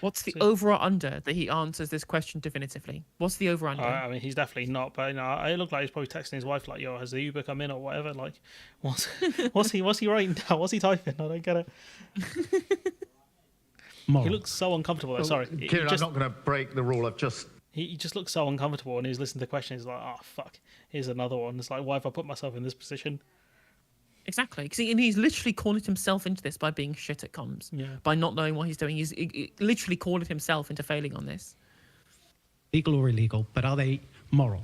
What's the over or under that he answers this question definitively? What's the over under? I mean, he's definitely not. But it looked like he's probably texting his wife like, "Yo, has the Uber come in or whatever?" Like, what's he writing down? What's he typing? I don't get it. Moral. He looks so uncomfortable. Well, sorry, Kieran, I'm not going to break the rule. He just looks so uncomfortable, and he's listening to the question. He's like, "Oh fuck, here's another one." It's like, why have I put myself in this position? Exactly, because he's literally calling himself into this by being shit at comms, by not knowing what he's doing. He's literally calling himself into failing on this. Legal or illegal, but are they moral?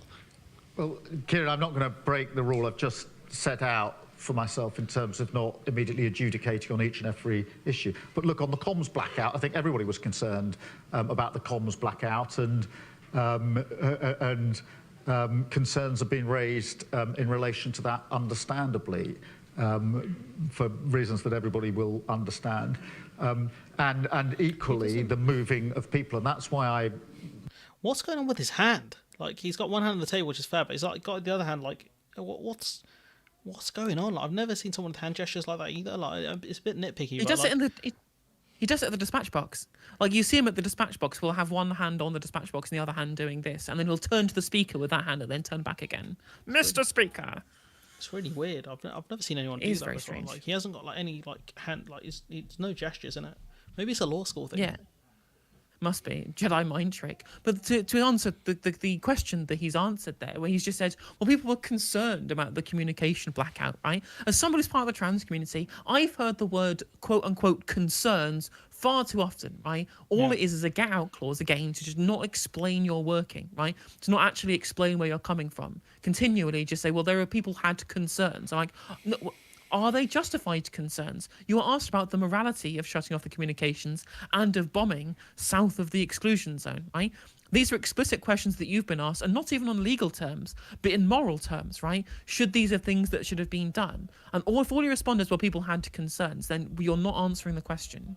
Well, Kieran, I'm not going to break the rule I've just set out for myself in terms of not immediately adjudicating on each and every issue. But look, on the comms blackout, I think everybody was concerned about the comms blackout, and concerns have been raised in relation to that, understandably, for reasons that everybody will understand. And equally, the moving of people, and that's why What's going on with his hand? Like, he's got one hand on the table, which is fair, but he's like got the other hand, like, what's going on? Like, I've never seen someone with hand gestures like that either. Like, it's a bit nitpicky. He does it he does it at the dispatch box. Like, you see him at the dispatch box. He'll have one hand on the dispatch box and the other hand doing this, and then he'll turn to the speaker with that hand and then turn back again. Mr. Speaker. It's really weird. I've never seen anyone do that before. Strange. Like, he hasn't got like any like hand, like there's no gestures in it. Maybe it's a law school thing. Yeah. Must be Jedi mind trick. But to answer the question that he's answered there, where he's just said, well, people were concerned about the communication blackout, right? As somebody who's part of the trans community, I've heard the word quote unquote concerns far too often, right? All it is a get out clause again to just not explain your working, right? To not actually explain where you're coming from. Continually just say, well, there are people had concerns. I'm like, no, are they justified concerns? You were asked about the morality of shutting off the communications and of bombing south of the exclusion zone, right? These are explicit questions that you've been asked, and not even on legal terms, but in moral terms, right? Should these are things that should have been done? And if all you respond is, well, people had concerns, then you're not answering the question.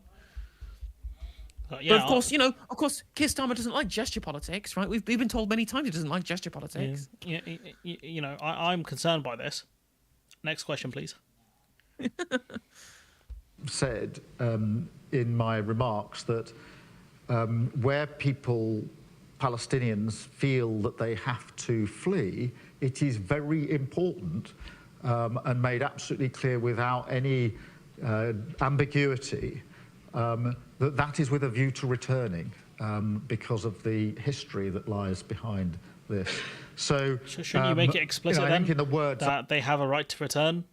Yeah, but of course, Keir Starmer doesn't like gesture politics, right? We've been told many times he doesn't like gesture politics. Yeah, I'm concerned by this. Next question, please. Said in my remarks that where Palestinians feel that they have to flee, it is very important and made absolutely clear without any ambiguity that is with a view to returning because of the history that lies behind this. So shouldn't you make it explicit I think in the words that they have a right to return?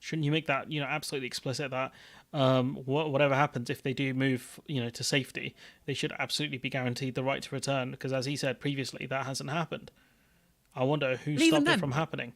Shouldn't you make that, absolutely explicit that whatever happens, if they do move, to safety, they should absolutely be guaranteed the right to return? Because as he said previously, that hasn't happened. I wonder who stopped it from happening.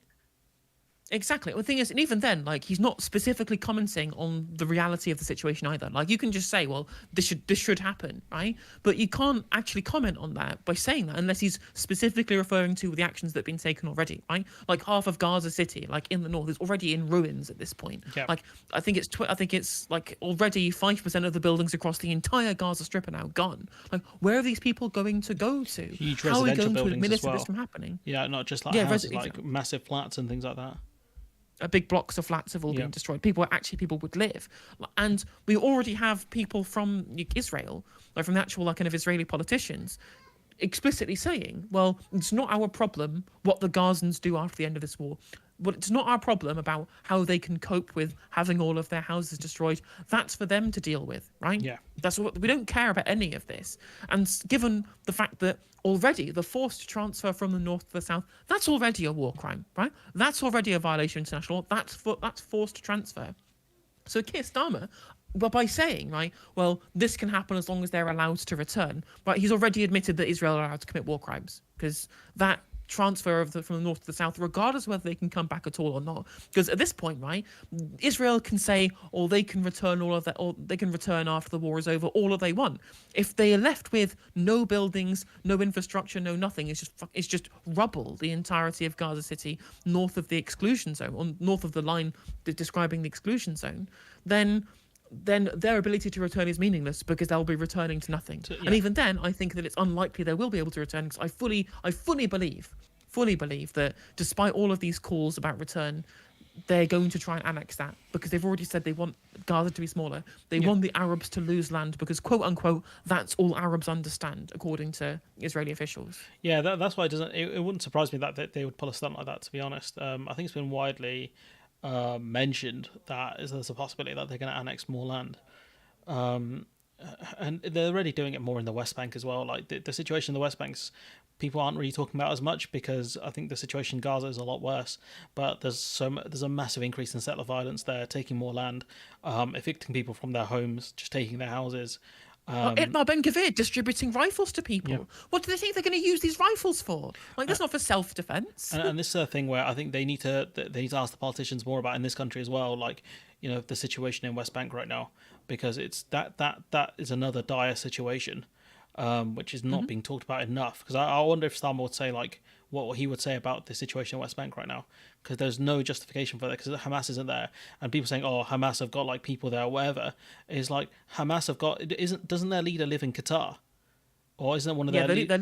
Exactly. Well, the thing is, and even then, like, he's not specifically commenting on the reality of the situation either. Like, you can just say, well, this should happen, right? But you can't actually comment on that by saying that unless he's specifically referring to the actions that have been taken already, right? Like, half of Gaza City, like in the north, is already in ruins at this point. Yep. Like, I think it's like already 5% of the buildings across the entire Gaza Strip are now gone. Like, where are these people going to go to? Huge How are we residential going to buildings as administer well. this from happening? Yeah, not just like houses, like massive flats and things like that. Big blocks of flats have all been destroyed. People would live, and we already have people from Israel, like from the actual kind of Israeli politicians, explicitly saying, well, it's not our problem what the Gazans do after the end of this war. But it's not our problem about how they can cope with having all of their houses destroyed. That's for them to deal with, right? Yeah. That's what we don't care about any of this. And given the fact that already the forced transfer from the north to the south, that's already a war crime, right? That's already a violation of international law. That's forced transfer. So Keir Starmer, but by saying, right, well, this can happen as long as they're allowed to return, right? He's already admitted that Israel are allowed to commit war crimes, because that transfer from the north to the south, regardless of whether they can come back at all or not. Because at this point, right, Israel can say, or they can return all of that, or they can return after the war is over, all that they want. If they are left with no buildings, no infrastructure, no nothing, it's just rubble, the entirety of Gaza City, north of the exclusion zone, or north of the line describing the exclusion zone, then their ability to return is meaningless, because they'll be returning to nothing. And even then, I think that it's unlikely they will be able to return, because I fully believe that despite all of these calls about return, they're going to try and annex that, because they've already said they want Gaza to be smaller. They want the Arabs to lose land, because, quote unquote, that's all Arabs understand, according to Israeli officials. Yeah, that's why it wouldn't surprise me that they would pull a stunt like that, to be honest. I think it's been widely mentioned that there's a possibility that they're going to annex more land, and they're already doing it more in the West Bank as well. Like the situation in the West Bank's people aren't really talking about as much, because I think the situation in Gaza is a lot worse, but there's a massive increase in settler violence there, taking more land, evicting people from their homes, just taking their houses. Itmar Ben-Gvir distributing rifles to people. Yeah. What do they think they're going to use these rifles for? Like, that's not for self-defense. And this is a thing where I think they need to ask the politicians more about in this country as well. Like, the situation in West Bank right now, because it's that is another dire situation, which is not being talked about enough. Because I wonder if Starmer would say, like, what he would say about the situation in West Bank right now, because there's no justification for that, because Hamas isn't there, and people saying, oh, Hamas have got like people there or whatever, is like, Hamas have got, doesn't their leader live in Qatar, or isn't it one of their their leader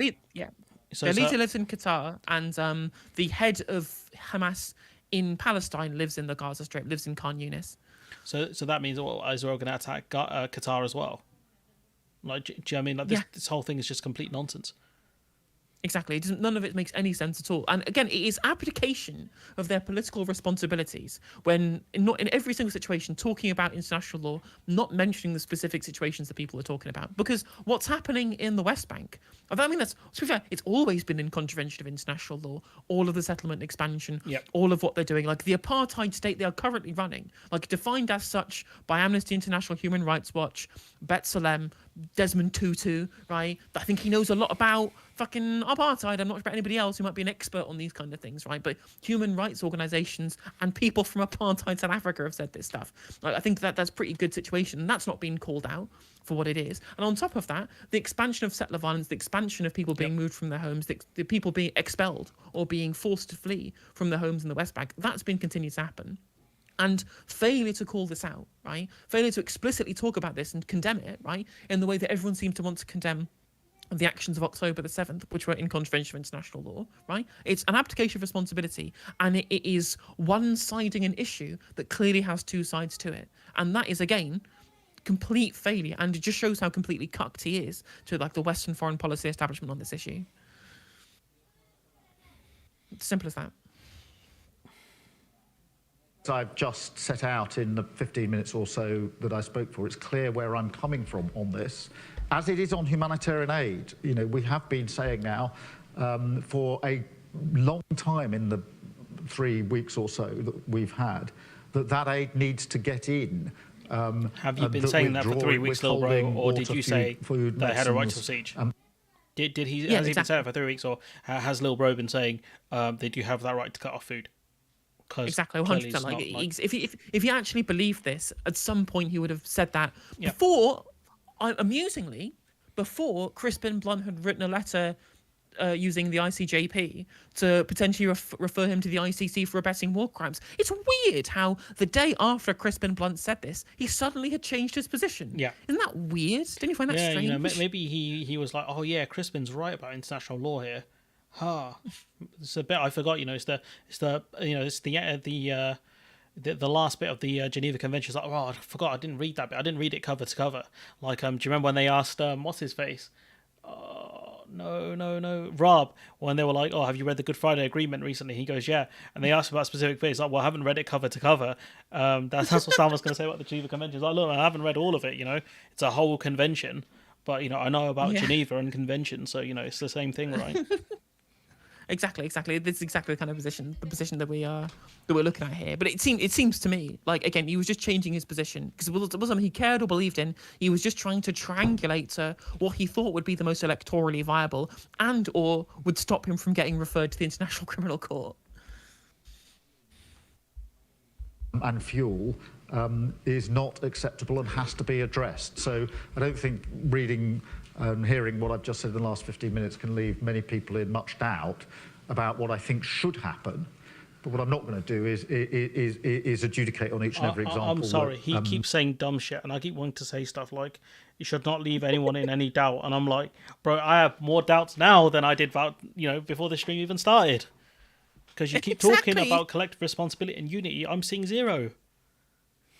lives in Qatar, and the head of Hamas in Palestine lives in the Gaza Strip, lives in Khan Yunis. So that means Israel going to attack Qatar as well. Like, do you know what I mean? Like, this whole thing is just complete nonsense. Exactly. None of it makes any sense at all. And again, it is abdication of their political responsibilities when, not in every single situation, talking about international law, not mentioning the specific situations that people are talking about. Because what's happening in the West Bank, I mean, to be fair, it's always been in contravention of international law. All of the settlement expansion, all of what they're doing, like the apartheid state they are currently running, like defined as such by Amnesty International, Human Rights Watch, B'Tselem, Desmond Tutu, right? I think he knows a lot about fucking apartheid. I'm not sure about anybody else who might be an expert on these kind of things, right? But human rights organisations and people from apartheid South Africa have said this stuff. Like, I think that's a pretty good situation, and that's not being called out for what it is. And on top of that, the expansion of settler violence, the expansion of people being moved from their homes, the people being expelled or being forced to flee from their homes in the West Bank, that's been continued to happen. And failure to call this out, right? Failure to explicitly talk about this and condemn it, right? In the way that everyone seemed to want to condemn the actions of October the 7th, which were in contravention of international law, right? It's an abdication of responsibility, and it is one-siding an issue that clearly has two sides to it. And that is, again, complete failure, and it just shows how completely cucked he is to, like, the Western foreign policy establishment on this issue. It's simple as that. I've just set out in the 15 minutes or so that I spoke for, it's clear where I'm coming from on this. As it is on humanitarian aid, we have been saying now for a long time in the 3 weeks or so that we've had that aid needs to get in. Have you been saying that for 3 weeks, Lil Bro, or did you say they had a right to siege? Has he been saying it for 3 weeks, or has Lil Bro been saying they do have that right to cut off food? Exactly, 100%. Like, if he actually believed this, at some point he would have said that before. Amusingly, before Crispin Blunt had written a letter using the ICJP to potentially refer him to the ICC for abetting war crimes. It's weird how the day after Crispin Blunt said this, he suddenly had changed his position. Yeah. Isn't that weird? Didn't you find that strange? You know, maybe he was like, oh yeah, Crispin's right about international law here. It's a bit I forgot. You know, it's the last bit of the Geneva Convention. It's like, oh, I forgot, I didn't read that bit. I didn't read it cover to cover. Like, do you remember when they asked what's his face? No, Rob, when they were like, oh, have you read the Good Friday Agreement recently? He goes, yeah. And they asked about specific bits. Like, well, I haven't read it cover to cover. That's what Sam was going to say about the Geneva Convention. He's like, look, I haven't read all of it, you know. It's a whole convention. But, you know, I know about Geneva and convention. So, you know, it's the same thing, right? Exactly. This is exactly the kind of position that we're looking at here. But it seems to me like, again, he was just changing his position because it wasn't something he cared or believed in. He was just trying to triangulate to what he thought would be the most electorally viable and or would stop him from getting referred to the International Criminal Court. And fuel is not acceptable and has to be addressed. So I don't think reading and hearing what I've just said in the last 15 minutes can leave many people in much doubt about what I think should happen. But what I'm not going to do is adjudicate on each and every example. I'm sorry, he keeps saying dumb shit, and I keep wanting to say stuff like, you should not leave anyone in any doubt. And I'm like, bro, I have more doubts now than I did about, you know, before the stream even started. Because you keep talking about collective responsibility and unity. I'm seeing zero.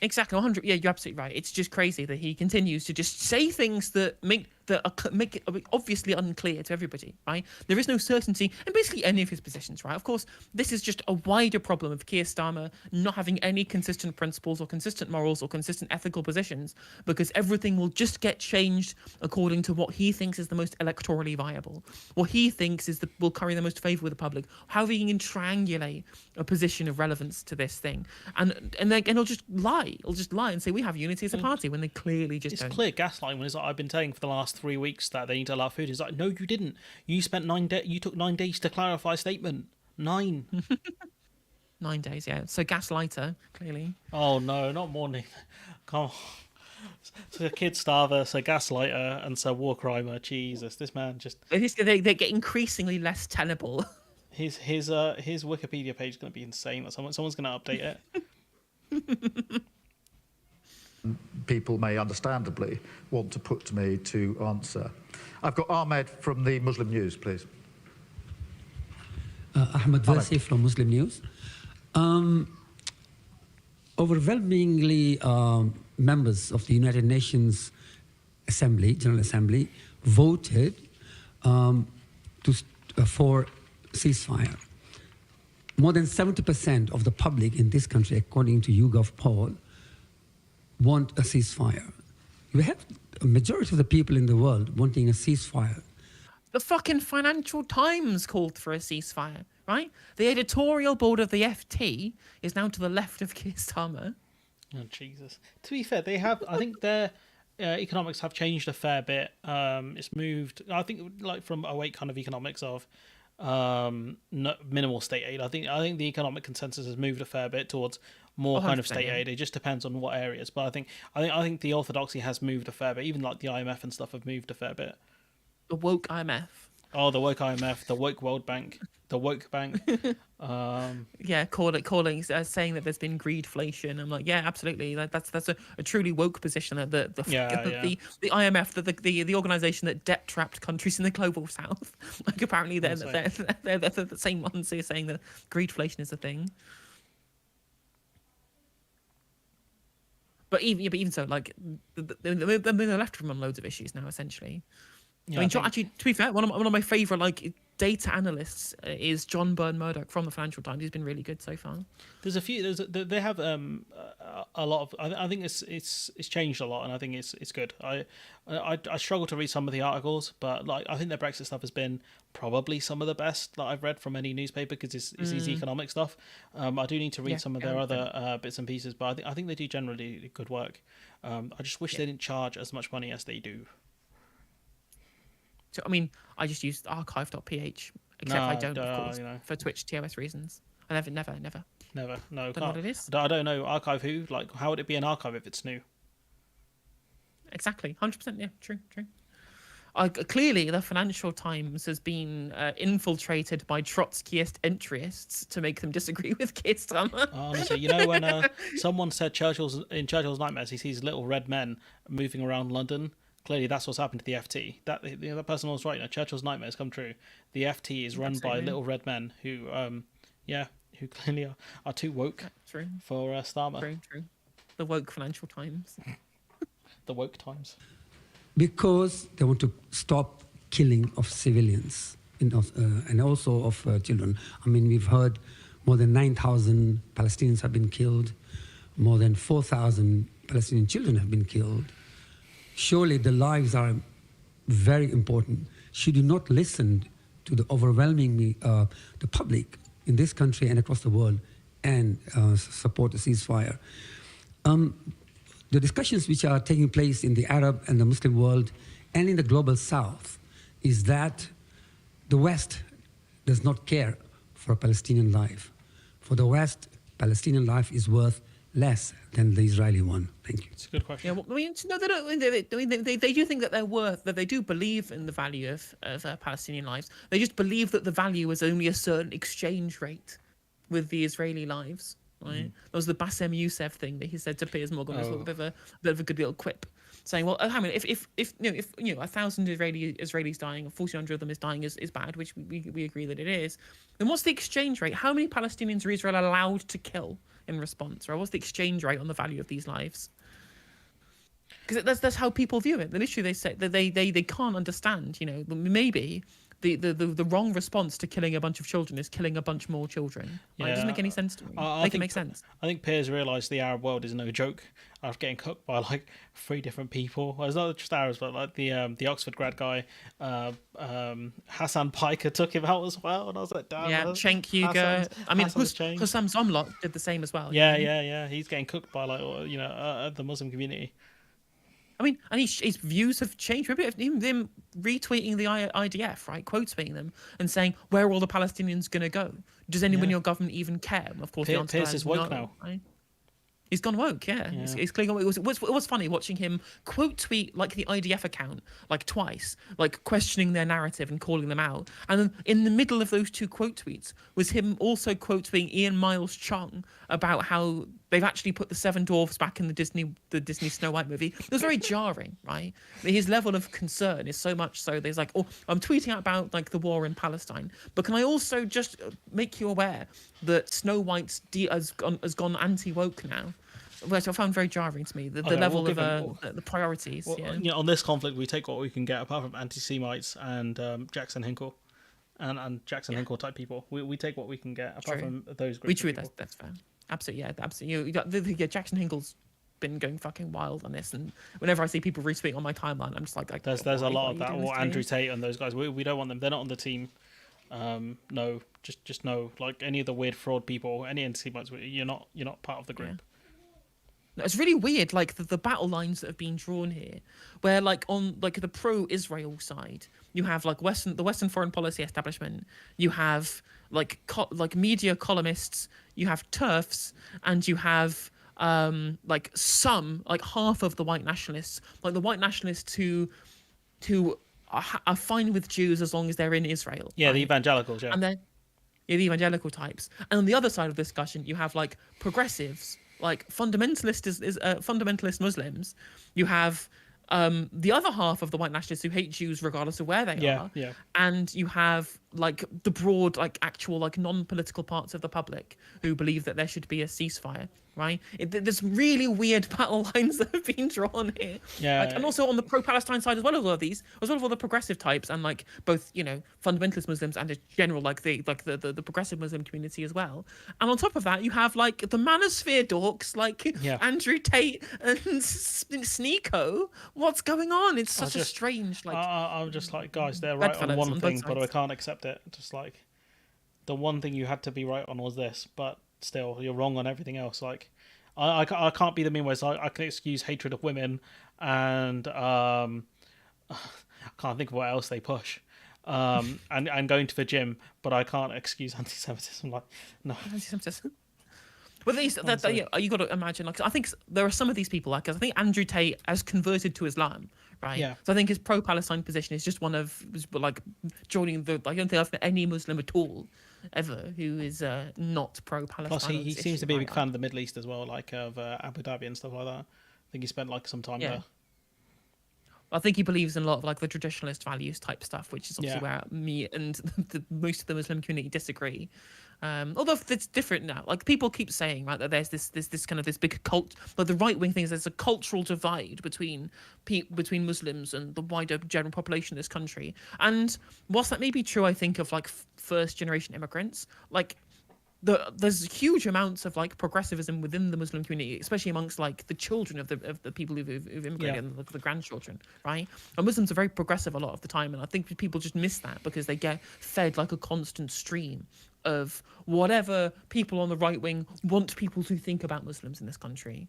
Exactly, 100. Yeah, you're absolutely right. It's just crazy that he continues to just say things that make it obviously unclear to everybody, right? There is no certainty in basically any of his positions, right? Of course, this is just a wider problem of Keir Starmer not having any consistent principles or consistent morals or consistent ethical positions, because everything will just get changed according to what he thinks is the most electorally viable, what he thinks will carry the most favour with the public, how he can triangulate a position of relevance to this thing, and then he'll just lie. He'll just lie and say we have unity as a party when they clearly just don't. It's clear gaslighting when it's like, I've been saying for the last 3 weeks that they need to allow food. It's like, no, you didn't. You spent you took 9 days to clarify a statement. 9. 9 days, yeah. So gaslighter, clearly. Oh no, not morning. Come on. So a kid starver, so gaslighter, and so war crimer. Jesus, this man just. They get increasingly less tenable. His Wikipedia page is going to be insane. Someone's going to update it. People may understandably want to put to me to answer. I've got Ahmed from the Muslim News, please. Ahmed Versi from Muslim News. Overwhelmingly, members of the United Nations General Assembly, voted for ceasefire. More than 70% of the public in this country, according to YouGov poll, want a ceasefire. You have a majority of the people in the world wanting a ceasefire. The fucking Financial Times called for a ceasefire, right? The editorial board of the FT is now to the left of Keir Starmer. Oh, Jesus. To be fair, they have, I think their economics have changed a fair bit. It's moved, I think, like from awake kind of economics of minimal state aid. I think the economic consensus has moved a fair bit towards more kind of state aid. It just depends on what areas, but I think the orthodoxy has moved a fair bit. Even like the IMF and stuff have moved a fair bit. The woke IMF. Oh, the woke IMF, the woke World Bank, the woke bank. Yeah, saying that there's been greedflation. I'm like, yeah, absolutely. That's a truly woke position. The IMF, the organisation that debt trapped countries in the global south. Like apparently they're the same ones who are saying that greedflation is a thing. But even so, like they're left from on loads of issues now, essentially. Yeah, I mean, actually, to be fair, one of my favourite like data analysts is John Byrne Murdoch from the Financial Times. He's been really good so far. There's a few. They have a lot of. I think it's changed a lot, and I think it's good. I struggle to read some of the articles, but like I think their Brexit stuff has been probably some of the best that I've read from any newspaper because it's easy economic stuff. I do need to read some of their other bits and pieces, but I think they do generally good work. I just wish they didn't charge as much money as they do. So, I mean, I just used archive.ph, except I don't, of course, for Twitch TOS reasons. I never. Never. No, don't know what it is. I don't know. Archive who? Like, how would it be an archive if it's new? Exactly. 100%. Yeah, true. Clearly, the Financial Times has been infiltrated by Trotskyist entryists to make them disagree with Keir Starmer. Honestly, when someone said Churchill's nightmares, he sees little red men moving around London. Clearly, that's what's happened to the FT. That person was right. Churchill's nightmares come true. The FT is run by little red men who clearly are too woke for Starmer. True. The woke Financial Times. The woke times. Because they want to stop killing of civilians and also of children. I mean, we've heard more than 9,000 Palestinians have been killed. More than 4,000 Palestinian children have been killed. Surely the lives are very important. Should you not listen to the overwhelmingly the public in this country and across the world and support the ceasefire? The discussions which are taking place in the Arab and the Muslim world and in the global South is that the West does not care for a Palestinian life. For the West, Palestinian life is worth less than the Israeli one. Thank you. It's a good question. Yeah, well, I mean, no, they don't. They do think that they're worth, that they do believe in the value of Palestinian lives. They just believe that the value is only a certain exchange rate with the Israeli lives. Right? That was the Bassem Youssef thing that he said to Piers Morgan. It was a bit of a good little quip, saying, "Well, I mean, if 1,000 Israelis dying, 1,400 of them is dying is bad, which we agree that it is. Then what's the exchange rate? How many Palestinians are Israel allowed to kill in response? Right? What's the exchange rate on the value of these lives?" Because that's how people view it. The issue they say that they can't understand. Maybe the wrong response to killing a bunch of children is killing a bunch more children. It doesn't make any sense to me. Make it make sense. I think Piers realised the Arab world is no joke after getting cooked by like 3 different people. Well, it's not just Arabs, but like the Oxford grad guy, Hassan Piker took him out as well, and I was like, damn. Yeah, Cenk Uygur. I mean, Hussam Zomlot did the same as well. Yeah. He's getting cooked by the Muslim community. I mean, and his views have changed. Maybe even him retweeting the IDF, right, quote tweeting them and saying, "Where are all the Palestinians going to go? Does anyone in your government even care?" And of course, the answer is woke now. Right? He's gone woke, yeah. He's clearly gone woke. It was funny watching him quote tweet like the IDF account like twice, like questioning their narrative and calling them out. And then in the middle of those 2 quote tweets was him also quote tweeting Ian Miles Chung about how they've actually put the 7 dwarfs back in the Disney Snow White movie. It was very jarring, right? His level of concern is so much so that he's like, "Oh, I'm tweeting out about like the war in Palestine, but can I also just make you aware that Snow White has gone anti-woke now?" Which I found very jarring to me. The level of the priorities. Well, on this conflict, we take what we can get, apart from anti-Semites and Jackson Hinkle, and Jackson Hinkle type people. We take what we can get, apart from those groups. That's fair. Absolutely, absolutely. Jackson Hinkle's been going fucking wild on this, and whenever I see people retweet on my timeline, I'm just like there's a lot of that. Or Andrew Tate and those guys. We don't want them. They're not on the team. No, just no. Like any of the weird fraud people, any anti-Semites, you're not part of the group. Yeah. It's really weird, like the battle lines that have been drawn here, where like on like the pro-Israel side, you have like the Western foreign policy establishment, you have like media columnists, you have TERFs, and you have like half of the white nationalists, like the white nationalists who are fine with Jews as long as they're in Israel. Yeah, right? The evangelicals, yeah. And then the evangelical types, and on the other side of the discussion, you have like progressives. Like fundamentalist Muslims, you have the other half of the white nationalists who hate Jews regardless of where they are, and you have like the broad, like actual, like non-political parts of the public who believe that there should be a ceasefire, right? There's really weird battle lines that have been drawn here. Yeah. Like, and also on the pro-Palestine side as well as all of these, as well as all the progressive types and like both, fundamentalist Muslims and in general like the progressive Muslim community as well. And on top of that, you have like the manosphere dorks like Andrew Tate and Sneeko. What's going on? It's such a strange like. I'm just like, guys, they're right on one thing, but I can't accept it. Just like the one thing you had to be right on was this, but still you're wrong on everything else. Like I can't be the mean ways. I can excuse hatred of women and I can't think of what else they push. And going to the gym, but I can't excuse anti-Semitism. Like, no. Anti-Semitism. Well, you got to imagine. Like, I think there are some of these people. Like, I think Andrew Tate has converted to Islam, right? Yeah. So I think his pro-Palestine position is just one of like joining the. I don't think I've met any Muslim at all ever who is not pro-Palestine. Plus, he seems to be a big fan of the Middle East as well, like of Abu Dhabi and stuff like that. I think he spent like some time there. I think he believes in a lot of like the traditionalist values type stuff, which is obviously where me and most of the Muslim community disagree. Although it's different now. Like people keep saying, right, that there's this kind of this big cult. But the right wing thing is there's a cultural divide between Muslims and the wider general population of this country. And whilst that may be true, I think of like first generation immigrants, like. There's huge amounts of like progressivism within the Muslim community, especially amongst like the children of the people who've immigrated and the grandchildren, right? And Muslims are very progressive a lot of the time, and I think people just miss that because they get fed like a constant stream of whatever people on the right wing want people to think about Muslims in this country.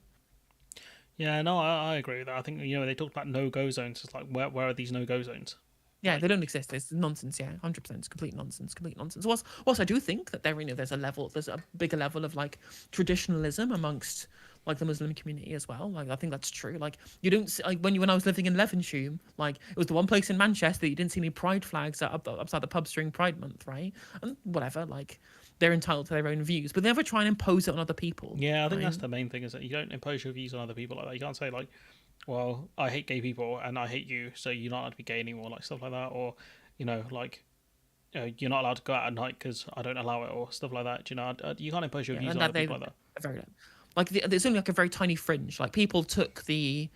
Yeah, no, I agree with that. I think they talk about no-go zones. It's like where are these no-go zones? Yeah, they don't exist. It's nonsense. Yeah, 100%. It's complete nonsense. Whilst I do think that there's a bigger level of like traditionalism amongst like the Muslim community as well. Like I think that's true. Like you don't see, like when I was living in Levenshulme, like it was the one place in Manchester that you didn't see any pride flags outside the pubs during Pride Month, right? And whatever, like they're entitled to their own views, but they never try and impose it on other people. Yeah, I think that's the main thing is that you don't impose your views on other people like that. You can't say like, well, I hate gay people and I hate you, so you're not allowed to be gay anymore, like stuff like that, or like you're not allowed to go out at night because I don't allow it, or stuff like that. You can't impose your views on other people like that. There's only like a very tiny fringe. Like people took the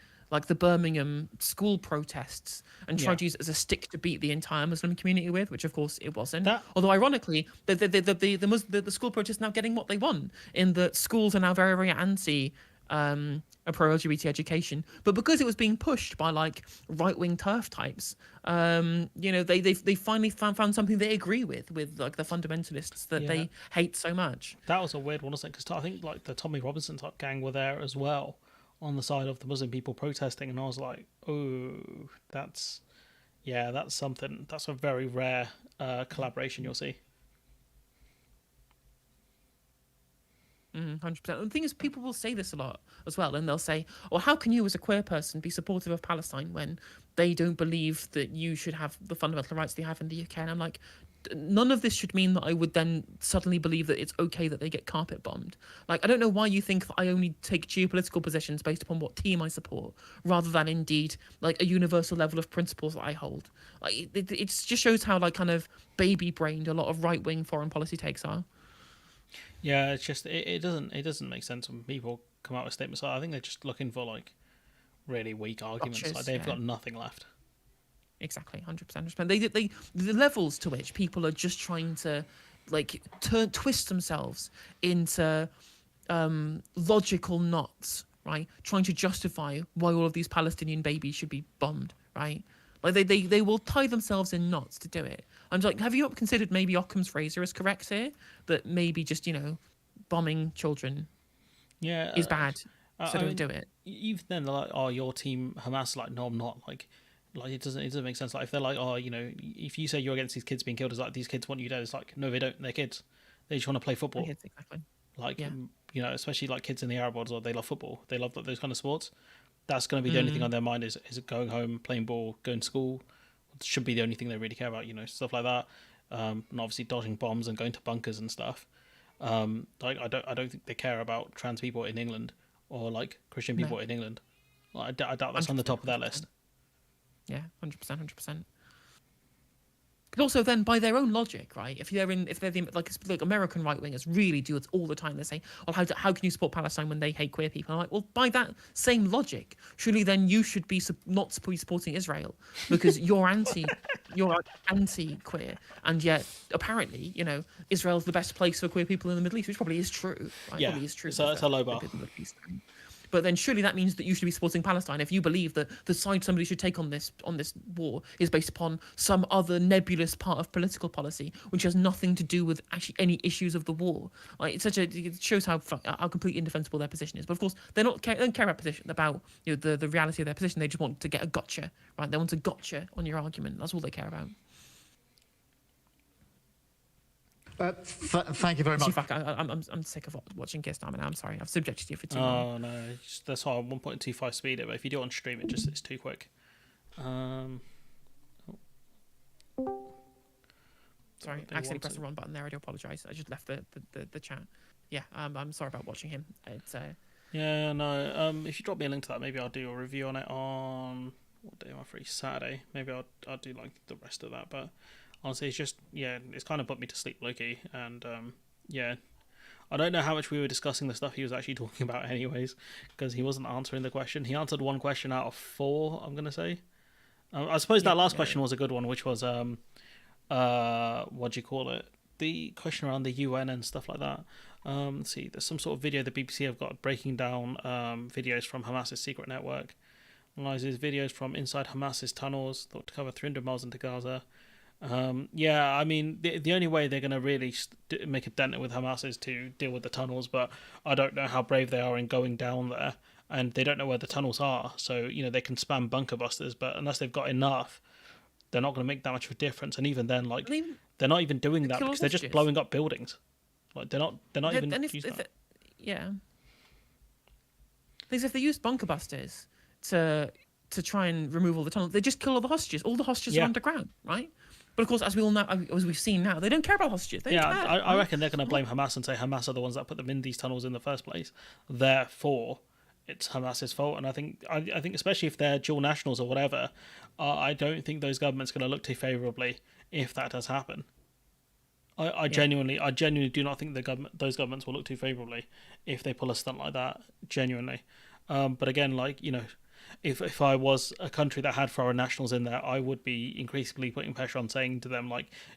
Birmingham school protests and tried to use it as a stick to beat the entire Muslim community with, which of course it wasn't. Although ironically, the school protests now getting what they want in that schools are now very, very anti a pro-LGBT education, but because it was being pushed by like right-wing turf types, they finally found something they agree with like the fundamentalists that they hate so much. That was a weird one, wasn't it? Because I think like the Tommy Robinson type gang were there as well on the side of the Muslim people protesting, and I was like, oh, that's something. That's a very rare collaboration you'll see. 100%. And the thing is, people will say this a lot as well, and they'll say, "Well, how can you, as a queer person, be supportive of Palestine when they don't believe that you should have the fundamental rights they have in the UK?" And I'm like, none of this should mean that I would then suddenly believe that it's okay that they get carpet bombed. Like, I don't know why you think that I only take geopolitical positions based upon what team I support, rather than indeed like a universal level of principles that I hold. Like, it just shows how like kind of baby-brained a lot of right-wing foreign policy takes are. Yeah, it's just it doesn't make sense when people come out with statements. I think they're just looking for like really weak arguments. Like they've got nothing left. Exactly, 100%. The levels to which people are just trying to like twist themselves into logical knots, right? Trying to justify why all of these Palestinian babies should be bombed, right? Like they will tie themselves in knots to do it. I'm like, have you considered maybe Occam's razor is correct here? That maybe just bombing children, is bad, so don't do it. Even then, they're like, oh, your team Hamas. Like, no, I'm not. Like it doesn't make sense. Like if they're like, oh, if you say you're against these kids being killed, it's like these kids want you dead. It's like, no, they don't. They're kids. They just want to play football. Kids, exactly. Like especially like kids in the Arab world, or they love football. They love those kind of sports. That's going to be the only thing on their mind is going home, playing ball, going to school. It should be the only thing they really care about, stuff like that. And obviously dodging bombs and going to bunkers and stuff. I don't think they care about trans people in England or like Christian people in England. Like, I doubt that's on the top of that list. Yeah, 100%. But also, then by their own logic, right? If they're like American right wingers really do it all the time. They say, "Well, how can you support Palestine when they hate queer people?" I'm like, well, by that same logic, surely then you should be not supporting Israel because you're anti-queer, and yet apparently, Israel's the best place for queer people in the Middle East, which probably is true. Right? Yeah, probably is true. So it's a low bar. But then surely that means that you should be supporting Palestine if you believe that the side somebody should take on this war is based upon some other nebulous part of political policy which has nothing to do with actually any issues of the war. Like it shows how completely indefensible their position is. But of course they don't care about the reality of their position. They just want to get a gotcha, right? They want a gotcha on your argument. That's all they care about. Thank you very much. In fact, I'm sick of watching Keir Starmer now. I'm sorry, I've subjected you for too long. Oh no, that's why 1.25 speed it. But if you do it on stream, it's too quick. Sorry, I accidentally pressed the wrong button there. I do apologise. I just left the chat. Yeah, I'm sorry about watching him. It's Yeah, no. If you drop me a link to that, maybe I'll do a review on it on what day am I free? Saturday. Maybe I'll do like the rest of that, but. Honestly, it's kind of put me to sleep, Loki, and I don't know how much we were discussing the stuff he was actually talking about anyways, because he wasn't answering the question. He answered one question out of 4, I'm going to say. I suppose that last question was a good one, which was, what do you call it? The question around the UN and stuff like that. Let's see, there's some sort of video the BBC have got breaking down videos from Hamas's secret network. Analyzes videos from inside Hamas's tunnels, thought to cover 300 miles into Gaza. I mean, the only way they're going to really make a dent with Hamas is to deal with the tunnels, but I don't know how brave they are in going down there, and they don't know where the tunnels are, so, they can spam bunker busters, but unless they've got enough, they're not going to make that much of a difference, and even then, they're not even doing that because they're just blowing up buildings. Like, they're not even using that. Yeah. Because if they use bunker busters to try and remove all the tunnels, they just kill all the hostages. All the hostages are underground, right? But of course, as we all know, as we've seen now, they don't care about hostages. I reckon they're going to blame Hamas and say Hamas are the ones that put them in these tunnels in the first place. Therefore, it's Hamas's fault. And I think especially if they're dual nationals or whatever, I don't think those governments are going to look too favourably if that does happen. I genuinely do not think those governments will look too favourably if they pull a stunt like that. Genuinely, but again, if I was a country that had foreign nationals in there, I would be increasingly putting pressure on, saying to them,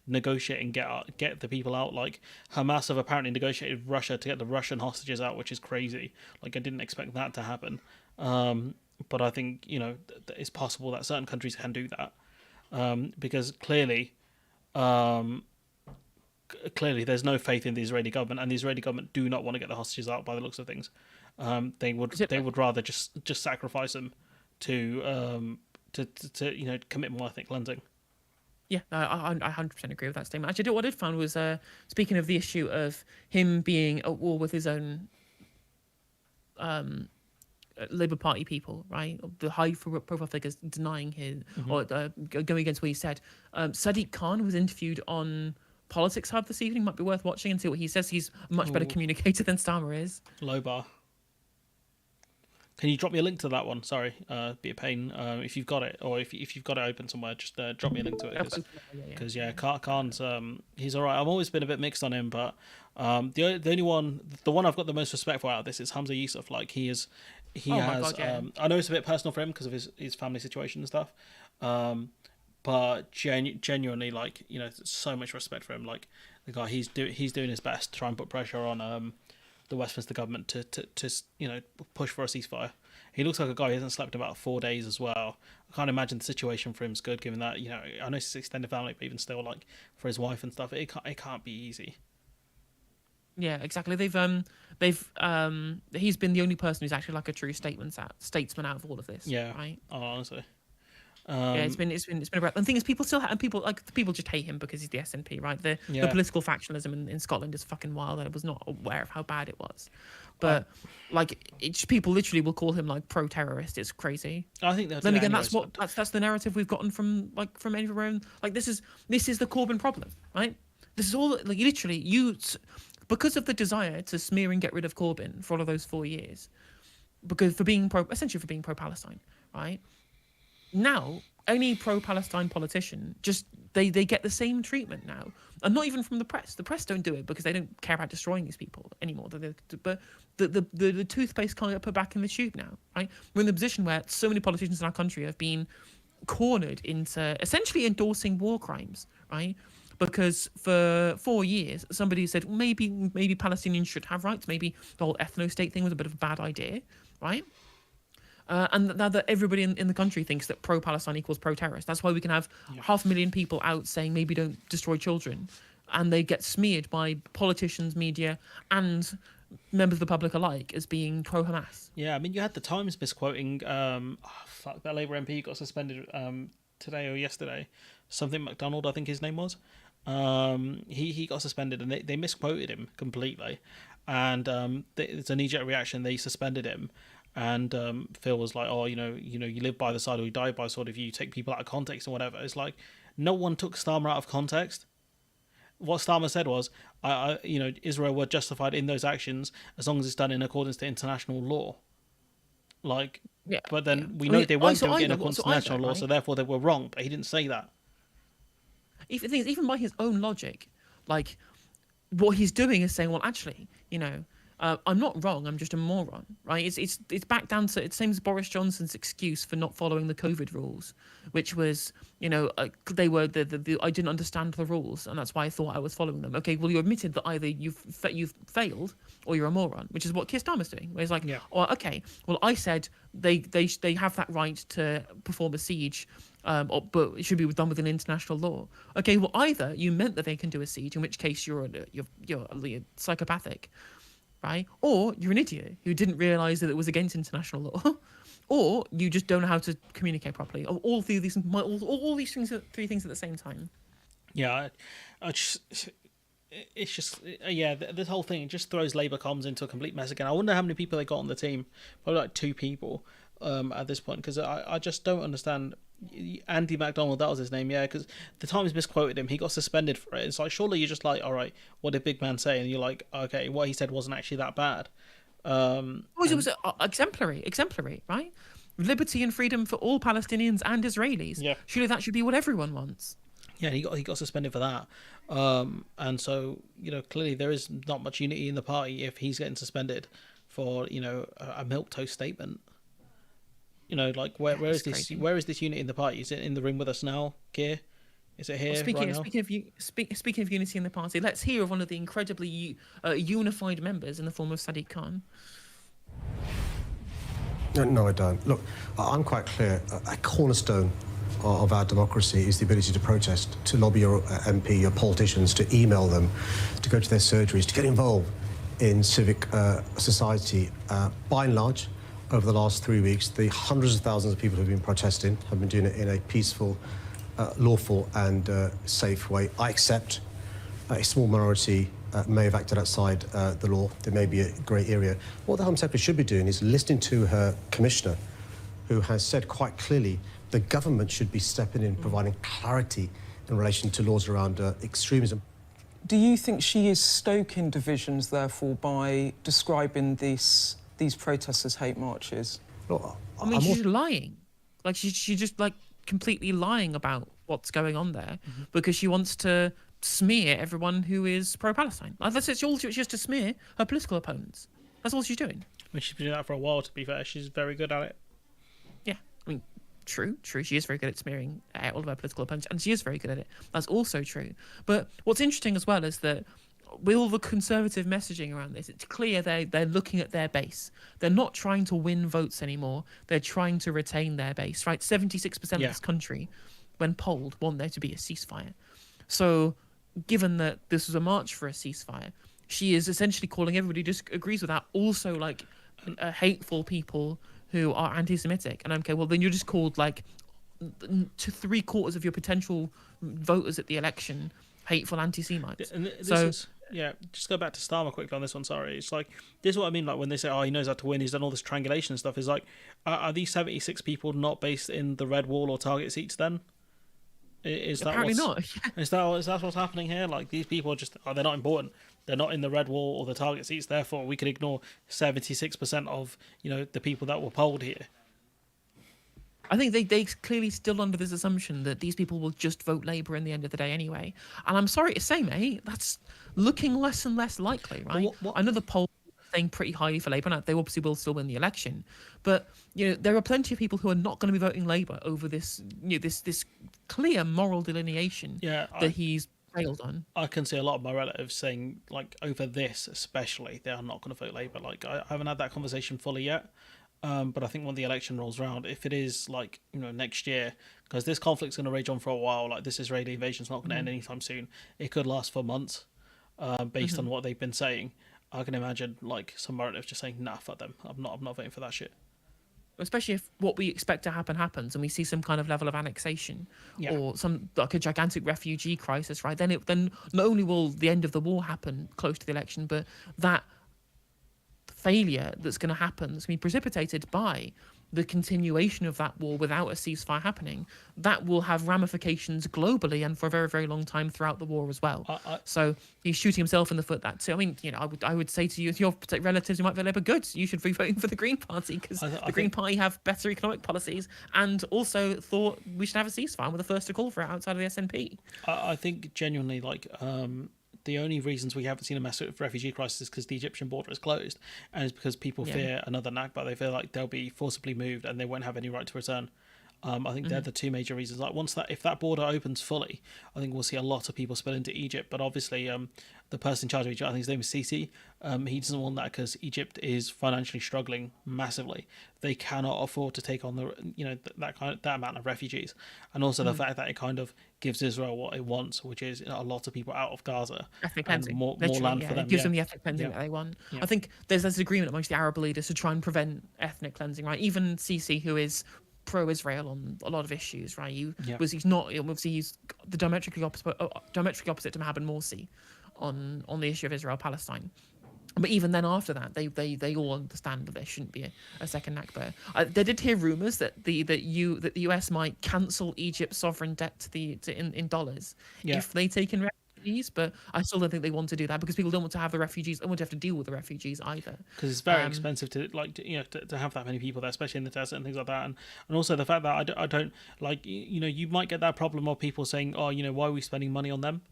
negotiate and get the people out. Like, Hamas have apparently negotiated with Russia to get the Russian hostages out, which is crazy. I didn't expect that to happen. But I think, it's possible that certain countries can do that. Because clearly there's no faith in the Israeli government, and the Israeli government do not want to get the hostages out by the looks of things. They would rather just sacrifice them to commit more ethnic cleansing. Yeah, I 100% agree with that statement. Actually, what I did find was, speaking of the issue of him being at war with his own Labour Party people, right? The high-profile figures denying his, or going against what he said. Sadiq Khan was interviewed on Politics Hub this evening. Might be worth watching and see what he says. He's a much better communicator than Starmer is. Low bar. Can you drop me a link to that one? Sorry, be a pain. If you've got it, or if you've got it open somewhere, just drop me a link to it. Because Khan's he's all right. I've always been a bit mixed on him, but the only one, the one I've got the most respect for out of this is Hamza Yusuf. He has. I know it's a bit personal for him because of his family situation and stuff. But genuinely, so much respect for him. The guy, he's doing his best to try and put pressure on the Westminster government to push for a ceasefire. He looks like a guy who hasn't slept in about 4 days as well. I can't imagine the situation for him is good, given that I know it's extended family, but even still, for his wife and stuff, it can't be easy. Yeah, exactly. He's been the only person who's actually a true statesman out of all of this. Yeah, right. Oh, honestly. It's been about. And the thing is, people just hate him because he's the SNP, right? The political factionalism in Scotland is fucking wild. I was not aware of how bad it was, but people literally will call him pro-terrorist. It's crazy. I think then again, that's the narrative we've gotten from everywhere. This is the Corbyn problem, right? This is all literally because of the desire to smear and get rid of Corbyn for all of those 4 years, because for being pro-Palestine, right? Now any pro-Palestine politician, just they get the same treatment now, and not even from the press. The press don't do it because they don't care about destroying these people anymore. But the toothpaste can't get put back in the tube now, right? We're in the position where so many politicians in our country have been cornered into essentially endorsing war crimes, right? Because for 4 years, somebody said maybe Palestinians should have rights. Maybe the whole ethno-state thing was a bit of a bad idea, right? And now that everybody in the country thinks that pro-Palestine equals pro-terrorist, that's why we can have 500,000 people out saying maybe don't destroy children, and they get smeared by politicians, media, and members of the public alike as being pro-Hamas. Yeah, I mean, you had the Times misquoting, that Labour MP got suspended today or yesterday. Something MacDonald, I think his name was. He got suspended, and they misquoted him completely. And it's a knee-jerk reaction. They suspended him. And Phil was like, "Oh, you live by the side or you die by the sword if you take people out of context and whatever." It's like no one took Starmer out of context. What Starmer said was, Israel were justified in those actions as long as it's done in accordance to international law. Like, yeah, but then we know they weren't doing it in accordance to international law, so therefore they were wrong. But he didn't say that. Even by his own logic, like what he's doing is saying, well, actually, I'm not wrong. I'm just a moron, right? It's back down to it's same as Boris Johnson's excuse for not following the COVID rules, which was they were I didn't understand the rules and that's why I thought I was following them. Okay, well you admitted that either you've failed or you're a moron, which is what Keir Starmer's doing. Where he's like, okay, well I said they have that right to perform a siege, but it should be done within international law. Okay, well either you meant that they can do a siege, in which case you're psychopathic. Right? Or you're an idiot who didn't realise that it was against international law, or you just don't know how to communicate properly. All these things, three things at the same time. Yeah, it's just this whole thing just throws Labour comms into a complete mess again. I wonder how many people they got on the team. Probably like 2 people at this point, because I just don't understand. Andy MacDonald, that was his name, because the Times misquoted him. He got suspended for it. It's like, surely you're just like, all right, what did Big Man say? And you're like, okay, what he said wasn't actually that bad. It was exemplary, right? Liberty and freedom for all Palestinians and Israelis. Yeah. Surely that should be what everyone wants. Yeah, he got suspended for that. And so, clearly there is not much unity in the party if he's getting suspended for, a milquetoast statement. Where is this unity in the party? Is it in the room with us now, Keir? Is it here speaking of unity in the party, let's hear of one of the incredibly unified members in the form of Sadiq Khan. No, I don't. Look, I'm quite clear. A cornerstone of our democracy is the ability to protest, to lobby your MP, your politicians, to email them, to go to their surgeries, to get involved in civic society. By and large, over the last 3 weeks, the hundreds of thousands of people who have been protesting have been doing it in a peaceful, lawful and safe way. I accept a small minority may have acted outside the law. There may be a grey area. What the Home Secretary should be doing is listening to her commissioner, who has said quite clearly the government should be stepping in, providing clarity in relation to laws around extremism. Do you think she is stoking divisions, therefore, by describing these protests as hate marches? Look, she's lying. Like she's just like completely lying about what's going on there because she wants to smear everyone who is pro-Palestine. That's it. She's just to smear her political opponents. That's all she's doing. I mean, she's been doing that for a while. To be fair, she's very good at it. Yeah, I mean, true. She is very good at smearing all of her political opponents, and she is very good at it. That's also true. But what's interesting as well is that with all the conservative messaging around this, it's clear they're looking at their base. They're not trying to win votes anymore. They're trying to retain their base, right? 76% of this country, when polled, want there to be a ceasefire. So given that this was a march for a ceasefire, she is essentially calling everybody who disagrees with that also like hateful people who are anti-Semitic. And okay, well then you're just called like to 3/4 of your potential voters at the election hateful anti-Semites. And just go back to Starmer quickly on this one, sorry. It's like, this is what I mean, like when they say, he knows how to win, he's done all this triangulation and stuff, is like, are these 76 people not based in the red wall or target seats then? Apparently not. Is that what's happening here? Like, these people are just, they're not important. They're not in the red wall or the target seats, therefore we could ignore 76% of, the people that were polled here. I think they clearly still under this assumption that these people will just vote Labour in the end of the day anyway. And I'm sorry to say, mate, that's looking less and less likely, right? I know the poll saying pretty highly for Labour, and they obviously will still win the election. But there are plenty of people who are not going to be voting Labour over this this clear moral delineation that he's failed on. I can see a lot of my relatives saying, like, over this especially, they are not going to vote Labour. Like, I haven't had that conversation fully yet. But I think when the election rolls around, if it is like, next year, because this conflict's going to rage on for a while, like this Israeli invasion's not going to end anytime soon. It could last for months, based on what they've been saying. I can imagine like some relatives just saying, "Nah, fuck them. I'm not voting for that shit." Especially if what we expect to happen happens, and we see some kind of level of annexation or some like a gigantic refugee crisis, right? Then not only will the end of the war happen close to the election, but that failure that's going to happen, that's going to be precipitated by the continuation of that war without a ceasefire happening, that will have ramifications globally and for a very, very long time throughout the war as well. So he's shooting himself in the foot that too. I mean, I would say to you, if your relatives who might vote Labour, good, you should be voting for the Green Party, because the Green Party have better economic policies and also thought we should have a ceasefire and were the first to call for it outside of the SNP. I think genuinely, like, the only reasons we haven't seen a massive refugee crisis is because the Egyptian border is closed, and it's because people fear another Nakba. They feel like they'll be forcibly moved and they won't have any right to return. I think they're the two major reasons. Like, if that border opens fully, I think we'll see a lot of people spill into Egypt. But obviously, the person in charge of Egypt, I think his name is Sisi, he doesn't want that because Egypt is financially struggling massively. They cannot afford to take on that amount of refugees, and also the fact that it kind of gives Israel what it wants, which is a lot of people out of Gaza, ethnic cleansing, more land for them. It gives them the ethnic cleansing that they want. I think there's this agreement amongst the Arab leaders to try and prevent ethnic cleansing, right? Even Sisi, who is pro-Israel on a lot of issues, right? He's not. Obviously, he's the diametrically opposite to Mohammed Morsi on the issue of Israel-Palestine. But even then, after that, they all understand that there shouldn't be a second Nakba. They did hear rumours that the US might cancel Egypt's sovereign debt in dollars if they take in refugees, but I still don't think they want to do that because people don't want to have the refugees. Don't want to have to deal with the refugees either. Because it's very expensive to to have that many people there, especially in the desert and things like that. And also the fact that I don't like, you might get that problem of people saying, oh, why are we spending money on them?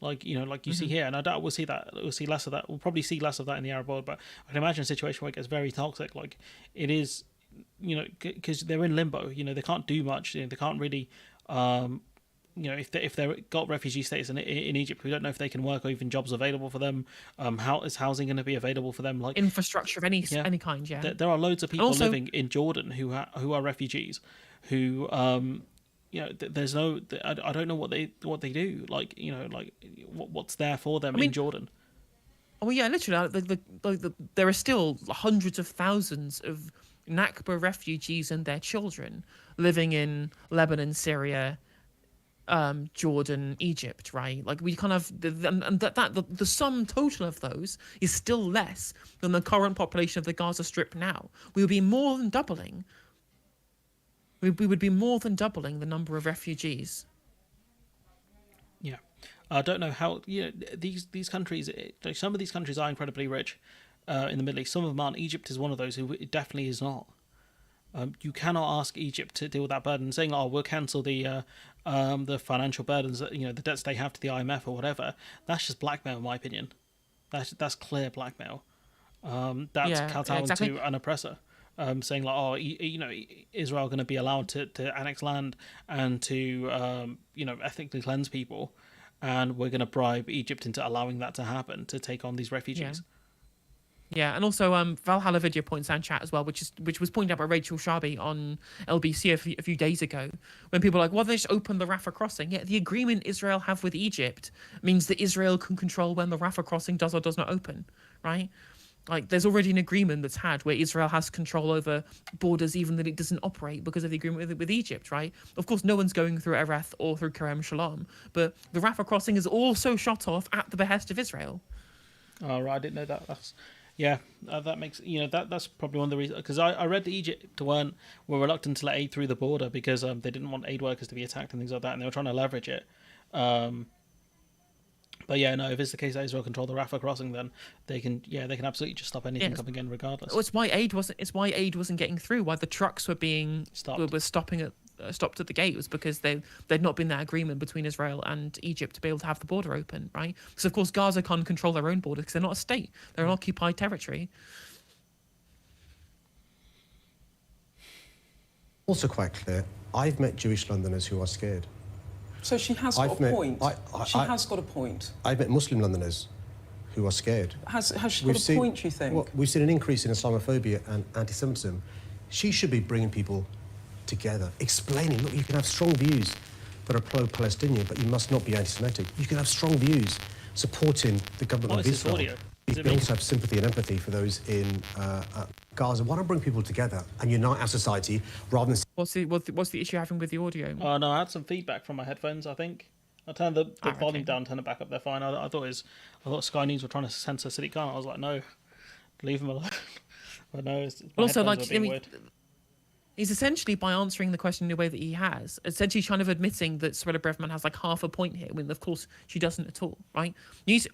Like, you see here, and I doubt we'll see less of that. We'll probably see less of that in the Arab world, but I can imagine a situation where it gets very toxic. Like, it is, because they're in limbo. They can't do much. They can't really, if they've got refugee status in Egypt, we don't know if they can work or even jobs available for them. How is housing going to be available for them? Like infrastructure of any kind. There are loads of people living in Jordan who are refugees, who there's no. I don't know what they do. Like, what's there for them in Jordan. Oh yeah, literally, there are still hundreds of thousands of Nakba refugees and their children living in Lebanon, Syria, Jordan, Egypt, right? Like, we kind of the sum total of those is still less than the current population of the Gaza Strip now. We would be more than doubling. We would be more than doubling the number of refugees. Yeah, I don't know how these countries. Some of these countries are incredibly rich in the Middle East. Some of them aren't. Egypt is one of those who it definitely is not. You cannot ask Egypt to deal with that burden. Saying, "Oh, we'll cancel the financial burdens, the debts they have to the IMF or whatever." That's just blackmail, in my opinion. That's clear blackmail. That's kowtowing to an oppressor. Saying like, oh, Israel going to be allowed to annex land and to ethnically cleanse people, and we're going to bribe Egypt into allowing that to happen to take on these refugees. Yeah, and also Valhalla Video points out in chat as well, which was pointed out by Rachel Sharby on LBC a few days ago, when people are like, well, they just opened the Rafah crossing. Yeah, the agreement Israel have with Egypt means that Israel can control when the Rafah crossing does or does not open, right? Like, there's already an agreement that's had where Israel has control over borders even that it doesn't operate because of the agreement with Egypt, right? Of course, no one's going through Ereth or through Kerem Shalom, but the Rafah crossing is also shot off at the behest of Israel. Oh, right, I didn't know that. That makes, that's probably one of the reasons, because I read that Egypt were reluctant to let aid through the border because they didn't want aid workers to be attacked and things like that, and they were trying to leverage it. But yeah, no, if it's the case that Israel control the Rafah crossing, then they can absolutely just stop anything coming in regardless. It's why aid wasn't getting through. Why the trucks were being stopped at the gate was because there'd not been that agreement between Israel and Egypt to be able to have the border open, right? Because of course Gaza can't control their own border because they're not a state; they're an occupied territory. Also quite clear. I've met Jewish Londoners who are scared. So she has got a point. She has got a point. I've met Muslim Londoners who are scared. Has she got a point, do you think? Well, we've seen an increase in Islamophobia and anti-Semitism. She should be bringing people together, explaining, look, you can have strong views that are pro-Palestinian, but you must not be anti-Semitic. You can have strong views supporting the government of Israel. You can also have sympathy and empathy for those in Gaza. Why not bring people together and unite our society rather than... What's the issue having with the audio? Oh, no, I had some feedback from my headphones, I think. I turned the volume down, turned it back up, they're fine. I thought Sky News were trying to censor City Khan. I was like, no, leave them alone. But no, my also, like, headphones were being weird. He's essentially, by answering the question in the way that he has, essentially kind of admitting that Suella Braverman has like half a point here, when of course she doesn't at all, right? He's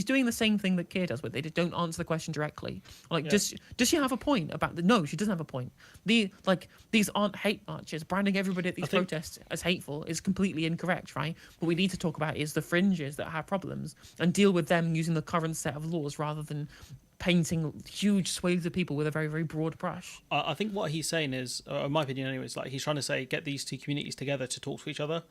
doing the same thing that Keir does, where they don't answer the question directly. Like, does she have a point about the? No, she doesn't have a point. These aren't hate marches. Branding everybody at these protests as hateful is completely incorrect, right? What we need to talk about is the fringes that have problems and deal with them using the current set of laws rather than painting huge swathes of people with a very, very broad brush. I think what he's saying is, in my opinion anyway, is like he's trying to say get these two communities together to talk to each other,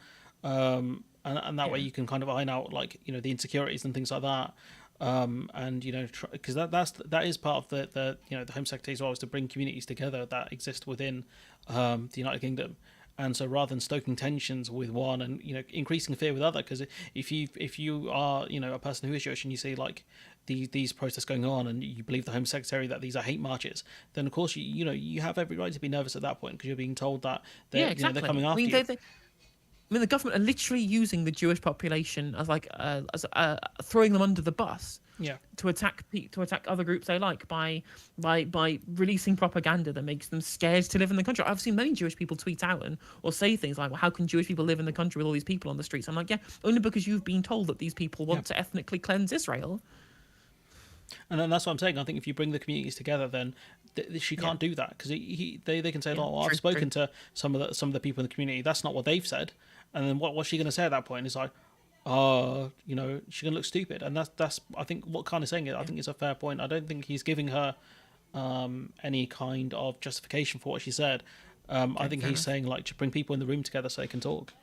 and that way you can kind of iron out, like, you know, the insecurities and things like that, and, you know, because that is part of the you know, the Home Secretary as well, is to bring communities together that exist within the United Kingdom. And so rather than stoking tensions with one and, you know, increasing fear with other, because if you are, you know, a person who is Jewish and you see like these protests going on and you believe the Home Secretary that these are hate marches, then of course you have every right to be nervous at that point, because you're being told that they're they're coming after you. I mean, the government are literally using the Jewish population as like throwing them under the bus. Yeah. To attack other groups they like by releasing propaganda that makes them scared to live in the country. I've seen many Jewish people tweet out or say things like, well, how can Jewish people live in the country with all these people on the streets? I'm like, yeah, only because you've been told that these people want to ethnically cleanse Israel. And then that's what I'm saying. I think if you bring the communities together, then she can't do that, because they can say, oh, well, I've spoken to some of the people in the community. That's not what they've said. And then what's she going to say at that point? Is like, you know, she's going to look stupid. And that's I think what Khan is saying. I think it's a fair point. I don't think he's giving her any kind of justification for what she said. I think he's saying, like, to bring people in the room together so they can talk.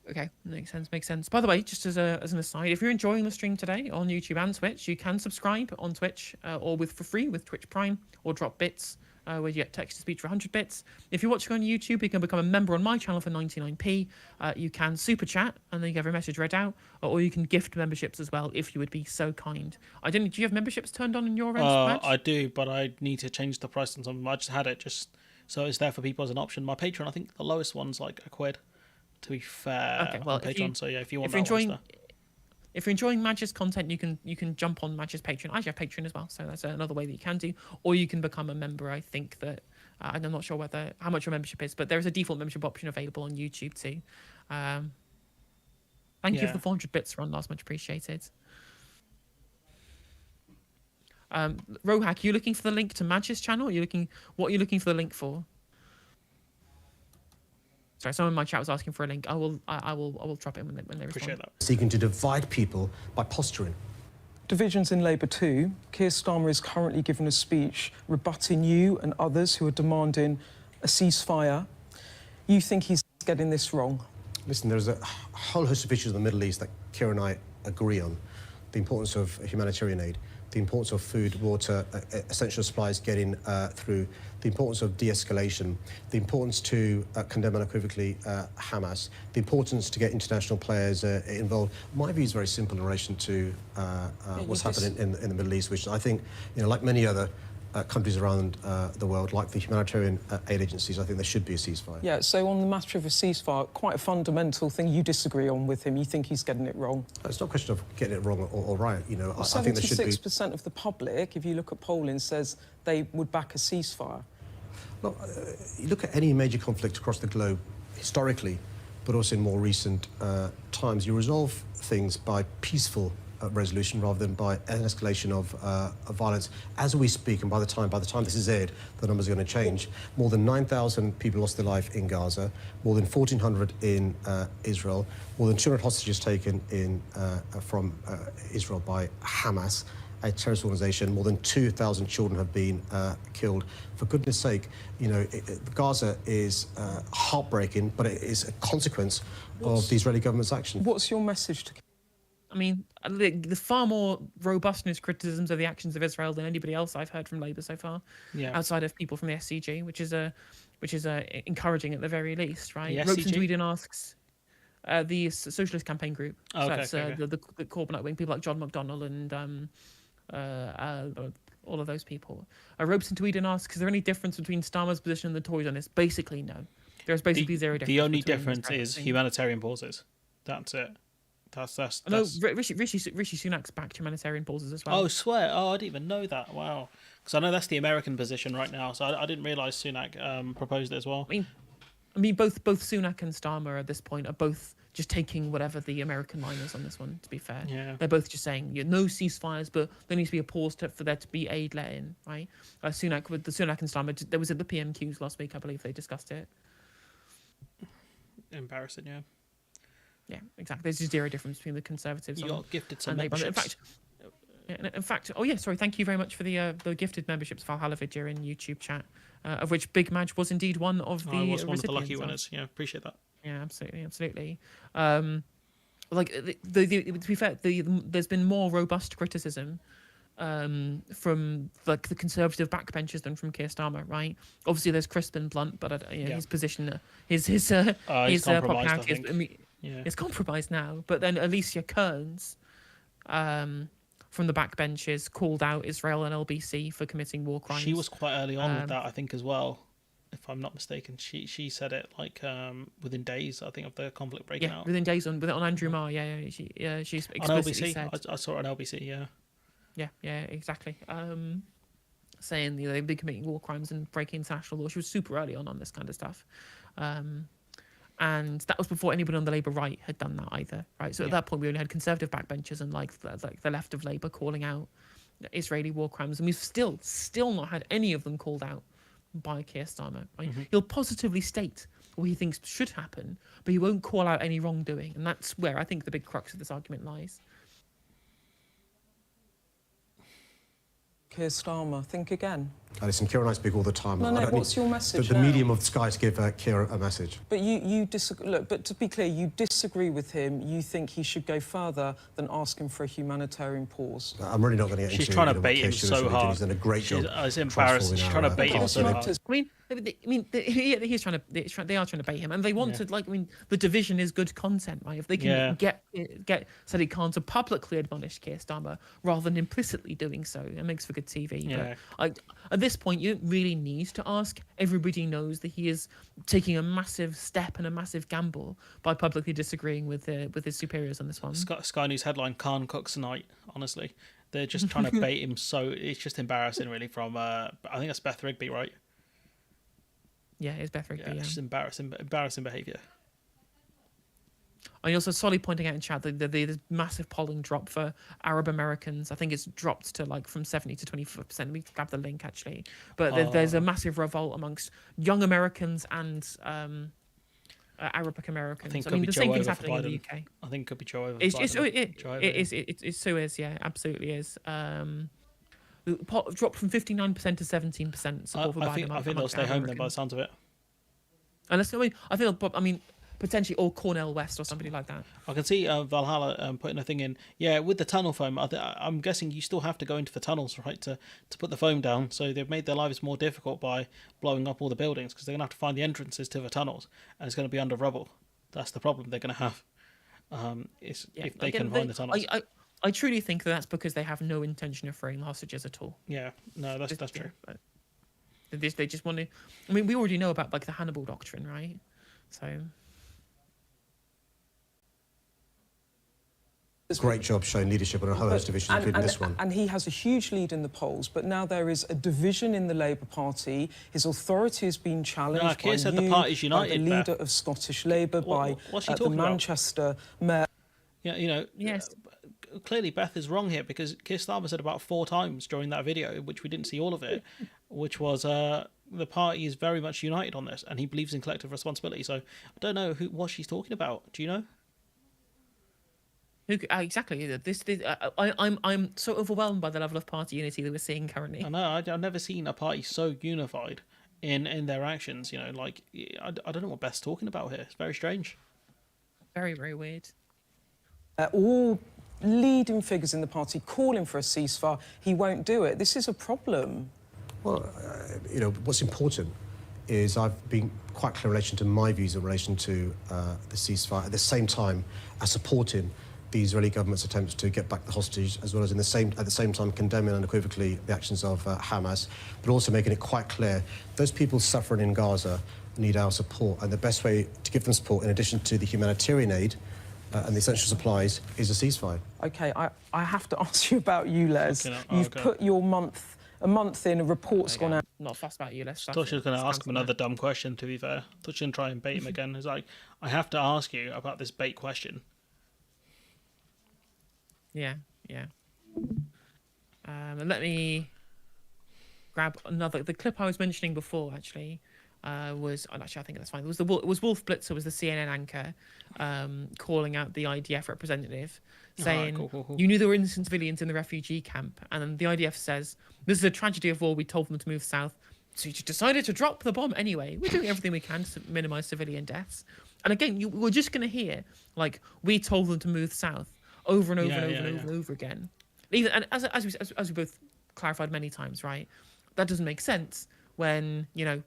Okay, makes sense. By the way, just as an aside, if you're enjoying the stream today on YouTube and Twitch, you can subscribe on Twitch or for free with Twitch Prime, or drop bits where you get text-to-speech for 100 bits. If you're watching on YouTube, you can become a member on my channel for 99p. You can super chat and then you get every message read out, or you can gift memberships as well if you would be so kind. Do you have memberships turned on in your end? I do, but I need to change the price on some of them. I just had it so it's there for people as an option. My Patreon, I think the lowest one's like £1. To be fair, okay, well, on Patreon. So yeah, if you're enjoying Maj's content, you can jump on Maj's Patreon. I have Patreon as well, so that's another way that you can do. Or you can become a member. I think that, and I'm not sure how much your membership is, but there is a default membership option available on YouTube too. Thank you for the 400 bits, Ron. That's much appreciated. Rohak, you looking for the link to Maj's channel? What are you looking for the link for? Sorry, someone in my chat was asking for a link. I will drop it when they respond. Appreciate that. Seeking to divide people by posturing. Divisions in Labour too. Keir Starmer is currently giving a speech rebutting you and others who are demanding a ceasefire. You think he's getting this wrong? Listen, there's a whole host of issues in the Middle East that Keir and I agree on. The importance of humanitarian aid, the importance of food, water, essential supplies getting through, the importance of de-escalation, the importance to condemn unequivocally Hamas, the importance to get international players involved. My view is very simple in relation to what's happening in the Middle East, which I think, you know, like many other countries around the world, like the humanitarian aid agencies, I think there should be a ceasefire. Yeah, so on the matter of a ceasefire, quite a fundamental thing you disagree on with him. You think he's getting it wrong? It's not a question of getting it wrong or right. You know, well, I think there should be... 76% of the public, if you look at polling, says they would back a ceasefire. Look, you look at any major conflict across the globe, historically, but also in more recent times. You resolve things by peaceful resolution rather than by an escalation of violence. As we speak, and by the time this is aired, the numbers are going to change. More than 9,000 people lost their life in Gaza, more than 1,400 in Israel, more than 200 hostages taken from Israel by Hamas, a terrorist organisation. More than 2,000 children have been killed. For goodness sake, Gaza is heartbreaking, but it is a consequence of the Israeli government's action. What's your message to... I mean, the far more robustness criticisms of the actions of Israel than anybody else I've heard from Labour so far, outside of people from the SCG, which is encouraging at the very least, right? The Ropes and SCG? Sweden asks the Socialist Campaign Group. Oh, so okay, that's okay. the Corbynite wing, people like John McDonnell and all of those people. Ropes and Sweden asks, is there any difference between Starmer's position and the Tories on this? Basically, no. There's basically zero difference. The only between difference is humanitarian pauses. That's it. That's No, Rishi Sunak's backed humanitarian pauses as well. Oh, swear! Oh, I didn't even know that. Wow. Because I know that's the American position right now, so I didn't realise Sunak proposed it as well. I mean, both Sunak and Starmer at this point are both just taking whatever the American line is on this one. To be fair, they're both just saying no ceasefires, but there needs to be a pause for there to be aid let in. Right? Sunak and Starmer. There was at the PMQs last week, I believe they discussed it. Embarrassing, yeah. Yeah, exactly. There's just zero difference between the Conservatives. You got gifted some and Labour. memberships. In fact, oh yeah, sorry. Thank you very much for the gifted memberships, Valhalla Vidya in YouTube chat, of which Big Maj was indeed one of the. I was one of the recipients lucky winners. Yeah, appreciate that. Yeah, absolutely. To be fair, there's been more robust criticism from like the Conservative backbenchers than from Keir Starmer, right? Obviously, there's Crispin Blunt, but his position, his popularity is compromised now. But then Alicia Kearns, from the backbenches, called out Israel and LBC for committing war crimes. She was quite early on with that, I think, as well. If I'm not mistaken, she said it like within days, I think, of the conflict breaking out. Within days on Andrew Marr. She explicitly said. I saw it on LBC. Yeah, exactly. Saying they've been committing war crimes and breaking international law. She was super early on this kind of stuff. And that was before anybody on the Labour right had done that either, right? So at that point, we only had Conservative backbenchers and like the left of Labour calling out Israeli war crimes, and we've still not had any of them called out by Keir Starmer. Right? He'll positively state what he thinks should happen, but he won't call out any wrongdoing, and that's where I think the big crux of this argument lies. Keir Starmer, think again. Listen, Keir and I speak all the time. No, what's your message The now? medium of the sky to give Keir a message. But you disagree. Look, but to be clear, you disagree with him. You think he should go further than asking for a humanitarian pause. I'm really not going to get into. She's trying to bait him so hard. He's done a great job. It's embarrassing. She's trying to bait him so hard. He's trying to. They are trying to bait him, and they wanted the division is good content, right? If they can get Sadiq Khan to publicly admonish Keir Starmer rather than implicitly doing so, it makes for good TV. Yeah. But at this point, you don't really need to ask. Everybody knows that he is taking a massive step and a massive gamble by publicly disagreeing with his superiors on this one. Sky News headline: Khan cooks tonight. Honestly, they're just trying to bait him. So it's just embarrassing, really. From I think that's Beth Rigby, right? Yeah, it's Beth Rigby. It's just embarrassing behaviour. And also, Solly pointing out in chat that there's massive polling drop for Arab Americans. I think it's dropped to from 70 to 25%. Let me grab the link actually. But there's a massive revolt amongst young Americans and Arabic Americans. I mean, the same thing's happening in the UK. I think it could be Joe over. It so is. Yeah, absolutely is. Dropped from 59% to 17% support for Biden. I think they'll stay home then, by the sounds of it. Unless potentially or Cornell West or somebody like that. I can see Valhalla putting a thing in. Yeah, with the tunnel foam, I'm guessing you still have to go into the tunnels, right, to put the foam down. So they've made their lives more difficult by blowing up all the buildings because they're going to have to find the entrances to the tunnels, and it's going to be under rubble. That's the problem they're going to have. If they can find the tunnels. I truly think that's because they have no intention of freeing the hostages at all. Yeah, no, that's true. They just want to. I mean, we already know about the Hannibal doctrine, right? So. great job showing leadership on a whole host of issues, including this one. And he has a huge lead in the polls, but now there is a division in the Labour Party. His authority has been challenged by said the party's united, by the leader of Scottish Labour, by the Manchester Mayor. Yeah, you know, yes. Clearly Beth is wrong here, because Keir Starmer said about 4 times during that video, which we didn't see all of it, which was the party is very much united on this, and he believes in collective responsibility. So I don't know what she's talking about. Do you know? Exactly. I'm so overwhelmed by the level of party unity that we're seeing currently. I know. I've never seen a party so unified in their actions. You know, like I don't know what Beth's talking about here. It's very strange. Very, very weird. All leading figures in the party calling for a ceasefire. He won't do it. This is a problem. Well, you know, what's important is I've been quite clear in relation to my views in relation to the ceasefire. At the same time, as supporting the Israeli government's attempts to get back the hostage, as well as at the same time condemning unequivocally the actions of Hamas, but also making it quite clear those people suffering in Gaza need our support, and the best way to give them support, in addition to the humanitarian aid and the essential supplies, is a ceasefire. OK, I have to ask you about ULEZ. You've put your a month in, a report's gone out. Not fussed about ULEZ. I thought she was going to ask him another dumb question, to be fair. I thought she was going to try and bait him again. It's like, I have to ask you about this bait question. Yeah. Let me grab the clip I was mentioning before. Actually, was I think that's fine. It was Wolf Blitzer, was the CNN anchor, calling out the IDF representative, saying, cool. "You knew there were innocent civilians in the refugee camp," and then the IDF says, "This is a tragedy of war. We told them to move south, so you decided to drop the bomb anyway. We're doing everything we can to minimise civilian deaths." And again, we're just going to hear like, "We told them to move south," over and over and over again. Even and as we both clarified many times, right? That doesn't make sense when, you know,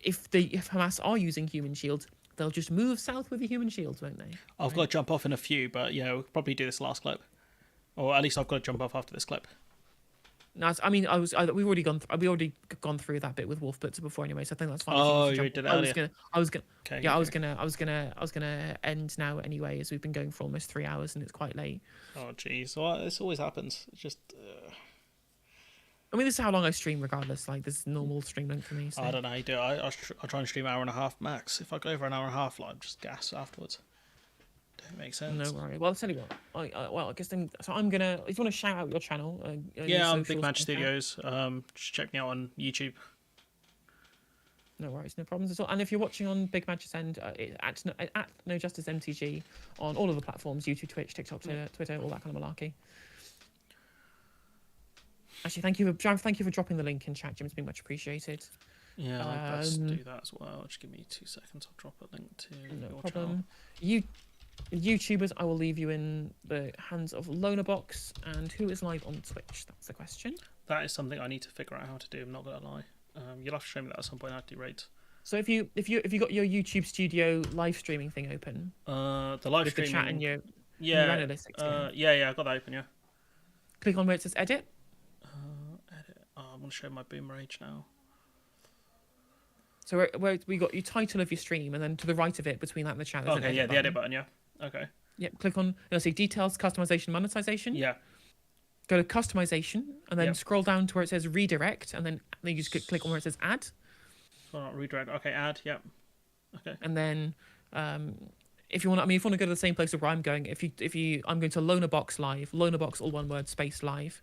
if Hamas are using human shields, they'll just move south with the human shields, won't they? I've got to jump off in a few, but yeah, we'll probably do this last clip, or at least I've got to jump off after this clip. No, I mean, we've already gone through that bit with Wolf Blitzer before anyway, so I think that's fine. Oh, you did that earlier. I was gonna end now anyway, as we've been going for almost 3 hours and it's quite late. Oh, jeez. Well, this always happens. It's just. I mean, this is how long I stream, regardless. Like, this is normal stream length for me. So. I don't know how you do it. I try and stream 1.5 hours max. If I go over 1.5 hours, like, just gas afterwards. Don't make sense. No worry. Well, I'll tell you what. I guess then. So I'm gonna. If you want to shout out your channel. Yeah, I'm Big Maj Studios. Just check me out on YouTube. No worries, no problems at all. And if you're watching on Big Maj's end, at No Justice MTG on all of the platforms: YouTube, Twitch, TikTok, Twitter, all that kind of malarkey. Actually, thank you for dropping the link in chat, Jim. It's been much appreciated. Yeah, let's do that as well. Just give me 2 seconds. I'll drop a link to your channel. YouTubers, I will leave you in the hands of Lonerbox. And who is live on Twitch? That's the question. That is something I need to figure out how to do. I'm not gonna lie. You'll have to show me that at some point. I have to do raids. So if you got your YouTube Studio live streaming thing open, the live streaming, the chat and your analytics. Yeah, I got that open. Yeah. Click on where it says edit. Edit. Oh, I want to show my boom rage now. So where we got your title of your stream, and then to the right of it, between that and the chat, there's an edit button. The edit button. Yeah. Okay. Yep. Click on. You'll see details, customization, monetization. Yeah. Go to customization, and then scroll down to where it says redirect, and then you just click on where it says add. So not redirect. Okay, add. Yep. Okay. And then, if you want to go to the same place where I'm going, I'm going to Lonerbox live, Lonerbox all one word space live.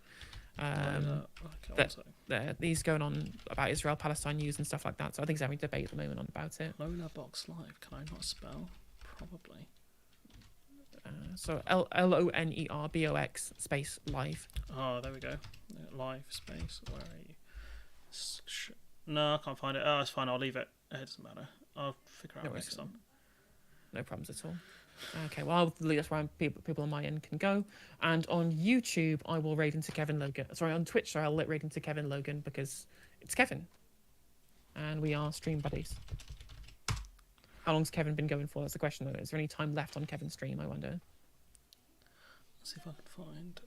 These going on about Israel Palestine news and stuff like that. So I think he's having a debate at the moment about it. Lonerbox live. Can I not spell? Probably. So LONERBOX space live. Oh, there we go. Live space. Where are you? No, I can't find it. Oh, it's fine. I'll leave it. It doesn't matter. I'll figure out next time. No problems at all. Okay, well, that's where people on my end can go. And on YouTube, I will raid into Kevin Logan. Sorry, on Twitch, I'll raid into Kevin Logan because it's Kevin. And we are stream buddies. How long's Kevin been going for? That's the question, though. Is there any time left on Kevin's stream, I wonder? Let's see if I can find...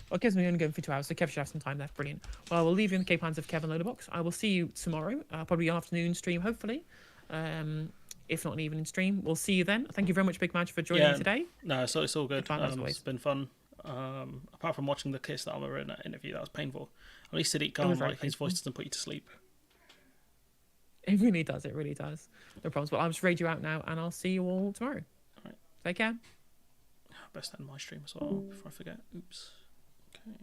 Well, Kev's only going for 2 hours, so Kev should have some time left. Brilliant. Well, I will leave you in the capable hands of Kevin Loaderbox. I will see you tomorrow, probably afternoon stream, hopefully. If not an evening stream, we'll see you then. Thank you very much, Big Maj, for joining me today. No, it's all good. It's been fun. Apart from watching the Keir Starmer in that interview, that was painful. At least Sadiq Khan, like, his voice doesn't put you to sleep. It really does. It really does. No problems. Well, I'll just raid you out now, and I'll see you all tomorrow. All right. Take care. Best end my stream as well before I forget. Oops. Okay.